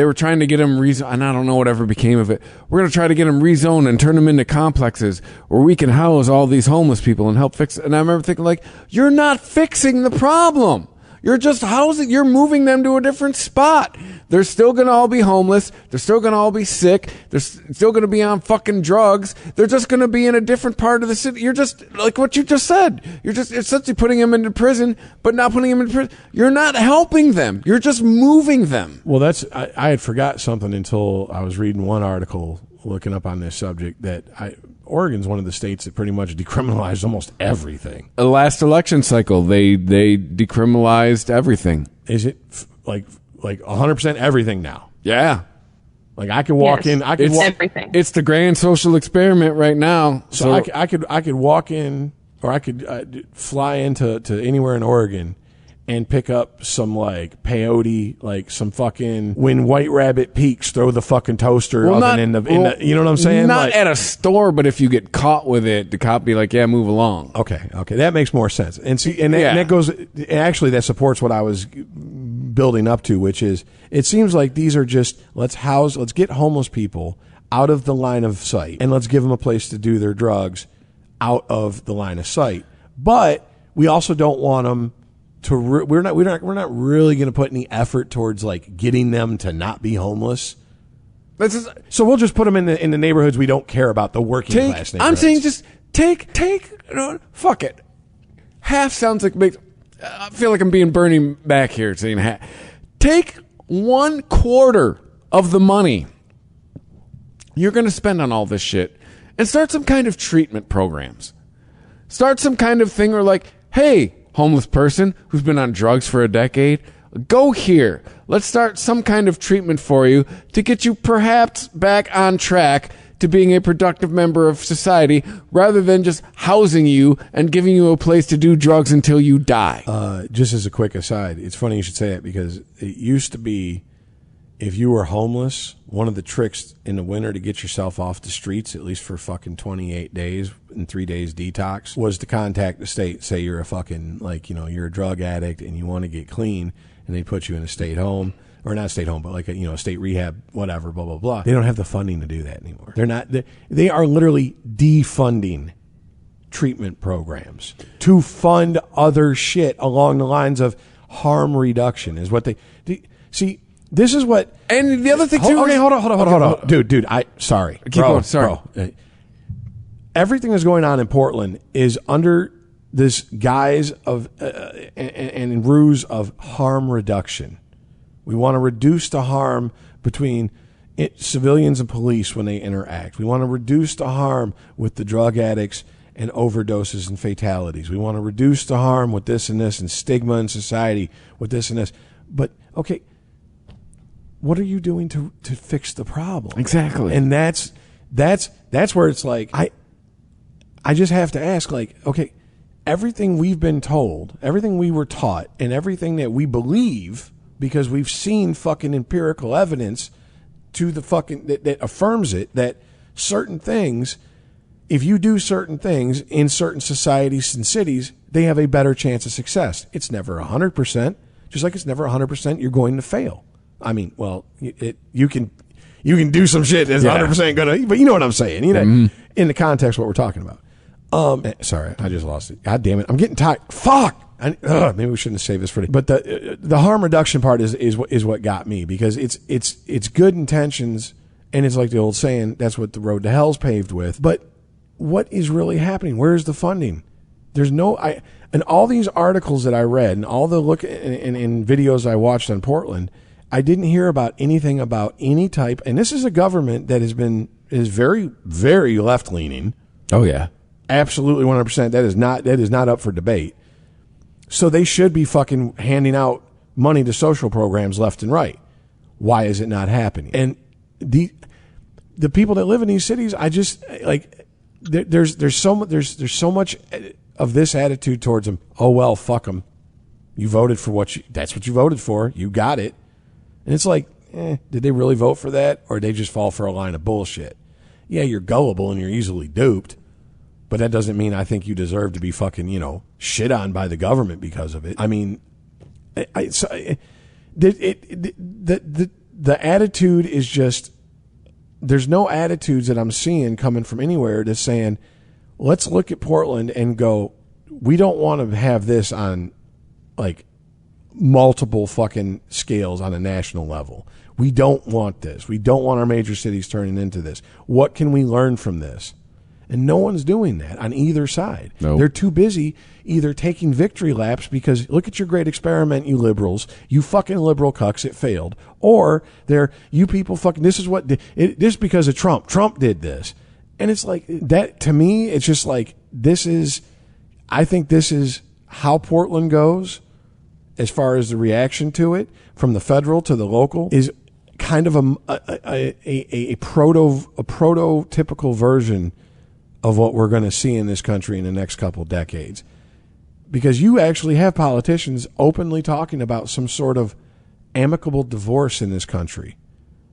were trying to get them rezoned, and I don't know whatever became of it. We're going to try to get them rezoned and turn them into complexes where we can house all these homeless people and help fix it. And I remember thinking, like, you're not fixing the problem. You're just you're moving them to a different spot. They're still going to all be homeless. They're still going to all be sick. They're still going to be on fucking drugs. They're just going to be in a different part of the city. You're just, like what you just said. You're just essentially putting them into prison, but not putting them in prison. You're not helping them. You're just moving them. Well, I had forgot something until I was reading one article looking up on this subject that Oregon's one of the states that pretty much decriminalized almost everything. The last election cycle, they decriminalized everything. Is it like 100% everything now? Yeah. Like I could walk in. Everything. It's the grand social experiment right now. So I could walk in, or I could fly into anywhere in Oregon and pick up some like peyote, like some fucking when White Rabbit Peaks throw the fucking toaster oven in the you know what I'm saying? Not like, at a store, but if you get caught with it, the cop be like, yeah, move along. Okay, that makes more sense. And see, and that goes, actually that supports what I was building up to, which is, it seems like these are just, let's get homeless people out of the line of sight, and let's give them a place to do their drugs out of the line of sight. But we also don't want them we're not really going to put any effort towards like getting them to not be homeless. So we'll just put them in the neighborhoods we don't care about, the working class neighborhoods. I'm saying just take fuck it. Half sounds like I feel like I'm being Bernie back here saying half. Take 1/4 of the money you're going to spend on all this shit and start some kind of treatment programs. Start some kind of thing where like, hey, homeless person who's been on drugs for a decade, go here. Let's start some kind of treatment for you to get you perhaps back on track to being a productive member of society rather than just housing you and giving you a place to do drugs until you die. Just as a quick aside, it's funny you should say it because it used to be if you were homeless, one of the tricks in the winter to get yourself off the streets, at least for fucking 28 days and 3 days detox, was to contact the state, say you're a fucking, like, you're a drug addict and you want to get clean, and they put you in a state home, or not state home, but like a state rehab, whatever, blah, blah, blah. They don't have the funding to do that anymore. They are literally defunding treatment programs to fund other shit along the lines of harm reduction is what they see. This is what, and the other thing too. Okay, hold on, dude. Sorry, keep going. Sorry, bro. Everything that's going on in Portland is under this guise of and ruse of harm reduction. We want to reduce the harm between civilians and police when they interact. We want to reduce the harm with the drug addicts and overdoses and fatalities. We want to reduce the harm with this and this and stigma in society with this and this. But okay. What are you doing to fix the problem? Exactly. And that's where it's like, I just have to ask, like, okay, everything we've been told, everything we were taught, and everything that we believe, because we've seen fucking empirical evidence to the fucking, that affirms it, that certain things, if you do certain things in certain societies and cities, they have a better chance of success. It's never 100%, just like it's never 100% you're going to fail. I mean, well, you can do some shit that's 100% gonna, but you know what I'm saying, in the context of what we're talking about. Sorry, I just lost it. God damn it, I'm getting tired. Fuck. Maybe we shouldn't have saved this for. But the harm reduction part is what got me, because it's good intentions, and it's like the old saying, that's what the road to hell's paved with. But what is really happening? Where's the funding? There's no and all these articles that I read and all the look in videos I watched on Portland, I didn't hear about anything about any type, and this is a government that is very, very left leaning. Oh yeah, absolutely 100%. That is not up for debate. So they should be fucking handing out money to social programs left and right. Why is it not happening? And the people that live in these cities, I just like there's so much of this attitude towards them. Oh well, fuck them. You voted for that's what you voted for. You got it. And it's like, did they really vote for that? Or did they just fall for a line of bullshit? Yeah, you're gullible and you're easily duped, but that doesn't mean I think you deserve to be fucking, shit on by the government because of it. I mean, the attitude is just, there's no attitudes that I'm seeing coming from anywhere that's saying, let's look at Portland and go, we don't want to have this on, like, multiple fucking scales on a national level. We don't want this. We don't want our major cities turning into this. What can we learn from this? And no one's doing that on either side. Nope. They're too busy either taking victory laps because look at your great experiment, you liberals, you fucking liberal cucks, it failed. Or you people fucking, this is because of Trump. Trump did this. And it's like that, to me, it's just like, I think this is how Portland goes. As far as the reaction to it, from the federal to the local, is kind of a prototypical version of what we're going to see in this country in the next couple decades. Because you actually have politicians openly talking about some sort of amicable divorce in this country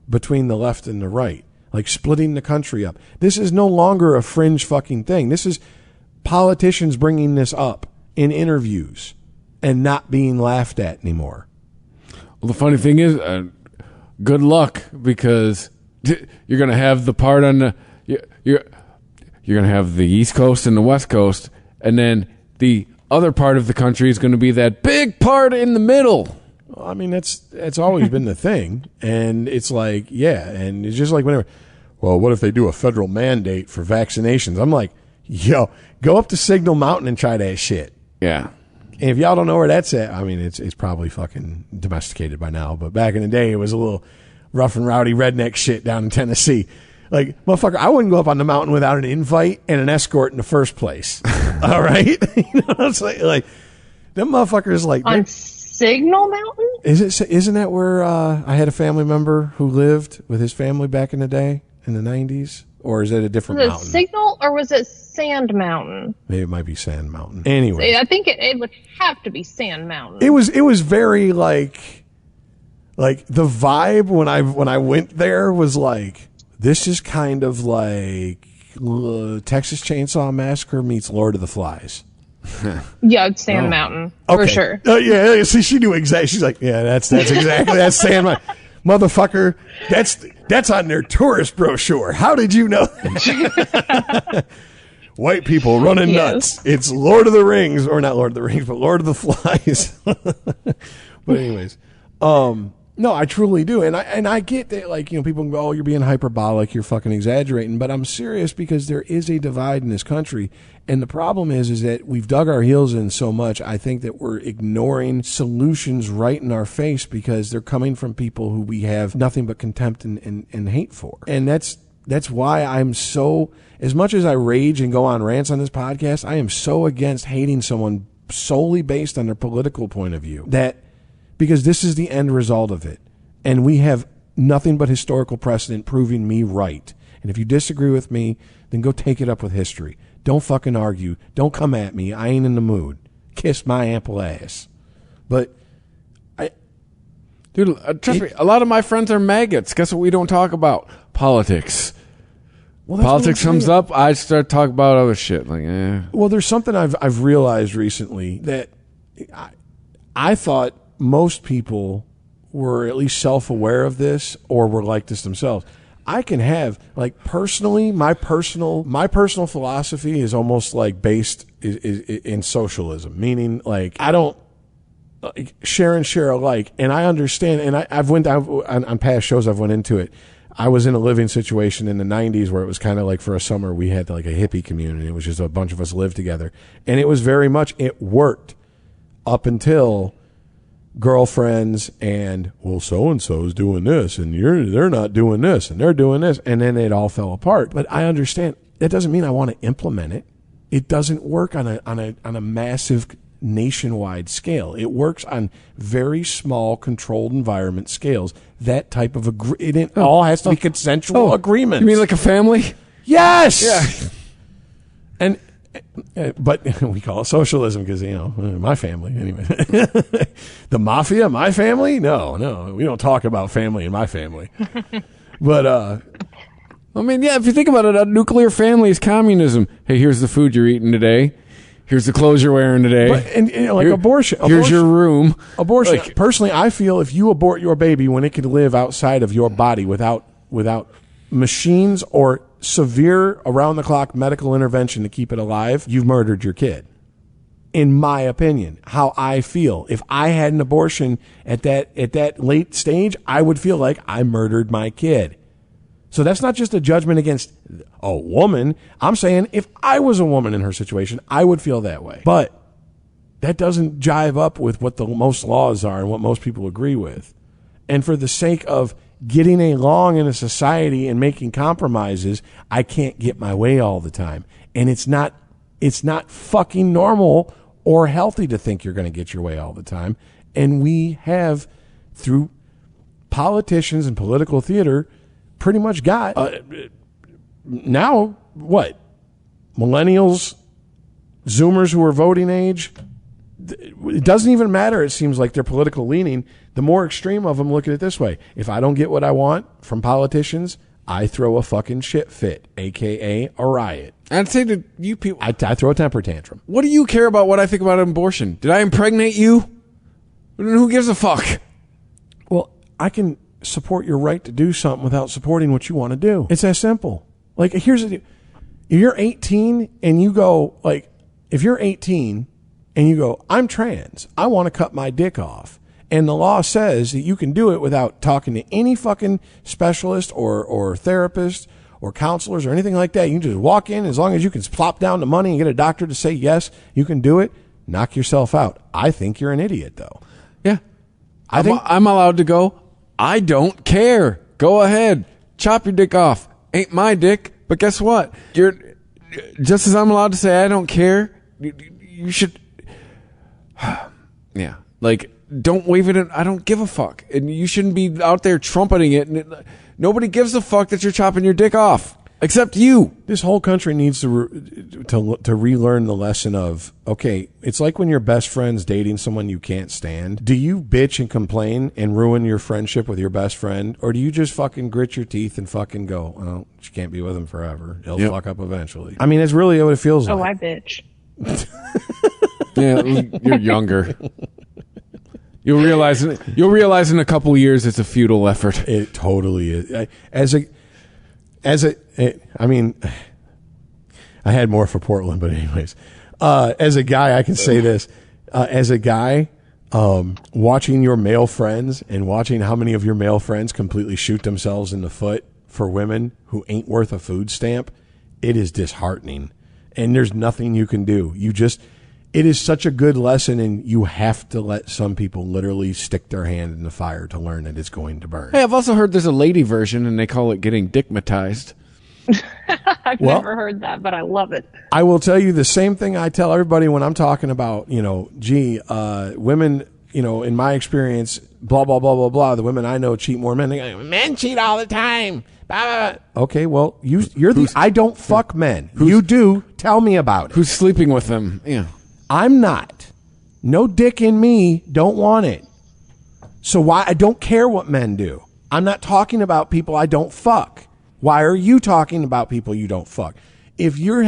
between the left and the right, like splitting the country up. This is no longer a fringe fucking thing. This is politicians bringing this up in interviews and not being laughed at anymore. Well, the funny thing is, good luck, because you're going to have the part on the you're going to have the East Coast and the West Coast, and then the other part of the country is going to be that big part in the middle. I mean, that's always been the thing. And it's like, yeah. And it's just like whenever, well, what if they do a federal mandate for vaccinations? I'm like, yo, go up to Signal Mountain and try that shit. Yeah. And if y'all don't know where that's at, I mean, it's probably fucking domesticated by now. But back in the day, it was a little rough and rowdy redneck shit down in Tennessee. Like, motherfucker, I wouldn't go up on the mountain without an invite and an escort in the first place. All right? You know what I'm saying? Like, them motherfuckers, like... On Signal Mountain? Isn't that where I had a family member who lived with his family back in the day, in the 90s? Or is it a different was it mountain? Signal or was it Sand Mountain? Maybe it might be Sand Mountain. Anyway. I think it would have to be Sand Mountain. It was very like the vibe when I went there was like, this is kind of like Texas Chainsaw Massacre meets Lord of the Flies. Yeah, it's Sand Mountain for sure. Yeah, see, she knew exactly. She's like, yeah, that's exactly that's Sand Mountain, motherfucker. That's on their tourist brochure. How did you know? White people running nuts. It's Lord of the Rings, or not Lord of the Rings, but Lord of the Flies. But anyways, no, I truly do, and I get that, like, you know, people can go, oh, you're being hyperbolic, you're fucking exaggerating, but I'm serious because there is a divide in this country, and the problem is that we've dug our heels in so much. I think that we're ignoring solutions right in our face because they're coming from people who we have nothing but contempt and hate for, and that's why I'm so, as much as I rage and go on rants on this podcast, I am so against hating someone solely based on their political point of view, that because this is the end result of it. And we have nothing but historical precedent proving me right. And if you disagree with me, then go take it up with history. Don't fucking argue. Don't come at me. I ain't in the mood. Kiss my ample ass. But dude, trust me, a lot of my friends are maggots. Guess what we don't talk about? Politics. Well, politics comes up, I start talking about other shit. Like, Well, there's something I've realized recently that I thought most people were at least self-aware of this or were like this themselves. I can have, like, personally, my personal philosophy is almost like based in socialism, meaning like I don't share and share alike. And I understand, and I've on past shows I've went into it. I was in a living situation in the 90s where it was kind of like for a summer we had like a hippie community. It was just a bunch of us lived together, and it was very much, it worked up until girlfriends and, well, so-and-so's doing this and they're not doing this and they're doing this, and then it all fell apart. But I understand that doesn't mean I want to implement it. It doesn't work on a massive nationwide scale. It works on very small controlled environment scales. That type of it all has to be consensual agreements. You mean like a family? Yes. Yeah. And but we call it socialism because, you know, my family anyway. The mafia, my family? No, we don't talk about family in my family. But I mean, yeah, if you think about it, a nuclear family is communism. Hey, here's the food you're eating today. Here's the clothes you're wearing today. But, and you know, like abortion. Here's your room. Abortion. Like, personally, I feel if you abort your baby when it can live outside of your body without machines or severe around-the-clock medical intervention to keep it alive, you've murdered your kid. In my opinion, how I feel. If I had an abortion at that late stage, I would feel like I murdered my kid. So that's not just a judgment against a woman. I'm saying if I was a woman in her situation, I would feel that way. But that doesn't jive up with what the most laws are and what most people agree with. And for the sake of getting along in a society and making compromises, I can't get my way all the time. And it's not fucking normal or healthy to think you're going to get your way all the time. And we have, through politicians and political theater, pretty much got now what? Millennials, Zoomers who are voting age. It doesn't even matter, it seems like, their political leaning. The more extreme of them look at it this way. If I don't get what I want from politicians, I throw a fucking shit fit, a.k.a. a riot. I'd say to you people, I throw a temper tantrum. What do you care about what I think about abortion? Did I impregnate you? Who gives a fuck? Well, I can support your right to do something without supporting what you want to do. It's that simple. Like, here's the deal. If you're 18 and you go, like, if you're 18 and you go, I'm trans, I want to cut my dick off. And the law says that you can do it without talking to any fucking specialist or therapist or counselors or anything like that. You can just walk in, as long as you can plop down the money and get a doctor to say, yes, you can do it, knock yourself out. I think you're an idiot, though. Yeah. I'm allowed to go. I don't care. Go ahead. Chop your dick off. Ain't my dick, but guess what? You're just as I'm allowed to say I don't care. You should. Yeah. Like, don't wave it in. I don't give a fuck. And you shouldn't be out there trumpeting it. And nobody gives a fuck that you're chopping your dick off. Except you. This whole country needs to relearn the lesson of, okay, it's like when your best friend's dating someone you can't stand. Do you bitch and complain and ruin your friendship with your best friend? Or do you just fucking grit your teeth and fucking go, oh, she can't be with him forever. He'll fuck up eventually. I mean, it's really what it feels like. Oh, I bitch. Yeah, you're younger. You'll realize in a couple years it's a futile effort. It totally is. I mean, I had more for Portland, but anyways, as a guy, I can say this. As a guy, watching your male friends and watching how many of your male friends completely shoot themselves in the foot for women who ain't worth a food stamp, it is disheartening. And there's nothing you can do. It is such a good lesson, and you have to let some people literally stick their hand in the fire to learn that it's going to burn. Hey, I've also heard there's a lady version, and they call it getting dickmatized. I've never heard that, but I love it. I will tell you the same thing I tell everybody when I'm talking about, women, in my experience, blah, blah, blah, blah, blah. The women I know cheat more than men. They go, men cheat all the time. Blah, blah, blah. Okay, well, I don't fuck men. You do. Tell me about it. Who's sleeping with them? Yeah. I'm not. No dick in me. Don't want it. So why? I don't care what men do. I'm not talking about people I don't fuck. Why are you talking about people you don't fuck? If you're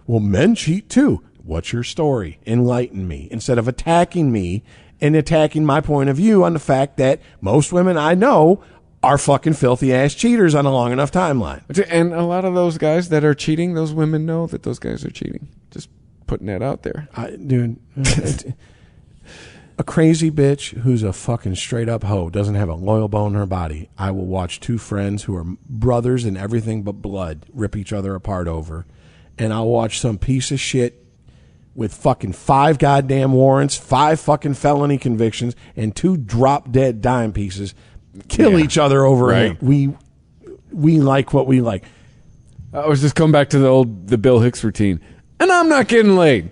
men cheat too. What's your story? Enlighten me. Instead of attacking me and attacking my point of view on the fact that most women I know are fucking filthy ass cheaters on a long enough timeline. And a lot of those guys that are cheating, those women know that those guys are cheating. Just putting that out there. Dude, a crazy bitch who's a fucking straight up hoe, doesn't have a loyal bone in her body, I will watch two friends who are brothers and everything but blood rip each other apart over. And I'll watch some piece of shit with fucking 5 goddamn warrants, 5 fucking felony convictions, and 2 drop dead dime pieces kill each other over him. We like what we like. I was just coming back to the Bill Hicks routine. And I'm not getting laid.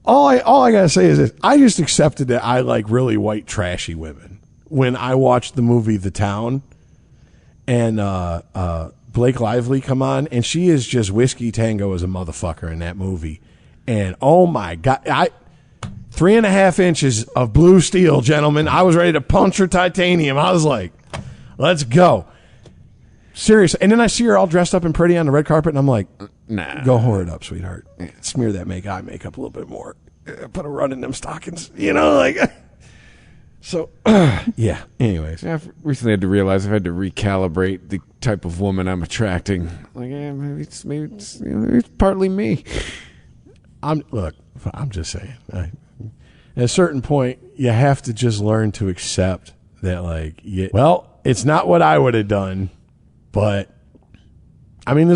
All I gotta say is this: I just accepted that I like really white trashy women when I watched the movie The Town, and Blake Lively come on, and she is just Whiskey Tango as a motherfucker in that movie. And oh my god, 3.5 inches of blue steel, gentlemen. I was ready to puncture titanium. I was like, let's go. Serious. And then I see her all dressed up and pretty on the red carpet, and I'm like, nah. Go whore it up, sweetheart. Smear that eye makeup a little bit more. Put a run in them stockings. So, yeah. Anyways. I've recently had to realize I've had to recalibrate the type of woman I'm attracting. Like, maybe it's partly me. I'm just saying. At a certain point, you have to just learn to accept that, it's not what I would have done. But I mean,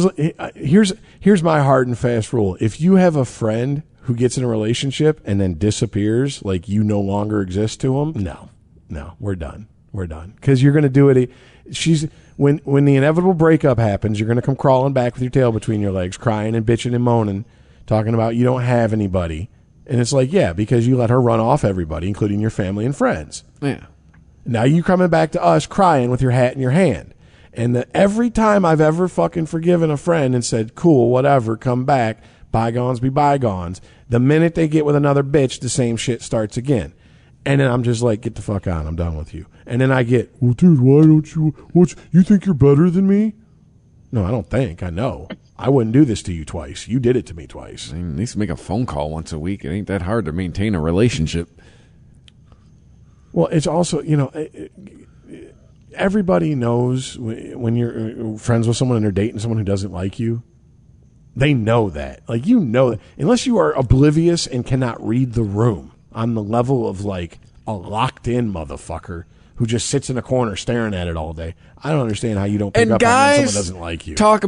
here's my hard and fast rule. If you have a friend who gets in a relationship and then disappears, like you no longer exist to them, no, we're done. Because you're going to do it. When the inevitable breakup happens, you're going to come crawling back with your tail between your legs, crying and bitching and moaning, talking about you don't have anybody. And it's like, yeah, because you let her run off everybody, including your family and friends. Yeah. Now you coming back to us crying with your hat in your hand. And every time I've ever fucking forgiven a friend and said, cool, whatever, come back, bygones be bygones, the minute they get with another bitch, the same shit starts again. And then I'm just like, get the fuck on, I'm done with you. And then I get, well, dude, why don't you think you're better than me? No, I don't think, I know. I wouldn't do this to you twice. You did it to me twice. I mean, at least make a phone call once a week. It ain't that hard to maintain a relationship. Well, it's also, everybody knows when you're friends with someone and they're dating someone who doesn't like you, They know that. Like, you know that. Unless you are oblivious and cannot read the room on the level of, like, a locked-in motherfucker who just sits in a corner staring at it all day. I don't understand how you don't pick up on when someone doesn't like you. Talk a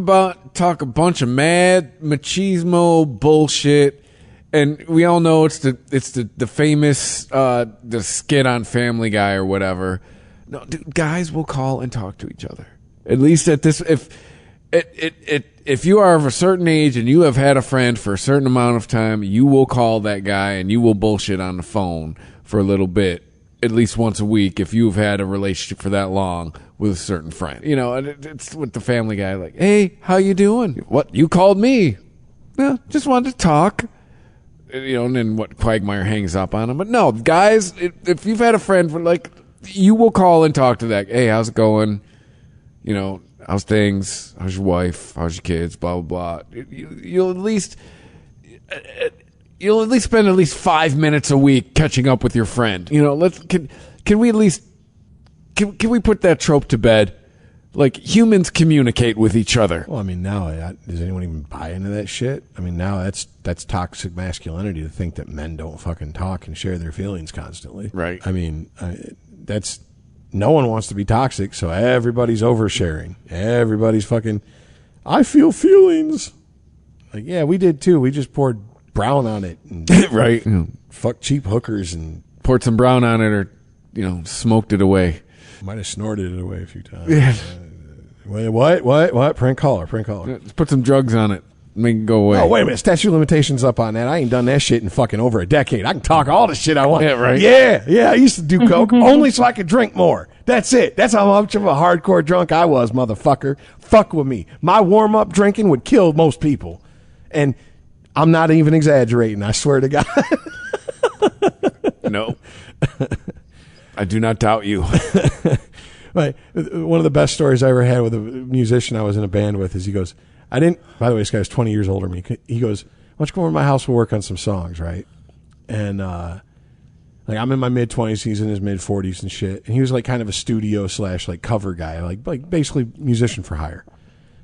bunch of mad machismo bullshit, and we all know it's the famous the skit on Family Guy or whatever. No, dude, guys will call and talk to each other. At least at this, if you are of a certain age and you have had a friend for a certain amount of time, you will call that guy and you will bullshit on the phone for a little bit. At least once a week, if you've had a relationship for that long with a certain friend. You know, it's with the Family Guy, like, hey, how you doing? What, you called me? Well, just wanted to talk. You know, and then what, Quagmire hangs up on him. But no, guys, if you've had a friend for, like, you will call and talk to that. Hey, how's it going? You know, how's things? How's your wife? How's your kids? Blah, blah, blah. You'll at least spend at least 5 minutes a week catching up with your friend. You know, can we at least can we put that trope to bed? Like, humans communicate with each other. Well, I mean, now does anyone even buy into that shit? I mean, now that's toxic masculinity to think that men don't fucking talk and share their feelings constantly. Right. I mean, that's no one wants to be toxic, so everybody's oversharing. Everybody's fucking, I feel feelings. Like, yeah, we did too. We just poured brown on it, and right? Fuck cheap hookers and poured some brown on it, or smoked it away. Might have snorted it away a few times. Yeah. What? Prank caller. Just put some drugs on it, make it go away. Oh, wait a minute, statute of limitations up on that. I ain't done that shit in fucking over a decade. I can talk all the shit I want. Yeah, right. Yeah. I used to do coke only so I could drink more. That's it. That's how much of a hardcore drunk I was, motherfucker. Fuck with me. My warm up drinking would kill most people, and I'm not even exaggerating. I swear to God. No. I do not doubt you. Right. One of the best stories I ever had with a musician I was in a band with is he goes, by the way, this guy's 20 years older than me. He goes, why don't you come over to my house? We'll work on some songs, right? And, like, I'm in my mid-20s, he's in his mid-40s and shit. And he was, like, kind of a studio / like, cover guy, like basically musician for hire.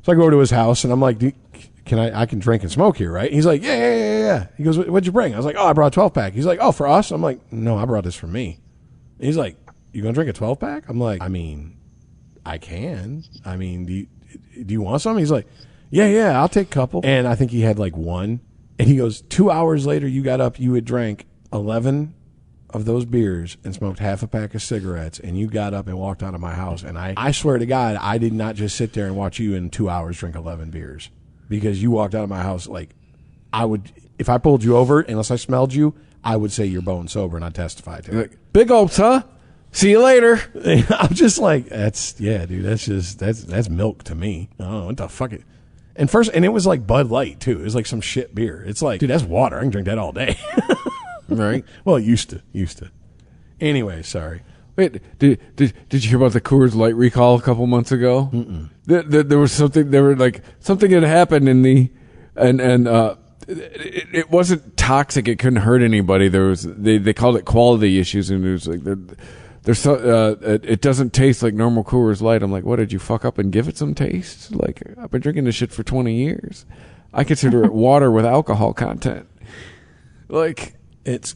So I go over to his house, and I'm like, I can drink and smoke here, right? He's like, yeah. He goes, what'd you bring? I was like, I brought a 12-pack. He's like, oh, for us? I'm like, no, I brought this for me. And he's like, you gonna drink a 12-pack? I'm like, I mean, I can. I mean, do you want some? He's like, yeah, I'll take a couple. And I think he had like one. And he goes, 2 hours later, you got up, you had drank 11 of those beers and smoked half a pack of cigarettes, and you got up and walked out of my house. And I swear to God, I did not just sit there and watch you in 2 hours drink 11 beers, because you walked out of my house like, I would, if I pulled you over, unless I smelled you, I would say you're bone sober, and I'd testify to it. Big hopes, huh? See you later. I'm just like, that's milk to me. Oh, what the fuck? And it was like Bud Light too. It was like some shit beer. It's like, dude, that's water. I can drink that all day. Right. Well, used to. Anyway, sorry. Wait, did you hear about the Coors Light recall a couple months ago? Mm-mm. There was something. There were like something had happened in the it wasn't toxic. It couldn't hurt anybody. There was they called it quality issues, and it was like it doesn't taste like normal Coors Light. I'm like, what, did you fuck up and give it some taste? Like, I've been drinking this shit for 20 years. I consider it water with alcohol content. Like, it's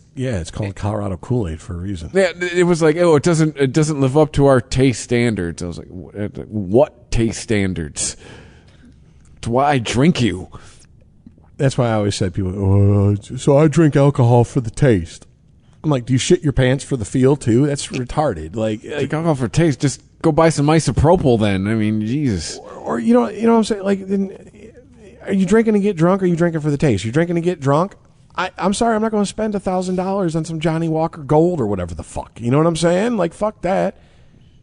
called Colorado Kool-Aid for a reason. Yeah, it was like, it doesn't live up to our taste standards. I was like, what taste standards? It's why I drink you. That's why I always said people, so I drink alcohol for the taste. I'm like, do you shit your pants for the feel too? That's retarded. Like alcohol for taste. Just go buy some isopropyl then. I mean, Jesus. Or you know what I'm saying? Like, then, are you drinking to get drunk, or are you drinking for the taste? You're drinking to get drunk. I'm sorry, I'm not going to spend $1,000 on some Johnny Walker Gold or whatever the fuck. You know what I'm saying? Like, fuck that.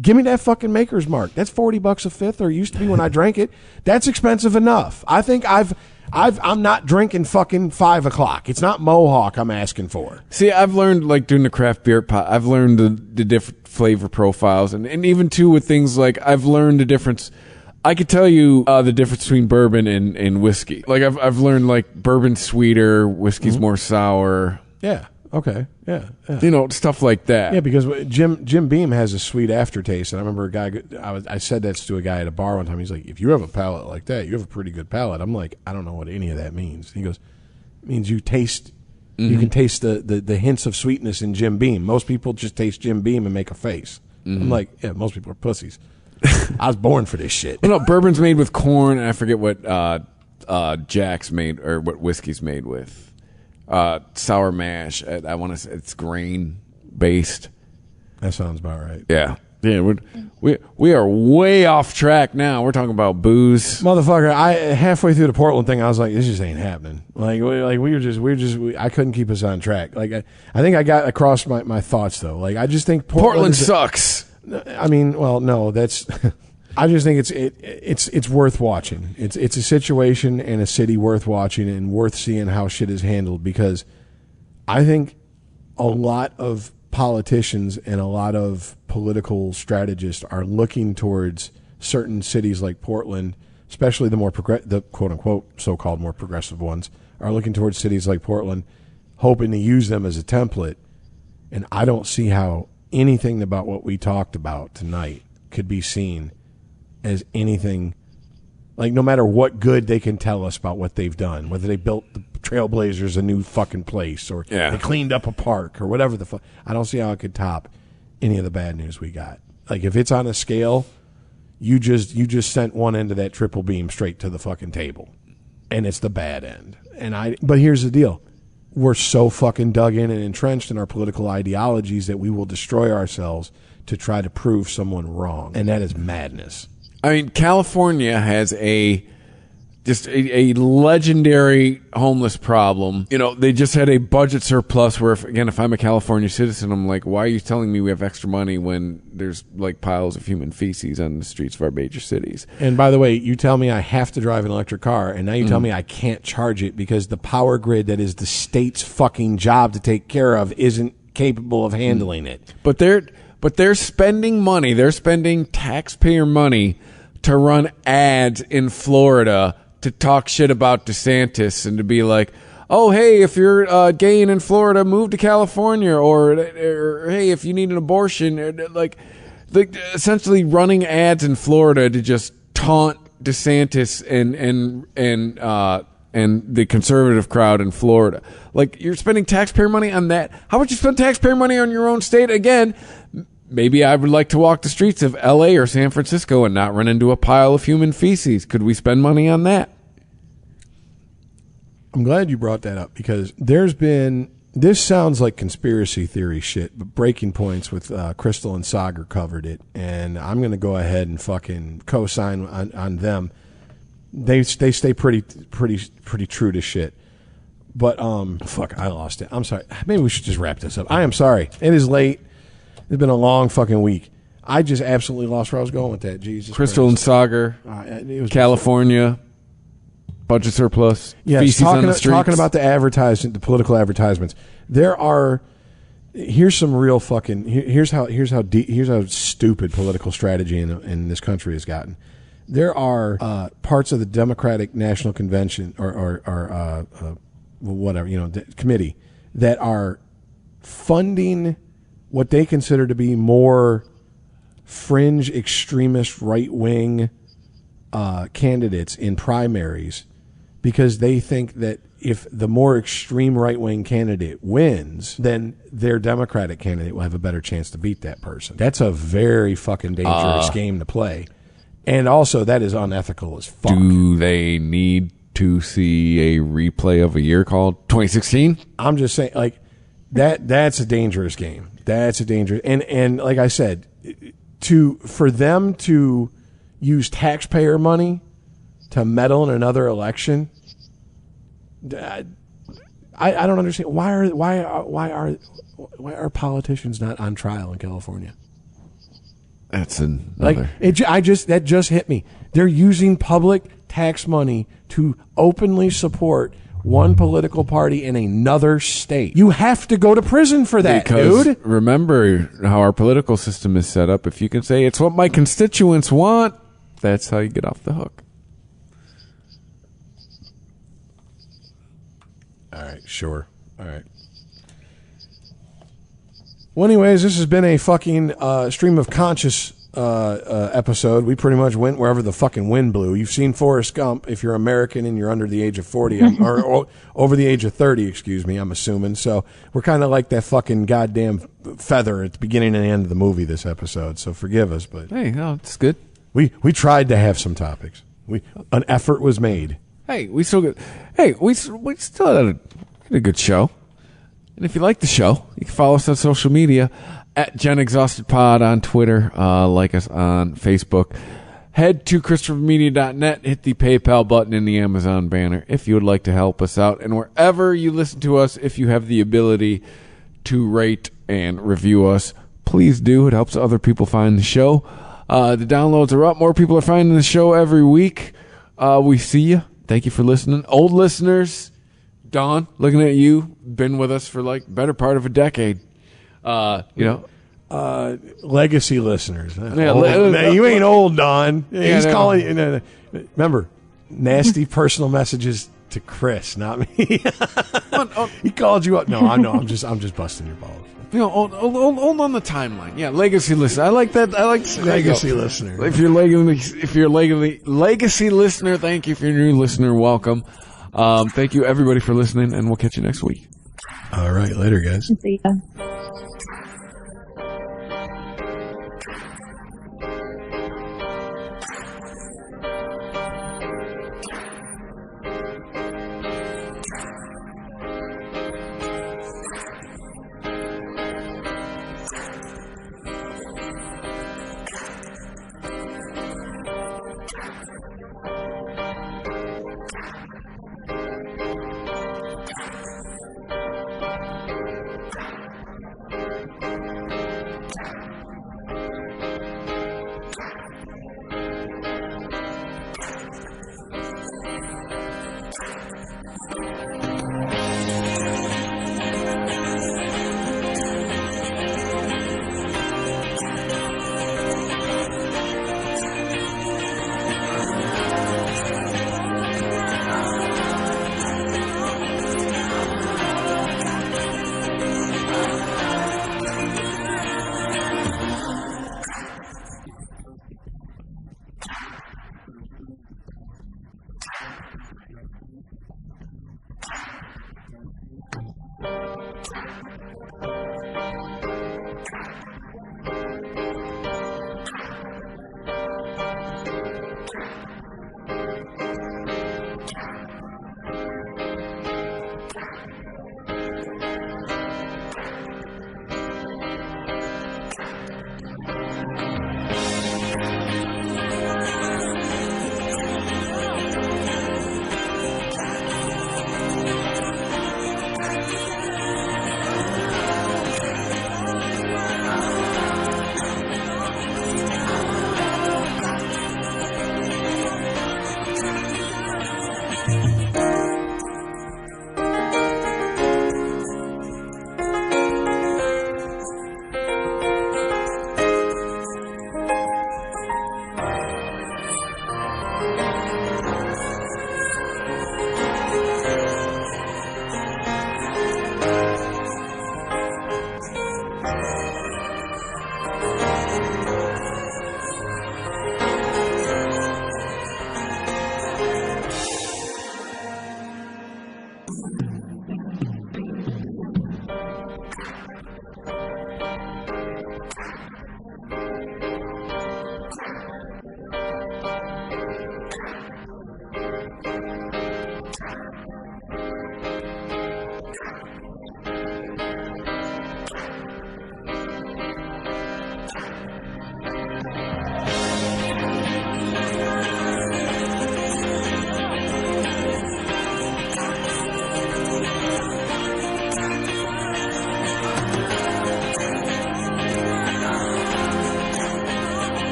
Give me that fucking Maker's Mark. That's $40 a fifth, or it used to be when I drank it. That's expensive enough. I think I'm not drinking fucking 5 o'clock. It's not Mohawk I'm asking for. See, I've learned, like, doing the craft beer pot, I've learned the different flavor profiles, and even too with things like, I've learned the difference. I could tell you the difference between bourbon and whiskey. Like, I've learned, like, bourbon's sweeter, whiskey's more sour. Yeah. Okay. Yeah. You know, stuff like that. Yeah, because Jim Beam has a sweet aftertaste, and I remember a guy. I said that to a guy at a bar one time. He's like, "If you have a palate like that, you have a pretty good palate." I'm like, "I don't know what any of that means." He goes, "It means you taste. You can taste the hints of sweetness in Jim Beam. Most people just taste Jim Beam and make a face." I'm like, "Yeah, most people are pussies." I was born for this shit. Well, no, bourbon's made with corn, and I forget what Jack's made or what whiskey's made with. Sour mash. I want to say it's grain based. That sounds about right. Yeah. We are way off track now. We're talking about booze, motherfucker. I halfway through the Portland thing, I was like, this just ain't happening. I couldn't keep us on track. Like I think I got across my thoughts though. Like I just think Portland sucks. I mean, well, no, that's. I just think it's worth watching. It's a situation and a city worth watching and worth seeing how shit is handled, because I think a lot of politicians and a lot of political strategists are looking towards certain cities like Portland, especially the quote unquote so-called more progressive ones, are looking towards cities like Portland, hoping to use them as a template. And I don't see how anything about what we talked about tonight could be seen as anything, like, no matter what good they can tell us about what they've done, whether they built the Trailblazers a new fucking place or they cleaned up a park or whatever the fuck. I don't see how it could top any of the bad news we got. Like, if it's on a scale, you just sent one end of that triple beam straight to the fucking table, and it's the bad end. But here's the deal. We're so fucking dug in and entrenched in our political ideologies that we will destroy ourselves to try to prove someone wrong, and that is madness. I mean, California has a legendary homeless problem. You know, they just had a budget surplus where, if I'm a California citizen, I'm like, why are you telling me we have extra money when there's like piles of human feces on the streets of our major cities? And by the way, you tell me I have to drive an electric car, and now you tell me I can't charge it because the power grid that is the state's fucking job to take care of isn't capable of handling it. But they're spending money. They're spending taxpayer money to run ads in Florida to talk shit about DeSantis and to be like, oh, hey, if you're gay and in Florida, move to California, or hey, if you need an abortion, like essentially running ads in Florida to just taunt DeSantis and the conservative crowd in Florida. Like, you're spending taxpayer money on that. How would you spend taxpayer money on your own state? Again, maybe I would like to walk the streets of L.A. or San Francisco and not run into a pile of human feces. Could we spend money on that? I'm glad you brought that up, because this sounds like conspiracy theory shit, but Breaking Points with Crystal and Sagar covered it, and I'm going to go ahead and fucking co-sign on them. They stay pretty true to shit. But fuck, I lost it. I'm sorry. Maybe we should just wrap this up. I am sorry. It is late. It's been a long fucking week. I just absolutely lost where I was going with that. Jesus Crystal Christ. and Sagar, California, budget surplus. Yes, feces on the streets. talking about the political advertisements. Here's some real fucking. Here's how stupid political strategy in this country has gotten. There are parts of the Democratic National Convention or whatever, committee that are funding what they consider to be more fringe extremist right-wing candidates in primaries, because they think that if the more extreme right-wing candidate wins, then their Democratic candidate will have a better chance to beat that person. That's a very fucking dangerous game to play. And also, that is unethical as fuck. Do they need to see a replay of a year called 2016? I'm just saying, like, that's a dangerous game. That's a dangerous, and like I said, for them to use taxpayer money to meddle in another election, I don't understand. Why are politicians not on trial in California? That's another. That just hit me. They're using public tax money to openly support one political party in another state. You have to go to prison for that, dude. Remember how our political system is set up. If you can say it's what my constituents want, that's how you get off the hook. All right, sure. All right. Well, anyways, this has been a fucking stream of conscious episode. We pretty much went wherever the fucking wind blew. You've seen Forrest Gump. If you're American and you're under the age of 40, or over the age of 30, excuse me, I'm assuming. So we're kind of like that fucking goddamn feather at the beginning and the end of the movie this episode. So forgive us, but hey, no, it's good. We tried to have some topics. An effort was made. Hey, we still had a good show. And if you like the show, you can follow us on social media at GenExhaustedPod on Twitter. Like us on Facebook. Head to ChristopherMedia.net. Hit the PayPal button in the Amazon banner if you would like to help us out. And wherever you listen to us, if you have the ability to rate and review us, please do. It helps other people find the show. The downloads are up. More people are finding the show every week. We see you. Thank you for listening. Old listeners, Don, looking at you, been with us for like better part of a decade. Legacy listeners. Yeah, you ain't old, Don. Yeah, He's no. calling. Remember, nasty personal messages to Chris, not me. He called you up. No, I know. I'm just busting your balls. Hold on the timeline. Yeah, legacy listener. I like that. I like Legacy listener. If you're legacy listener, thank you. If you're a new listener, welcome. Thank you everybody for listening, and we'll catch you next week. All right, later, guys. See ya.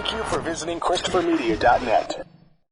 Thank you for visiting ChristopherMedia.net.